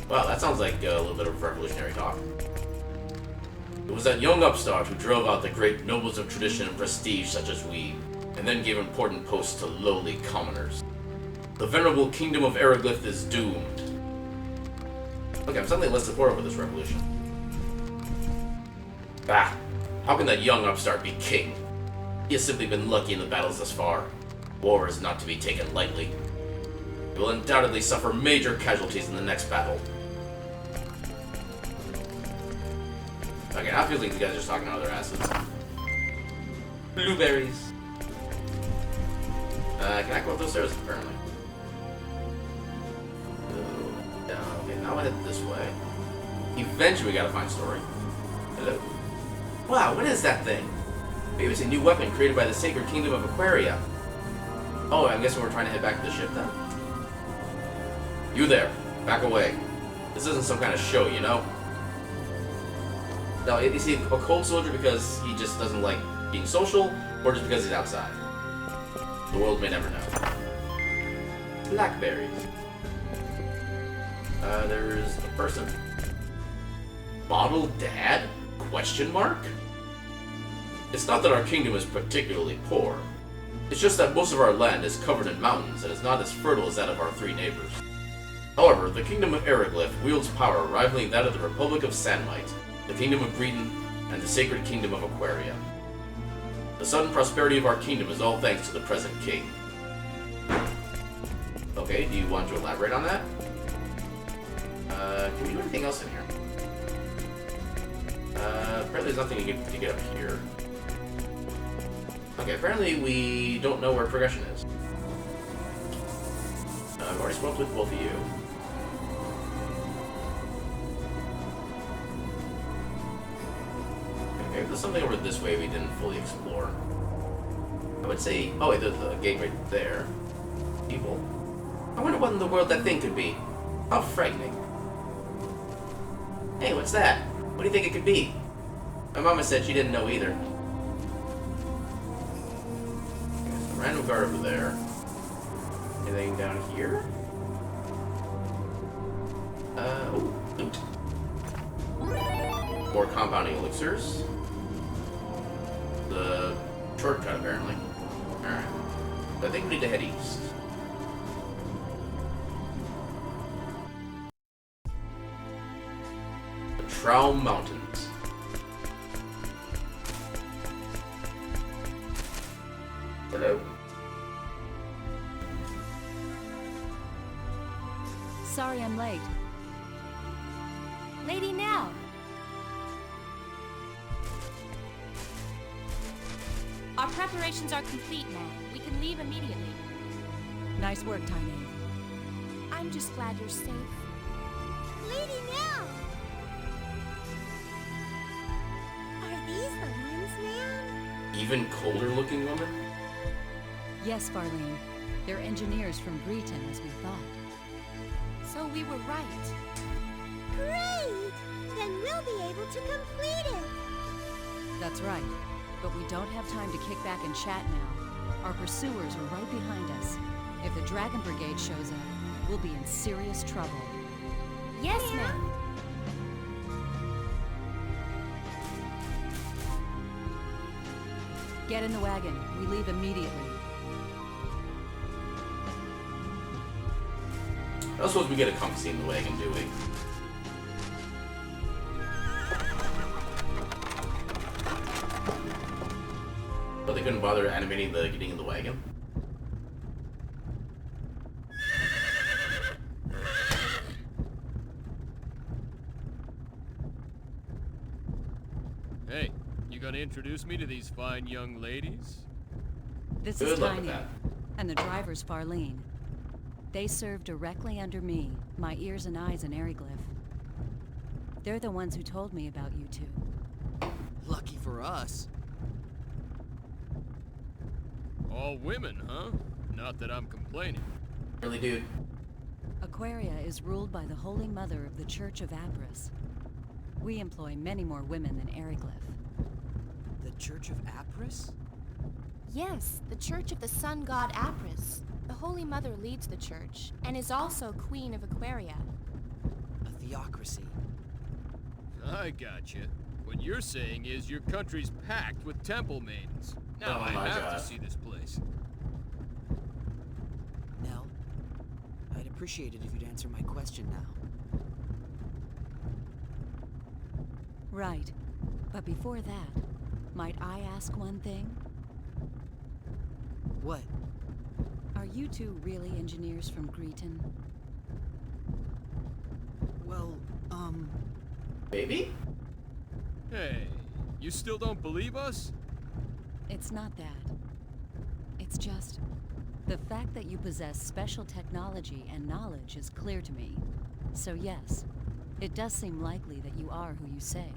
Wow, that sounds like a little bit of revolutionary talk. It was that young upstart who drove out the great nobles of tradition and prestige such as we, and then gave important posts to lowly commoners. The venerable kingdom of Eriglyph is doomed. Look, I'm suddenly less supportive of this revolution. Bah! How can that young upstart be king? He has simply been lucky in the battles thus far. War is not to be taken lightly. He will undoubtedly suffer major casualties in the next battle. Okay, I feel like these guys are just talking out of their asses. Blueberries. Can I go up those stairs? Apparently. Down. Okay, now I head this way. Eventually we gotta find Story. Hello? Wow, what is that thing? Maybe it's a new weapon created by the sacred kingdom of Aquaria. Oh, I'm guessing we're trying to head back to the ship then? You there. Back away. This isn't some kind of show, you know? Now, is he a cold soldier because he just doesn't like being social, or just because he's outside? The world may never know. Blackberries. There's a person. Bottled Dad? Question mark? It's not that our kingdom is particularly poor. It's just that most of our land is covered in mountains and is not as fertile as that of our three neighbors. However, the kingdom of Eriglyph wields power rivaling that of the Republic of Sandmite, the kingdom of Breeden, and the sacred kingdom of Aquaria. The sudden prosperity of our kingdom is all thanks to the present king. Okay, do you want to elaborate on that? Can we do anything else in here? Apparently there's nothing to get up here. Okay, apparently we don't know where progression is. I've already spoken with both of you. Okay, there's something over this way we didn't fully explore. I would say... Oh wait, there's a gate right there. People. I wonder what in the world that thing could be. How frightening. Hey, what's that? What do you think it could be? My mama said she didn't know either. There's a random guard over there. Anything down here? Oh, loot. More compounding elixirs. The shortcut, apparently. Alright. I think we need to head east. The Traum Mountains. Hello? Sorry I'm late. Lady Nell. Our preparations are complete, ma'am. We can leave immediately. Nice work, Tiny. I'm just glad you're safe. Lady Nell. Are these the ones, ma'am? Even colder looking woman? Yes, Farlene. They're engineers from Breton, as we thought. So we were right. Great! Then we'll be able to complete it. That's right. But we don't have time to kick back and chat now. Our pursuers are right behind us. If the Dragon Brigade shows up, we'll be in serious trouble. Yes, ma'am. Get in the wagon. We leave immediately. I don't suppose we get a compass in the wagon, do we? But they couldn't bother animating the getting in the wagon? Hey, you gonna introduce me to these fine young ladies? This Good is luck with Tiny, that. and the driver's Farlene. They serve directly under me, my ears and eyes in Eriglyph. They're the ones who told me about you two. Lucky for us. All women, huh? Not that I'm complaining. Really, dude? Aquaria is ruled by the Holy Mother of the Church of Apris. We employ many more women than Eriglyph. The Church of Apris? Yes, the Church of the Sun God Apris. The Holy Mother leads the church, and is also Queen of Aquaria. A theocracy. I gotcha. What you're saying is your country's packed with temple maidens. Now Oh I my have God. to see this place. Nell, I'd appreciate it if you'd answer my question now. Right. But before that, might I ask one thing? What? Are you two really engineers from Greeton? Well, Baby? Hey, you still don't believe us? It's not that. It's just... the fact that you possess special technology and knowledge is clear to me. So yes, it does seem likely that you are who you say.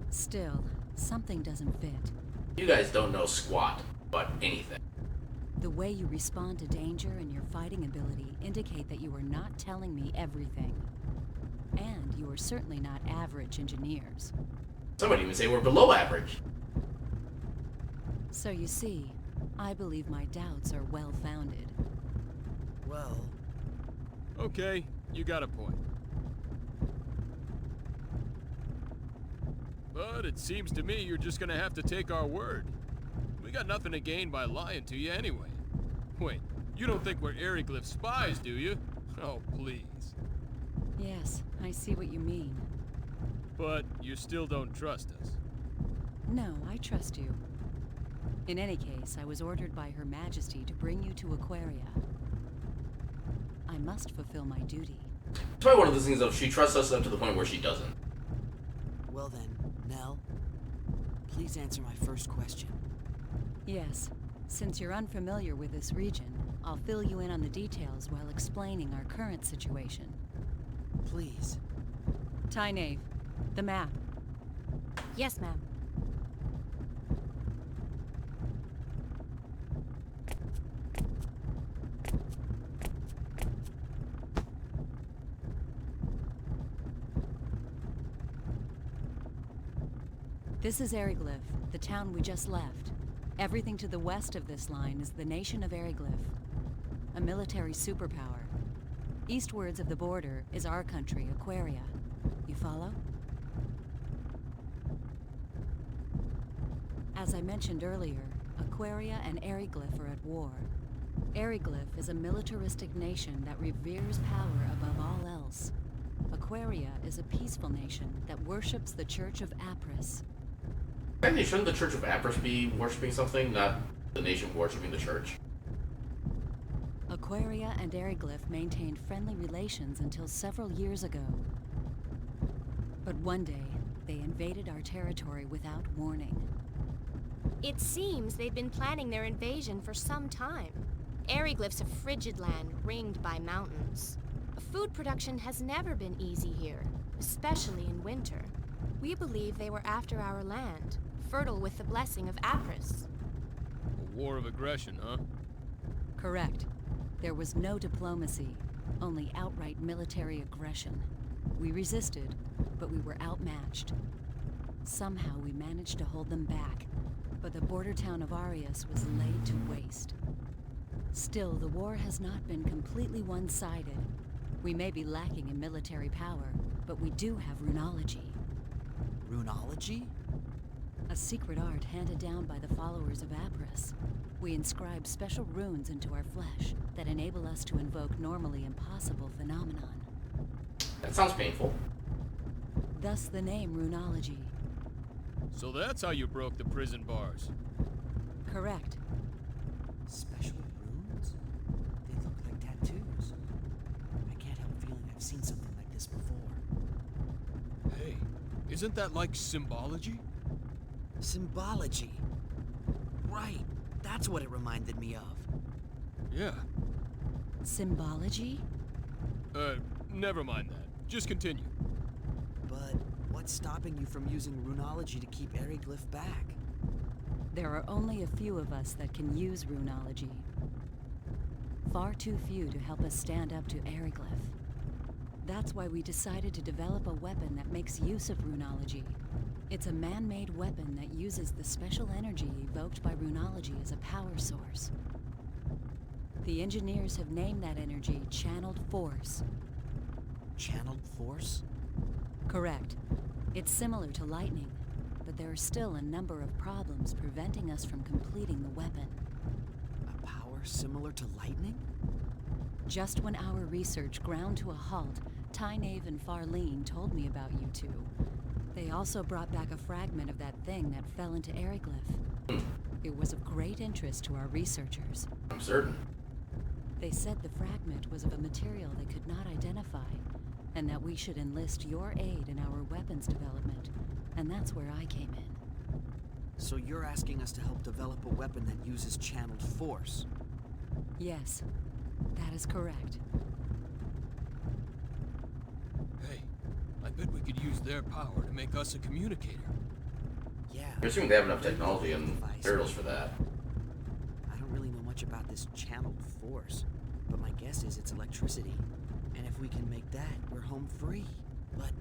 Still, something doesn't fit. You guys don't know squat, but anything. The way you respond to danger and your fighting ability indicate that you are not telling me everything. And you are certainly not average engineers. Some would even say we're below average. So you see, I believe my doubts are well-founded. well... Okay, you got a point. But it seems to me you're just gonna have to take our word. We got nothing to gain by lying to you anyway. Wait, you don't think we're Eriglyph spies, do you? Oh, please. Yes, I see what you mean. But you still don't trust us. No, I trust you. In any case, I was ordered by Her Majesty to bring you to Aquaria. I must fulfill my duty. It's probably one of those things though, she trusts us up to the point where she doesn't. Well then, Nell, please answer my first question. Yes, since you're unfamiliar with this region, I'll fill you in on the details while explaining our current situation. Please. Tynaeve, the map. Yes, ma'am. This is Eriglyph, the town we just left. Everything to the west of this line is the nation of Eriglyph, a military superpower. Eastwards of the border is our country, Aquaria. You follow? As I mentioned earlier, Aquaria and Eriglyph are at war. Eriglyph is a militaristic nation that reveres power above all else. Aquaria is a peaceful nation that worships the Church of Apris. Actually, shouldn't the Church of Apris be worshipping something, not the nation worshipping the church? Aquaria and Eriglyph maintained friendly relations until several years ago. But one day, they invaded our territory without warning. It seems they've been planning their invasion for some time. Eriglyph's a frigid land ringed by mountains. Food production has never been easy here, especially in winter. We believe they were after our land, fertile with the blessing of Apris. A war of aggression, huh? Correct. There was no diplomacy, only outright military aggression. We resisted, but we were outmatched. Somehow we managed to hold them back, but the border town of Arius was laid to waste. Still, the war has not been completely one-sided. We may be lacking in military power, but we do have runology. Runology? A secret art handed down by the followers of Apris. We inscribe special runes into our flesh that enable us to invoke normally impossible phenomenon. That sounds painful. Thus the name Runology. So that's how you broke the prison bars. Correct. Special runes? They look like tattoos. I can't help feeling I've seen something like this before. Hey, isn't that like symbology? Symbology. Right. That's what it reminded me of. Yeah. Symbology? Never mind that. Just continue. But what's stopping you from using runology to keep Eriglyph back? There are only a few of us that can use runology. Far too few to help us stand up to Eriglyph. That's why we decided to develop a weapon that makes use of runology. It's a man-made weapon that uses the special energy evoked by runology as a power source. The engineers have named that energy Channeled Force. Channeled Force? Correct. It's similar to lightning, there are still a number of problems preventing us from completing the weapon. A power similar to lightning? Just when our research ground to a halt, Tynaeve and Farlene told me about you two. They also brought back a fragment of that thing that fell into Eriglyph. It was of great interest to our researchers. I'm certain. They said the fragment was of a material they could not identify, and that we should enlist your aid in our weapons development, and that's where I came in. So you're asking us to help develop a weapon that uses channeled force? Yes, that is correct. Hey, I bet we could use their power to make us a communicator. Yeah. I'm assuming they have enough technology and materials for that. I don't really know much about this channeled force, but my guess is it's electricity. And if we can make that, we're home free. But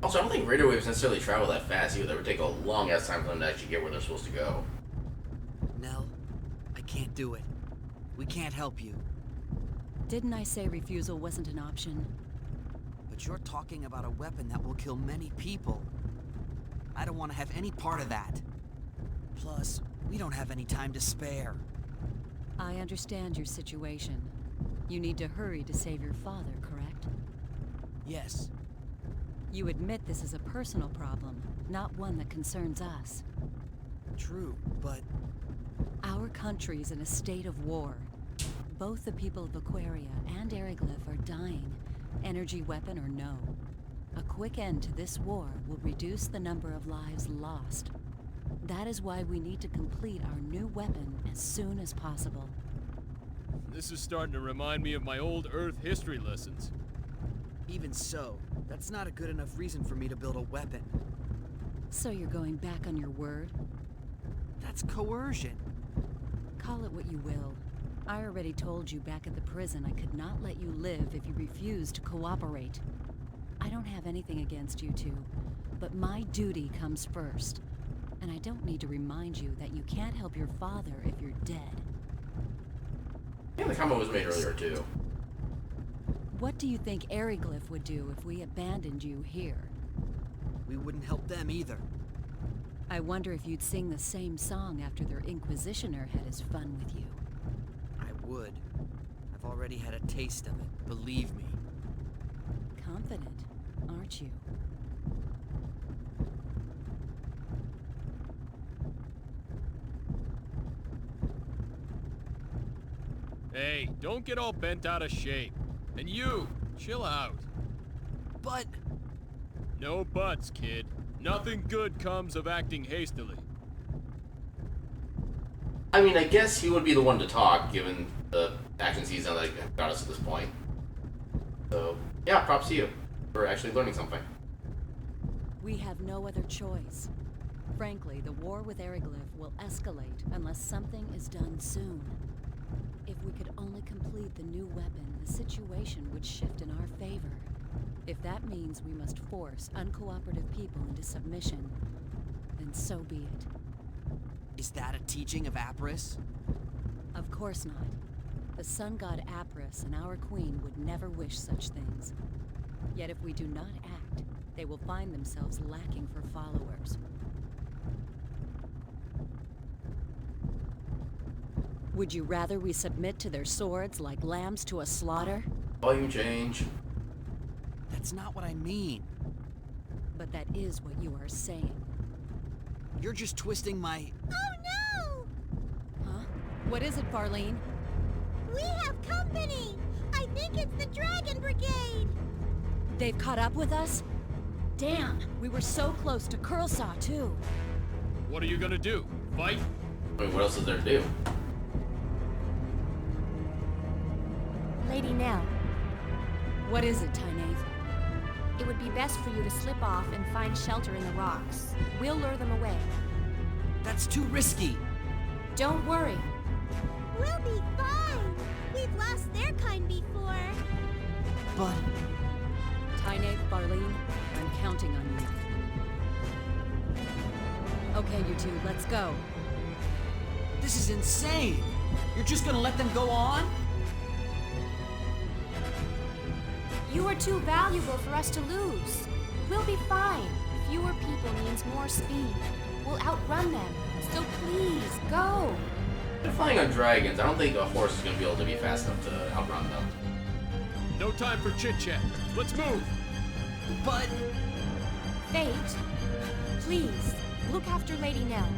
Also, I don't think radio waves necessarily travel that fast either. That would take a long ass time for them to actually get where they're supposed to go. Nell, I can't do it. We can't help you. Didn't I say refusal wasn't an option? But you're talking about a weapon that will kill many people. I don't want to have any part of that. Plus, we don't have any time to spare. I understand your situation. You need to hurry to save your father, correct? Yes. You admit this is a personal problem, not one that concerns us. True, but... Our country's in a state of war. Both the people of Aquaria and Eriglyph are dying, energy weapon or no. A quick end to this war will reduce the number of lives lost. That is why we need to complete our new weapon as soon as possible. This is starting to remind me of my old Earth history lessons. Even so, that's not a good enough reason for me to build a weapon. So you're going back on your word? That's coercion. Call it what you will. I already told you back at the prison I could not let you live if you refused to cooperate. I don't have anything against you two, but my duty comes first. And I don't need to remind you that you can't help your father if you're dead. Yeah, the comment was made earlier too. What do you think Eriglyph would do if we abandoned you here? We wouldn't help them either. I wonder if you'd sing the same song after their Inquisitioner had his fun with you. I would. I've already had a taste of it, believe me. Confident, aren't you? Hey, don't get all bent out of shape. And you, chill out. But... No buts, kid. Nothing good comes of acting hastily. I mean, I guess he would be the one to talk, given the actions he's done that got us to this point. So, yeah, props to you for actually learning something. We have no other choice. Frankly, the war with Eriglyph will escalate unless something is done soon. If we could only complete the new weapon, the situation would shift in our favor. If that means we must force uncooperative people into submission, then so be it. Is that a teaching of Apris? Of course not. The sun god Apris and our queen would never wish such things. Yet if we do not act, they will find themselves lacking for followers. Would you rather we submit to their swords like lambs to a slaughter? Volume change. That's not what I mean. But that is what you are saying. You're just twisting my... Oh no! Huh? What is it, Farlene? We have company! I think it's the Dragon Brigade! They've caught up with us? Damn, we were so close to Curlsaw, too. What are you gonna do? Fight? I mean, what else is there to do? Lady Nell, What is it, Tynaeve? it would be best for you to slip off and find shelter in the rocks. We'll lure them away. That's too risky. Don't worry. We'll be fine! We've lost their kind before. But... Tynaeve, Farlene, I'm counting on you. Okay, you two, let's go. This is insane! You're just gonna let them go on? You are too valuable for us to lose. We'll be fine if Fewer people means more speed. We'll outrun them. So please, go! They're flying on dragons. I don't think a horse is going to be able to be fast enough to outrun them. No time for chit-chat. Let's move! But... Fate, please, look after Lady Nell.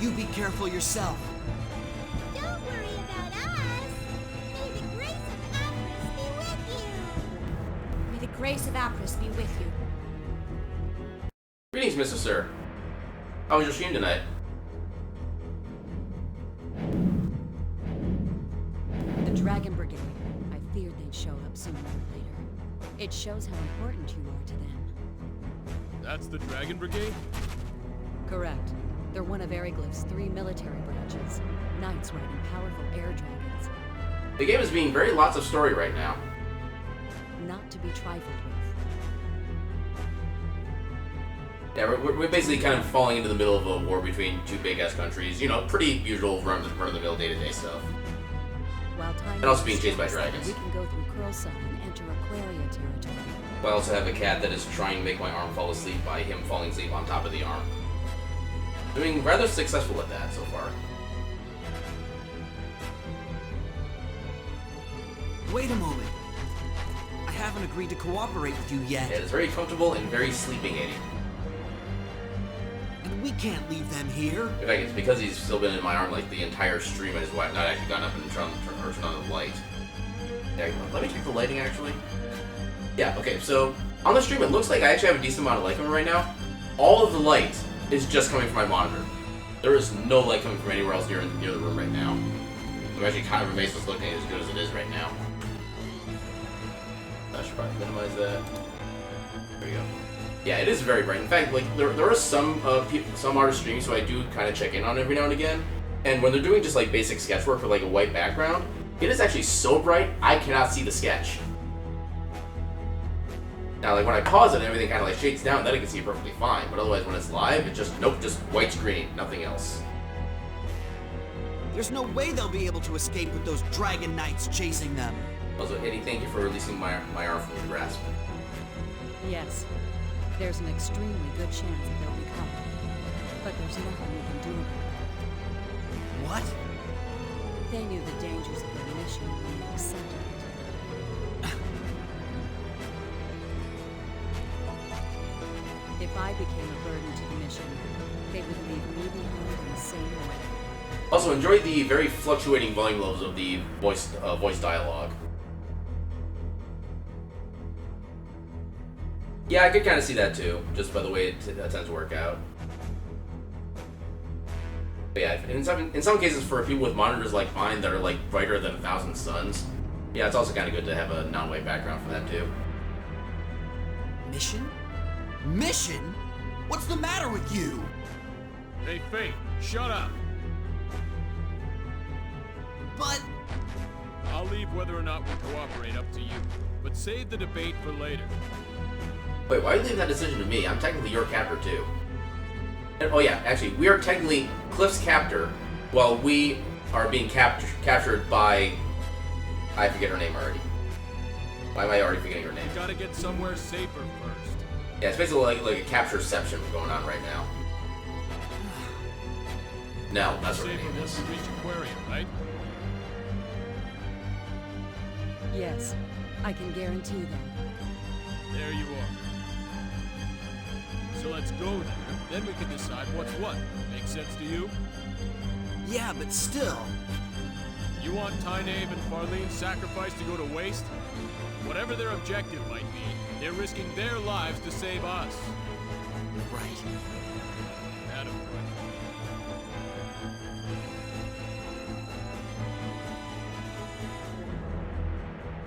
You be careful yourself. Don't worry about us. May the grace of Apris be with you. May the grace of Apris be with you. Greetings, Mr. Sir. How was your stream tonight? The Dragon Brigade. I feared they'd show up sooner or later. It shows how important you are to them. That's the Dragon Brigade? Correct. They're one of Eriglyph's 3 military branches. Knights riding powerful air dragons. The game is being very lots of story right now. Not to be trifled with. Yeah, we're basically kind of falling into the middle of a war between two big-ass countries. You know, pretty usual run-of-the-mill day-to-day stuff. While time And also being chased by dragons. We can go through Curlsum and enter Aquaria territory. I also have a cat that is trying to make my arm fall asleep by him falling asleep on top of the arm. Doing rather successful at that so far. Wait a moment. I haven't agreed to cooperate with you yet. Yeah, it's very comfortable and very sleeping-aiding. And we can't leave them here. In fact, it's because he's still been in my arm like the entire stream and his wife not actually gone up and turned on the light. Yeah, let me check the lighting actually. Yeah, okay, so on the stream it looks like I actually have a decent amount of light coming right now. All of the light is just coming from my monitor. There is no light coming from anywhere else near the room right now. I'm actually kind of amazed it's looking as good as it is right now. I should probably minimize that. There we go. Yeah, it is very bright. In fact, like there are some artist streams who I do kind of check in on every now and again, and when they're doing just like basic sketch work with like a white background, it is actually so bright I cannot see the sketch. Now, like when I pause it and everything kind of like shades down, then I can see it perfectly fine. But otherwise, when it's live, it just just white screen, nothing else. There's no way they'll be able to escape with those dragon knights chasing them. Also, Eddie, thank you for releasing my arm from the grasp. Yes. There's an extremely good chance that they'll be caught. But there's nothing we can do about it. What? They knew the dangers of their mission when they accepted it. If I became a burden to the mission, they would leave me behind in the same way. Also, enjoy the very fluctuating volume levels of the voice dialogue. Yeah, I could kind of see that too, just by the way it tends to work out. But yeah, in some cases, for people with monitors like mine that are like brighter than 1,000 suns, yeah, it's also kind of good to have a non-white background for that too. Mission? Mission? What's the matter with you? Hey, Fate, shut up! But... I'll leave whether or not we cooperate up to you, but save the debate for later. Wait, why are you leaving that decision to me? I'm technically your captor too. And, oh yeah, actually, we are technically Cliff's captor, while we are being captured by... I forget her name already. Why am I already forgetting her name? You gotta get somewhere safer first. Yeah, it's basically like a capture-ception going on right now. No, that's what her name is. Safer once we reach Aquarium, right? Yes, I can guarantee that. There you are. So let's go there, then we can decide what's what. Make sense to you? Yeah, but still... You want Tynave and Farlene's sacrifice to go to waste? Whatever their objective might be, they're risking their lives to save us. Right. Attaboy.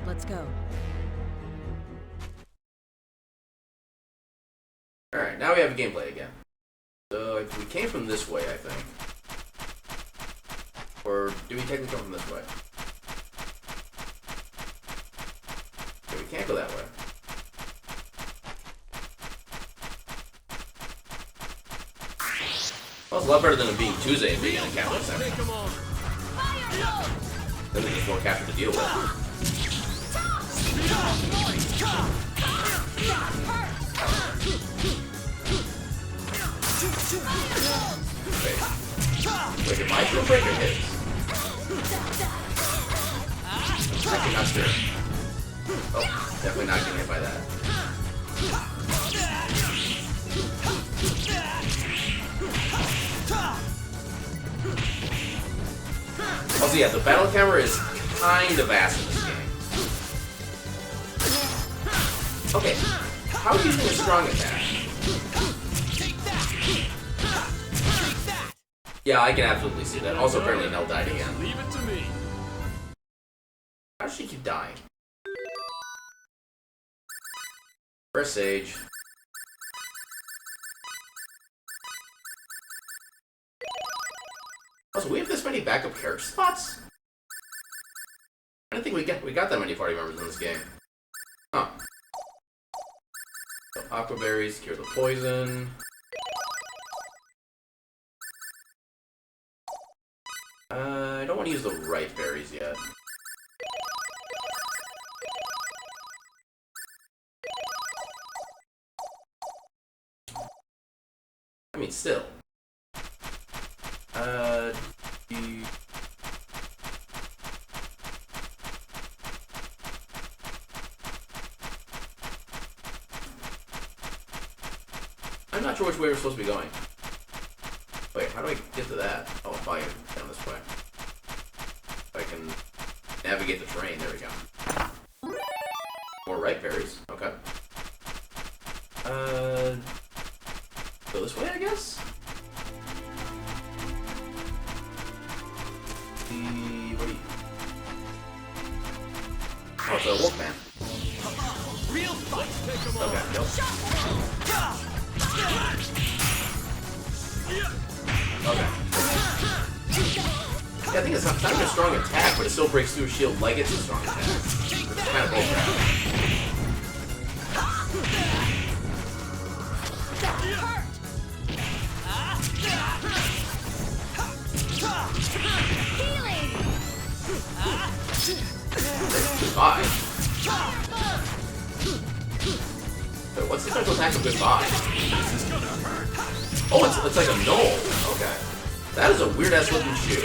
Let's go. Alright, now we have a gameplay again. So, if we came from this way, I think. Or do we technically come from this way? Okay, we can't go that way. Well, it's a lot better than it being Tuesday and being in a capture section. Then there's just more capture to deal with. Wait, did my Shield Breaker hit? Actually, not sure. Oh, definitely not getting hit by that. Also, yeah, the battle camera is kind of ass in this game. Okay, how are you using a strong attack? Yeah, I can absolutely see that. Also, apparently Nell died again. Leave it to me. How does she keep dying? Press Sage. Also, we have this many backup character spots? I don't think we got that many party members in this game. Huh. So, aqua berries, cure the poison. I don't want to use the right berries yet. I mean, still. I'm not sure which way we're supposed to be going. Wait, how do I get to that? Oh, probably down this way. If I can navigate the terrain, there we go. More ripe berries, okay. Go this way, I guess? What are you? Oh, it's a wolf man. Real fight. Okay, nope. Okay. Yeah, I think it's not even a strong attack, but it still breaks through a shield like it's a strong attack. It's kind of bullcrap. Goodbye. Wait, what's the special attack of goodbye? Oh, it's like a knoll. Okay. That is a weird-ass looking shoe.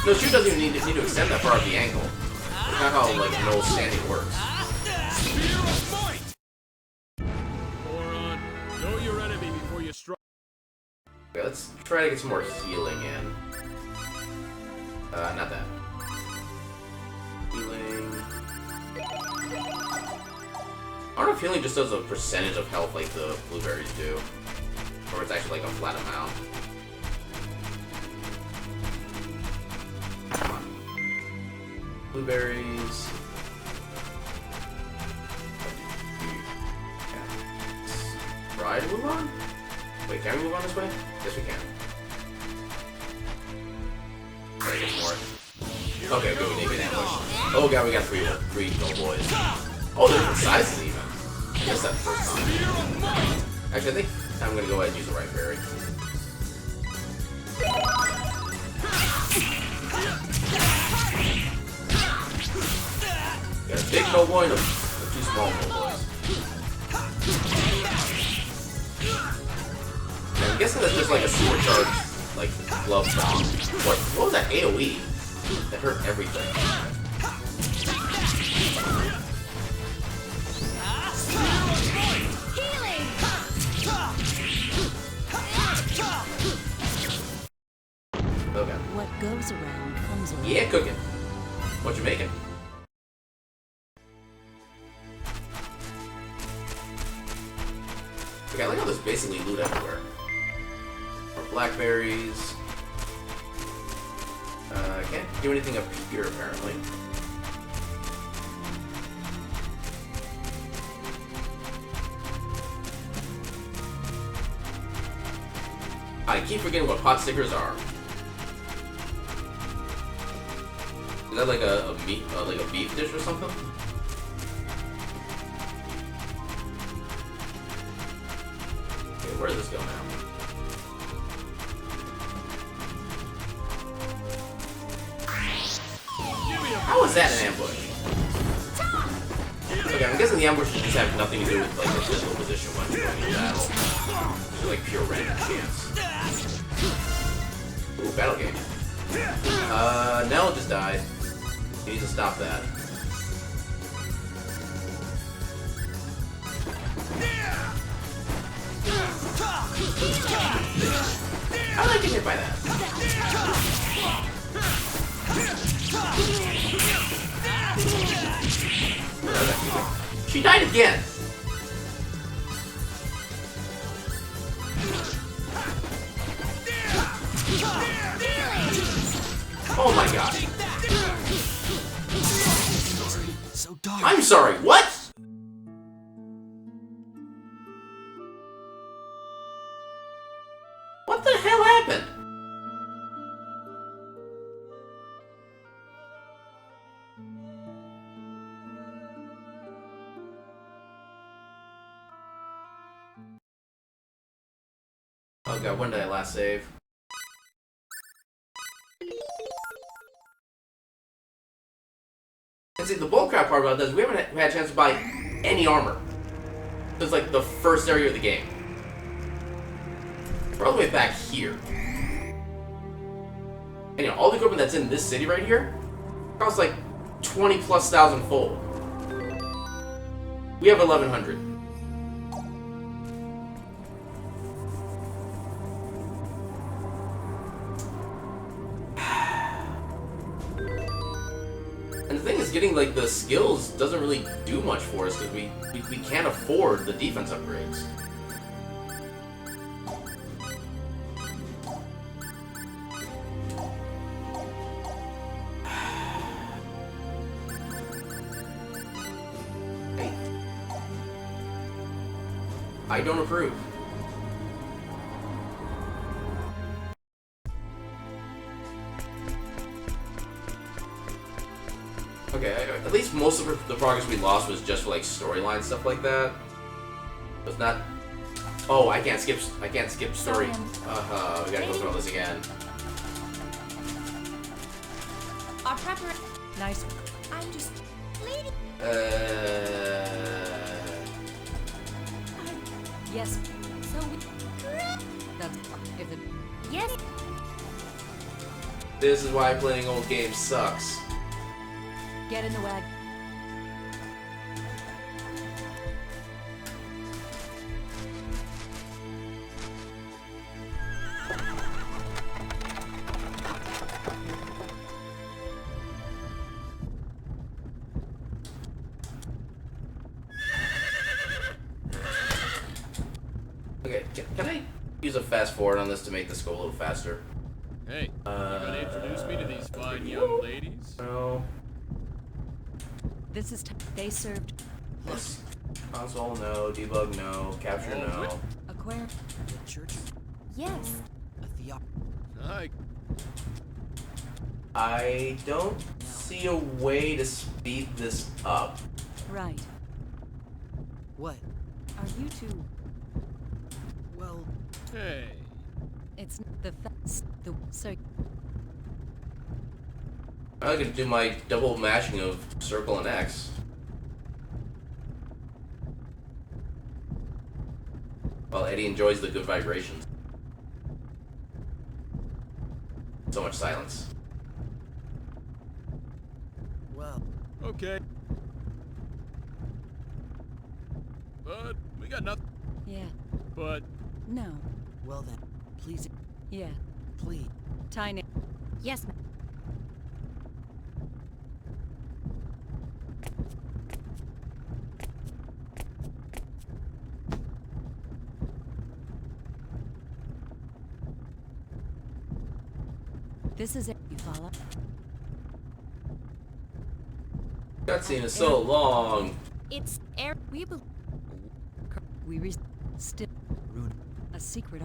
No, shoe doesn't even need to extend that far up the ankle. That's not how, like, knoll standing works. Moron, know your enemy before you strike. Okay, let's try to get some more healing in. Not that. Healing. I don't know if healing just does a percentage of health like the blueberries do. Or it's actually like a flat amount. Come on. Blueberries. Try to move on? Wait, can we move on this way? Yes, we can. Try to get more. Okay, good, we didn't get ambushed. Oh god, we got three little boys. Oh, they're different sizes even. I guess that's the first time. Actually, I think I'm gonna go ahead and use the right berry. Got a big no boy and a two small no boys. And I'm guessing that's just like a supercharged, like, glove bomb. What was that AoE? That hurt everything. Okay. What goes around comes around. Yeah, cooking. What you making? Okay, I like how there's basically loot everywhere. More blackberries. I can't do anything up here, apparently. I keep forgetting what pot stickers are. Is that like a meat, like a beef dish or something? Okay, where does this go now? How is that an ambush? Okay, I'm guessing the ambushes just have nothing to do with like the physical position when you're going into battle. They're like pure random chance. Ooh, battle game. Nell just died. You need to stop that. How did I get hit by that? She died again! Oh my god. So dark. I'm sorry, what? What the hell happened? Oh god, when did I last save? And see, the bullcrap part about this, we haven't had a chance to buy any armor. This is like the first area of the game. We're all the way back here. And you know, all the equipment that's in this city right here costs like 20,000+ full. We have 1,100. And the thing is, getting like the skills doesn't really do much for us because we can't afford the defense upgrades. I don't approve. Okay, at least most of the progress we lost was just for like storyline stuff like that. It's not. Oh, I can't skip story. We gotta go through all this again. Our preparation. Nice. I'm just. Yes. So we. That's if it. Yes. This is why playing old games sucks. Get in the wagon. Okay, can I use a fast forward on this to make this go a little faster? Hey, you gonna introduce me to these fine young ladies? No. This is they served. Yes. Console, no. Debug, no. Capture, no. Aquarium. The church. Yes. A theop. I don't see a way to speed this up. Right. What? Are you two? Well. Hey. It's the so. I could do my double mashing of circle and X. While Eddie enjoys the good vibrations. So much silence. Well. Okay. But we got nothing. Yeah. But. No. Well then, please. Yeah. Please. Tiny. Yes, ma'am. This is it. You follow? Cutscene is so long. It's air. We still Rune. A secret.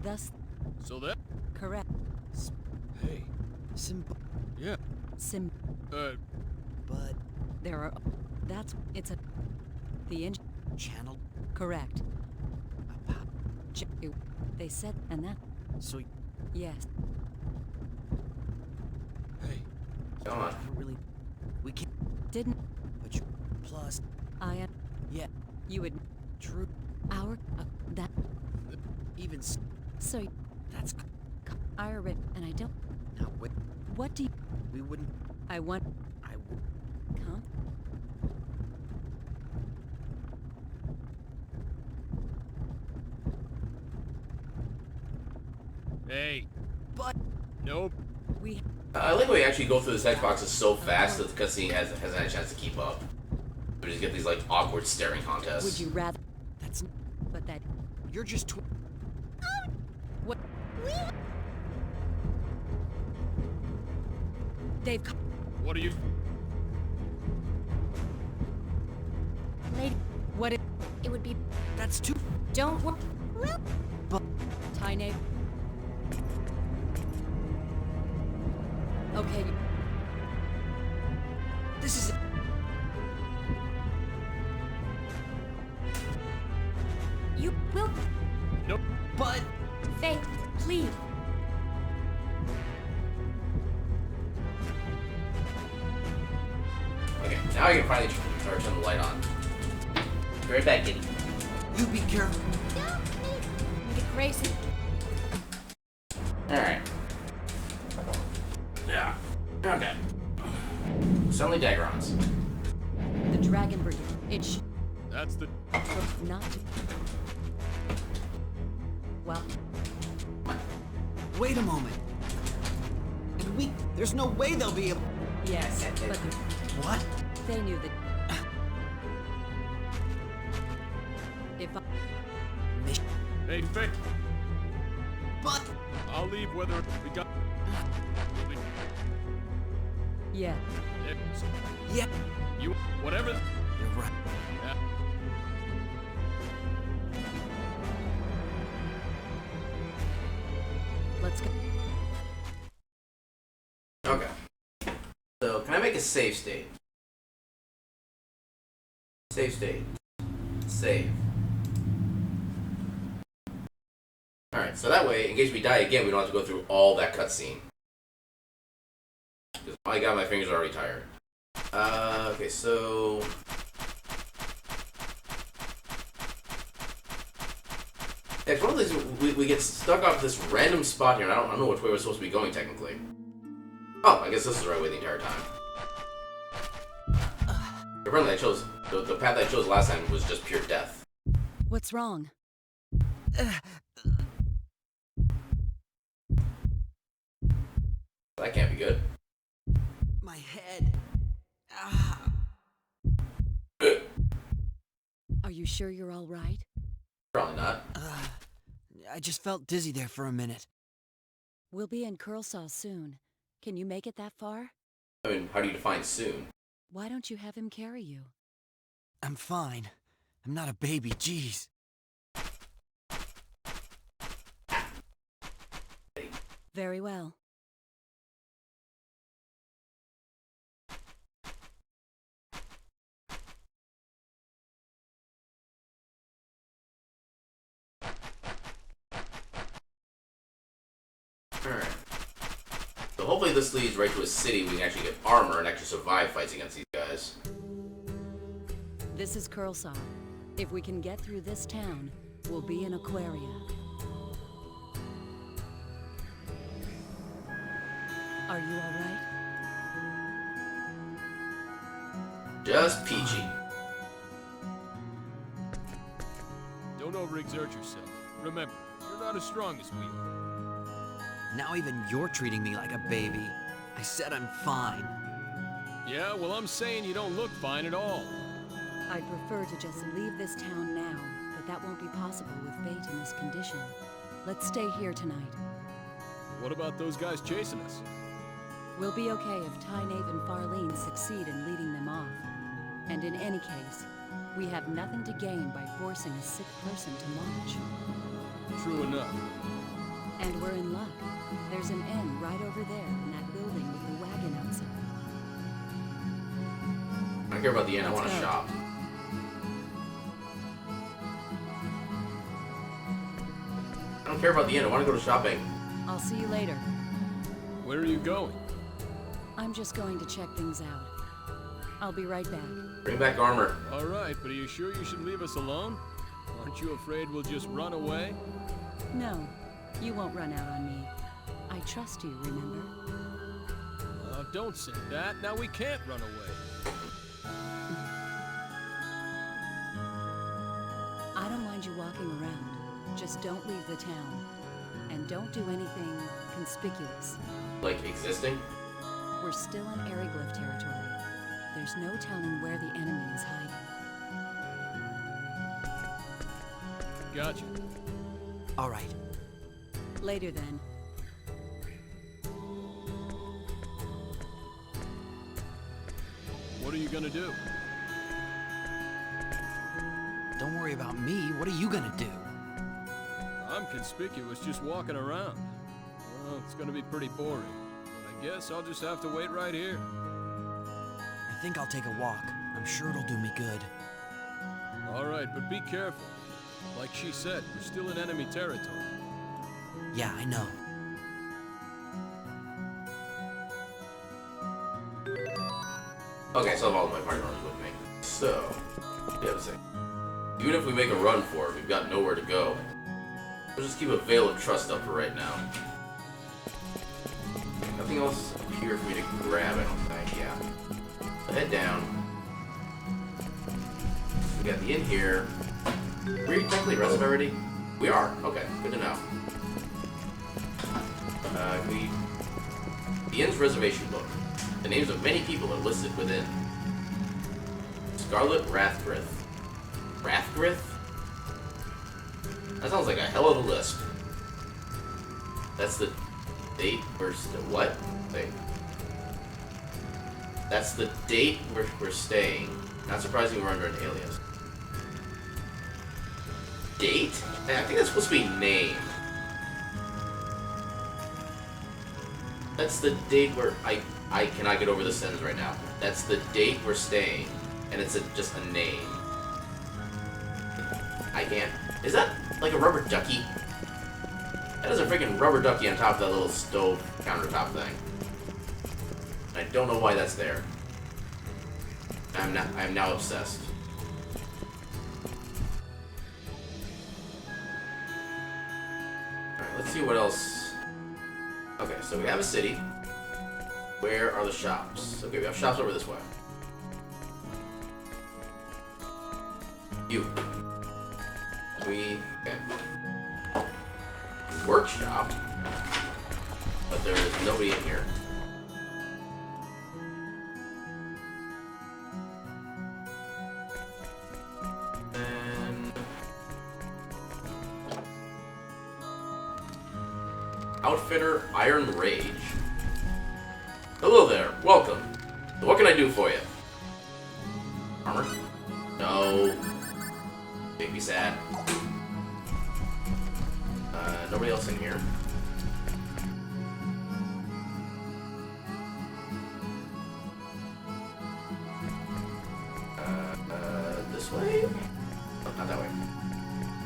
Thus. So that. Correct. Hey. Yeah. But. There are. That's. It's a. The engine. Channel. Correct. They said, and that. So, Yes. Hey. Come on. I don't really. We can't. Didn't. But you. Plus. I am. Yeah. You would. True. Our. That. Even. So. That's. I already. And I don't. Now, wait. What do you. We wouldn't. I want. I would. Come? Hey. But. Nope. We. I like the way you actually go through this Xbox is so fast that the cutscene hasn't had a chance to keep up. We just get these like awkward staring contests. Would you rather? That's. But that. You're just. What? They've. What are you? Lady, What? it would be. That's too. Don't worry. But. Tiny. Okay. This is. You will. Nope. But. Faith, please. Okay, now I can finally turn the light on. Very bad, kitty. You be careful. Get Grayson. Alright. Yeah. Okay. Suddenly Dagrons. The Dragon Brigade. It's. That's the. Not. Well. Wait a moment. And we. There's no way they'll be able. Yes, but What? they knew that. If I. Hey, Faith. But. I'll leave whether we got. Yeah. Yeah. You. Whatever. You're right. Yeah. Let's go. Okay. So, can I make a save state? Save state. Save. Alright, so that way, in case we die again, we don't have to go through all that cutscene. Because my god, my fingers are already tired. Okay, so... Yeah, it's one of these, we get stuck off this random spot here, and I don't know which way we're supposed to be going, technically. Oh, I guess this is the right way the entire time. Apparently I chose, the path I chose last time was just pure death. What's wrong? That can't be good. My head. Are you sure you're all right? Probably not. I just felt dizzy there for a minute. We'll be in Curlsaw soon. Can you make it that far? I mean, how do you define soon? Why don't you have him carry you? I'm fine. I'm not a baby, jeez. Very well. Alright. So hopefully this leads right to a city we can actually get armor and actually survive fights against these guys. This is Curlsaw. If we can get through this town, we'll be in Aquaria. Are you all right? Just peachy. Don't overexert yourself. Remember, you're not as strong as we are. Now even you're treating me like a baby. I said I'm fine. Yeah, well, I'm saying you don't look fine at all. I'd prefer to just leave this town now, but that won't be possible with Fate in this condition. Let's stay here tonight. What about those guys chasing us? We'll be okay if Tynaeve and Farlene succeed in leading them off. And in any case, we have nothing to gain by forcing a sick person to march. True enough. And we're in luck. There's an inn right over there in that building with the wagon outside. I don't care about the inn, I want to Let's go. shop. don't care about the inn. I want to go to shopping. I'll see you later. Where are you going? I'm just going to check things out. I'll be right back. Bring back armor. All right, but are you sure you should leave us alone? Aren't you afraid we'll just run away? No, you won't run out on me. I trust you, remember? Don't say that. Now we can't run away. I don't mind you walking around. Just don't leave the town. And don't do anything conspicuous. Like existing? We're still in Eriglyph territory. There's no telling where the enemy is hiding. Gotcha. All right. Later then. What are you gonna do? Don't worry about me. What are you gonna do? I'm conspicuous just walking around. Well, it's gonna be pretty boring. But I guess I'll just have to wait right here. I think I'll take a walk. I'm sure it'll do me good. All right, but be careful. Like she said, we're still in enemy territory. Yeah, I know. Okay, so I have all of my party members with me. So, yeah, let's see. Even if we make a run for it, we've got nowhere to go. We'll just keep a veil of trust up for right now. Nothing else here for me to grab, I don't think. Yeah. So head down. We got the inn here. Were you technically rested already? We are. Okay, good to know. The inn's reservation book. The names of many people are listed within. Scarlet Rathgrith. Rathgrith? That sounds like a hell of a list. That's the date what? Wait. That's the date we're staying. Not surprising we're under an alias. Date? I think that's supposed to be name. That's the date where I cannot get over the sentence right now. That's the date we're staying, and it's just a name. I can't. Is that like a rubber ducky? That is a freaking rubber ducky on top of that little stove countertop thing. I don't know why that's there. I'm now obsessed. Alright, let's see what else. Okay, so we have a city. Where are the shops? Okay, we have shops over this way. Okay. Workshop. But there is nobody in here. Outfitter Iron Rage. Hello there, welcome. What can I do for you? Armor? No. Make me sad. Nobody else in here. This way? Oh, not that way.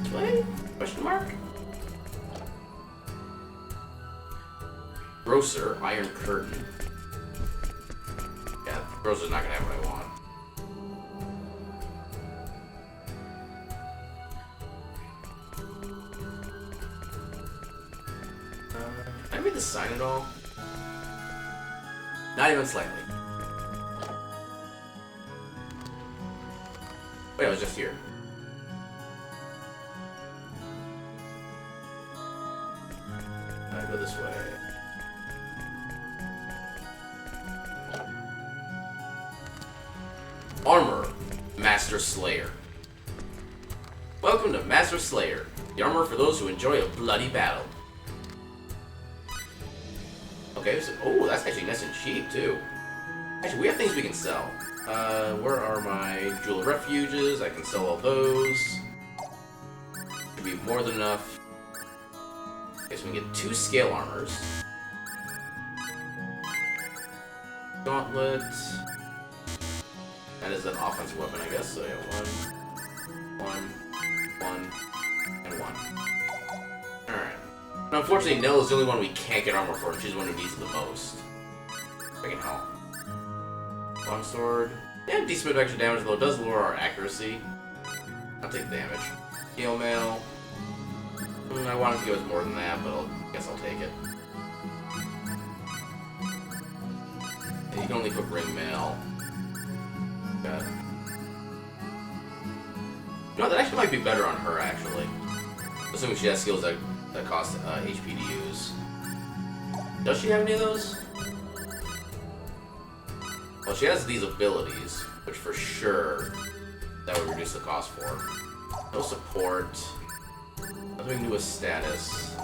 This way? Question mark? Grocer, Iron Curtain. Yeah, Grocer's not gonna have what I want. Can I read the sign at all? Not even slightly. Wait, I was just here. I go this way. Armor, Master Slayer. Welcome to Master Slayer, the armor for those who enjoy a bloody battle. Okay, so, oh, that's actually nice and cheap, too. Actually, we have things we can sell. Where are my Jewel of Refuges? I can sell all those. Should be more than enough. Okay, so we can get 2 scale armors. Gauntlet. That is an offensive weapon, I guess. So yeah, 1, 1, 1, and 1. Alright. And unfortunately, Nell is the only one we can't get armor for, and she's the one who needs it the most. Freaking hell. Longsword. Yeah, decent bit of extra damage, though it does lower our accuracy. I'll take damage. Gale Mail. I wanted to give us more than that, but I guess I'll take it. And you can only put Ring Mail. Okay. You know, that actually might be better on her, actually. Assuming she has skills that cost HP to use. Does she have any of those? Well, she has these abilities, which for sure that would reduce the cost for. No support. Nothing to do with status.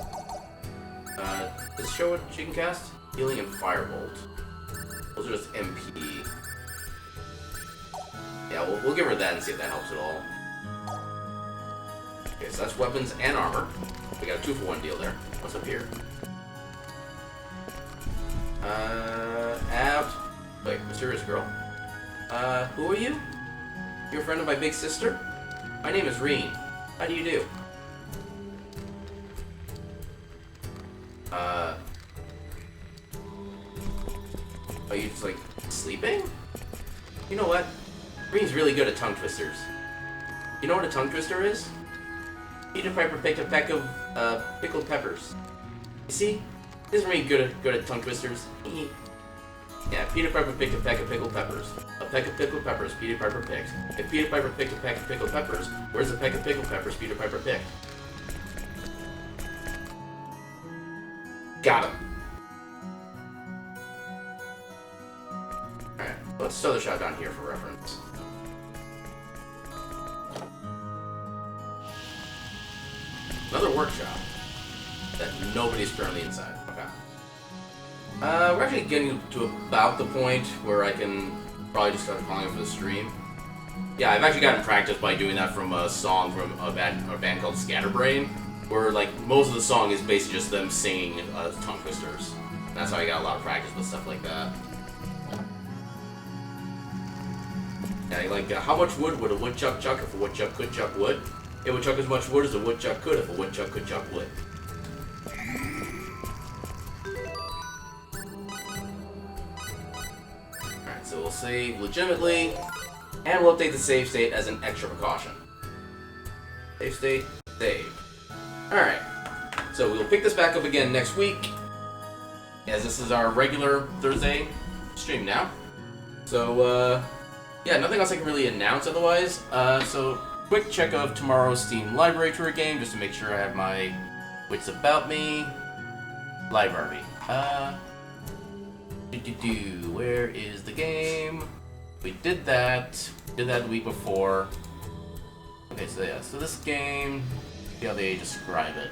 Does it show what she can cast? Healing and Firebolt. Those are just MP. Yeah, we'll give her that and see if that helps at all. Okay, so that's weapons and armor. We got a 2-for-1 deal there. What's up here? Wait, mysterious girl. Who are you? You're a friend of my big sister? My name is Reen. How do you do? Are you just like sleeping? You know what? Reen's really good at tongue twisters. You know what a tongue twister is? Peter Piper picked a peck of pickled peppers. You see? Isn't Reen good at tongue twisters? Yeah, Peter Piper picked a peck of pickled peppers. A peck of pickled peppers Peter Piper picked. If Peter Piper picked a peck of pickled peppers, where's the peck of pickled peppers Peter Piper picked? Got him. Alright, let's throw the shot down here for reference. Another workshop that nobody's currently inside. Okay. We're actually getting to about the point where I can probably just start calling it for the stream. Yeah, I've actually gotten practice by doing that from a song from a band called Scatterbrain, where like most of the song is basically just them singing tongue twisters. And that's how I got a lot of practice with stuff like that. Yeah, like how much wood would a woodchuck chuck if a woodchuck could chuck wood? It would chuck as much wood as a woodchuck could if a woodchuck could chuck wood. Alright, so we'll save legitimately, and we'll update the save state as an extra precaution. Save state, save. Alright, so we'll pick this back up again next week, as this is our regular Thursday stream now. So, yeah, nothing else I can really announce otherwise. So, quick check of tomorrow's Steam Library Tour game, just to make sure I have my wits about me. Library. Where is the game? We did that. Did that the week before. Okay, so yeah, so this game, see how they describe it.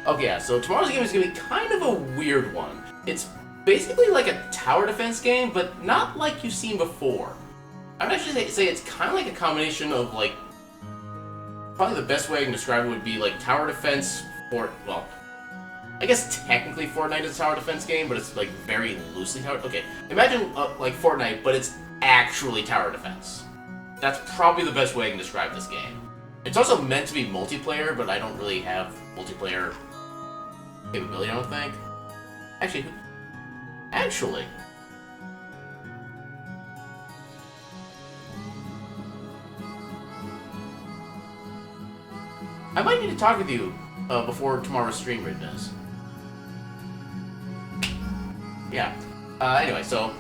Okay, yeah, so tomorrow's game is gonna be kind of a weird one. It's basically like a tower defense game, but not like you've seen before. I would actually say it's kind of like a combination of like, probably the best way I can describe it would be like tower defense for, well, I guess technically Fortnite is a tower defense game, but it's like very loosely tower. Okay, imagine like Fortnite, but it's actually tower defense. That's probably the best way I can describe this game. It's also meant to be multiplayer, but I don't really have multiplayer capability, I don't think. Actually. I might need to talk with you before tomorrow's stream readiness. Yeah. Anyway, so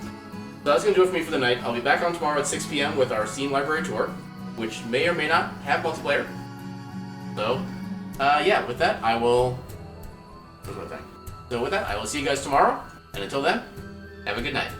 that's going to do it for me for the night. I'll be back on tomorrow at 6 p.m. with our Steam Library Tour, which may or may not have multiplayer. So, yeah, with that, I will... So with that, I will see you guys tomorrow, and until then, have a good night.